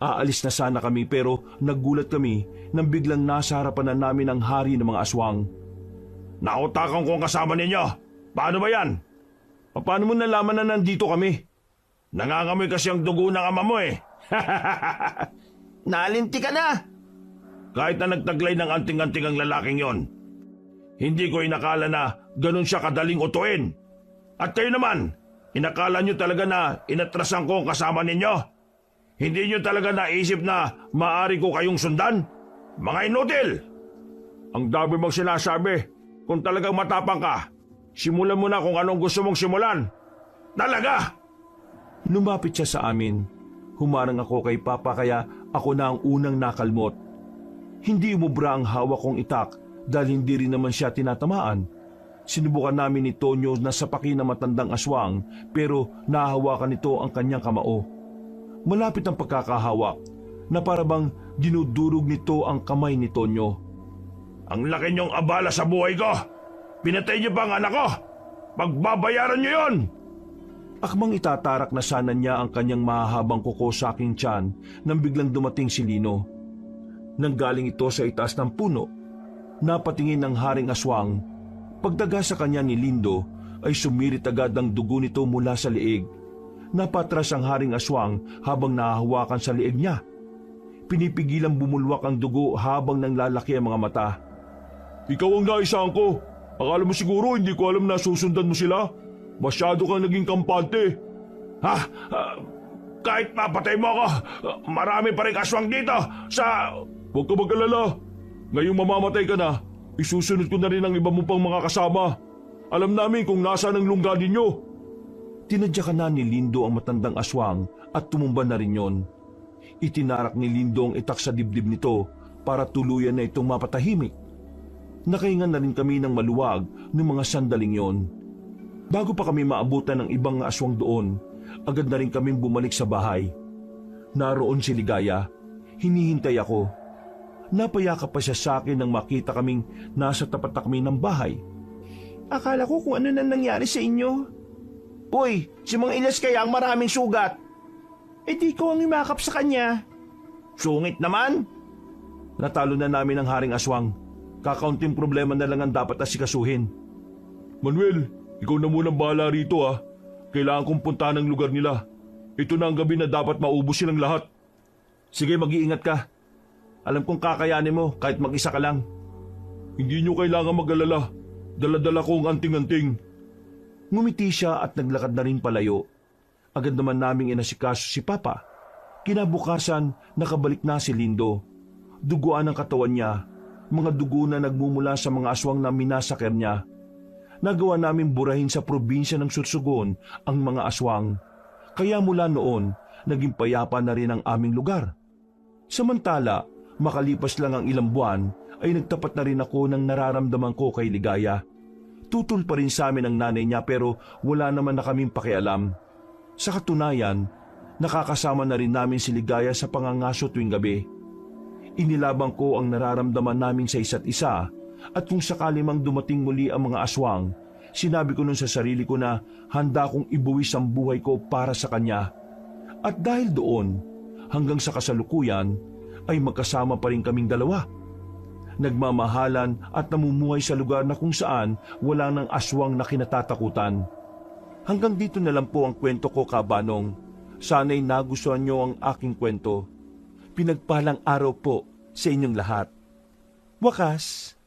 Aalis na sana kami pero naggulat kami nang biglang nasa harapan na namin ang hari ng mga aswang.
Nautakan ko ang kasama ninyo. Paano ba yan?
Paano mo nalaman na nandito kami?
Nangangamoy kasi ang dugo ng ama mo eh.
Nalinti ka na!
Kahit na nagtaglay ng anting-anting ang lalaking yon, hindi ko inakala na ganun siya kadaling utuin. At kayo naman, inakala nyo talaga na inatrasan ko ang kasama ninyo? Hindi nyo talaga naisip na maaari ko kayong sundan? Mga inutil! Ang dami mong sinasabi. Kung talagang matapang ka, simulan mo na kung anong gusto mong simulan. Talaga!
Lumapit siya sa amin. Humarang ako kay Papa kaya ako na ang unang nakalmot. Hindi umubra ang hawak kong itak dahil hindi rin naman siya tinatamaan. Sinubukan namin ni Tonyo na sapakin ng matandang aswang pero nahahawakan nito ang kanyang kamao. Malapit ang pagkakahawak na parabang dinudurog nito ang kamay ni Tonyo.
Ang laki niyong abala sa buhay ko! Pinatay niyo pa ang anak ko! Pagbabayaran niyo yon!
Akmang itatarak na sana niya ang kanyang mahahabang kuko sa aking tiyan nang biglang dumating si Lino. Nanggaling ito sa itaas ng puno. Napatingin ng haring aswang. Pagdaga sa kanya ni Lindo ay sumirit agad ang dugo nito mula sa liig. Napatras ang haring aswang habang nahahawakan sa liig niya. Pinipigilang bumulwak ang dugo habang nanglalaki ang mga mata.
Ikaw ang naisahan ko. Akala mo siguro hindi ko alam na susundan mo sila? Masyado kang naging kampante. Ha? Kahit mapatay mo ako, marami pa rin aswang dito sa... Huwag ka mag-alala. Ngayong mamamatay ka na, isusunod ko na rin ang iba mo pang mga kasama. Alam namin kung nasaan ang lungga ninyo.
Tinadyakan na ni Lindo ang matandang aswang at tumumba na rin yon. Itinarak ni Lindo ang itak sa dibdib nito para tuluyan na itong mapatahimik. Nakahinga na rin kami ng maluwag ng mga sandaling yon. Bago pa kami maabutan ng ibang aswang doon, agad na rin kaming bumalik sa bahay. Naroon si Ligaya. Hinihintay ako. Napayakap pa siya sa akin nang makita kaming nasa tapat na kami ng bahay.
Akala ko kung ano na nangyari sa inyo. Uy, si Mang Ilyas kaya ang maraming sugat. Eh di ko ang imakap sa kanya. Sungit naman.
Natalo na namin ang haring aswang. Kakaunting problema na lang ang dapat asikasuhin.
Manuel, ikaw na munang bahala rito ah. Kailangan kong puntahan ang lugar nila. Ito na ang gabi na dapat maubos silang lahat.
Sige, mag-iingat ka. Alam kong kakayanin mo kahit mag-isa ka lang.
Hindi nyo kailangan mag-alala. Dala-dala ko ang anting-anting.
Ngumiti siya at naglakad na rin palayo. Agad naman naming inasikaso si Papa. Kinabukasan, nakabalik na si Lindo. Duguan ang katawan niya. Mga dugo na nagmumula sa mga aswang na minasaker niya. Nagawa namin burahin sa probinsya ng Sursugon ang mga aswang. Kaya mula noon, naging payapa na rin ang aming lugar. Samantala, makalipas lang ang ilang buwan, ay nagtapat na rin ako ng nararamdaman ko kay Ligaya. Tutol pa rin sa amin ang nanay niya pero wala naman na kaming pakialam. Sa katunayan, nakakasama na rin namin si Ligaya sa pangangaso tuwing gabi. Inilabang ko ang nararamdaman namin sa isa't isa at kung sakali mang dumating muli ang mga aswang, sinabi ko nun sa sarili ko na handa kong ibuwis ang buhay ko para sa kanya. At dahil doon, hanggang sa kasalukuyan, ay magkasama pa rin kaming dalawa. Nagmamahalan at namumuhay sa lugar na kung saan wala ng aswang na kinatatakutan. Hanggang dito na lang po ang kwento ko, Kabanong. Sana'y nagustuhan niyo ang aking kwento. Pinagpalang araw po sa inyong lahat. Wakas.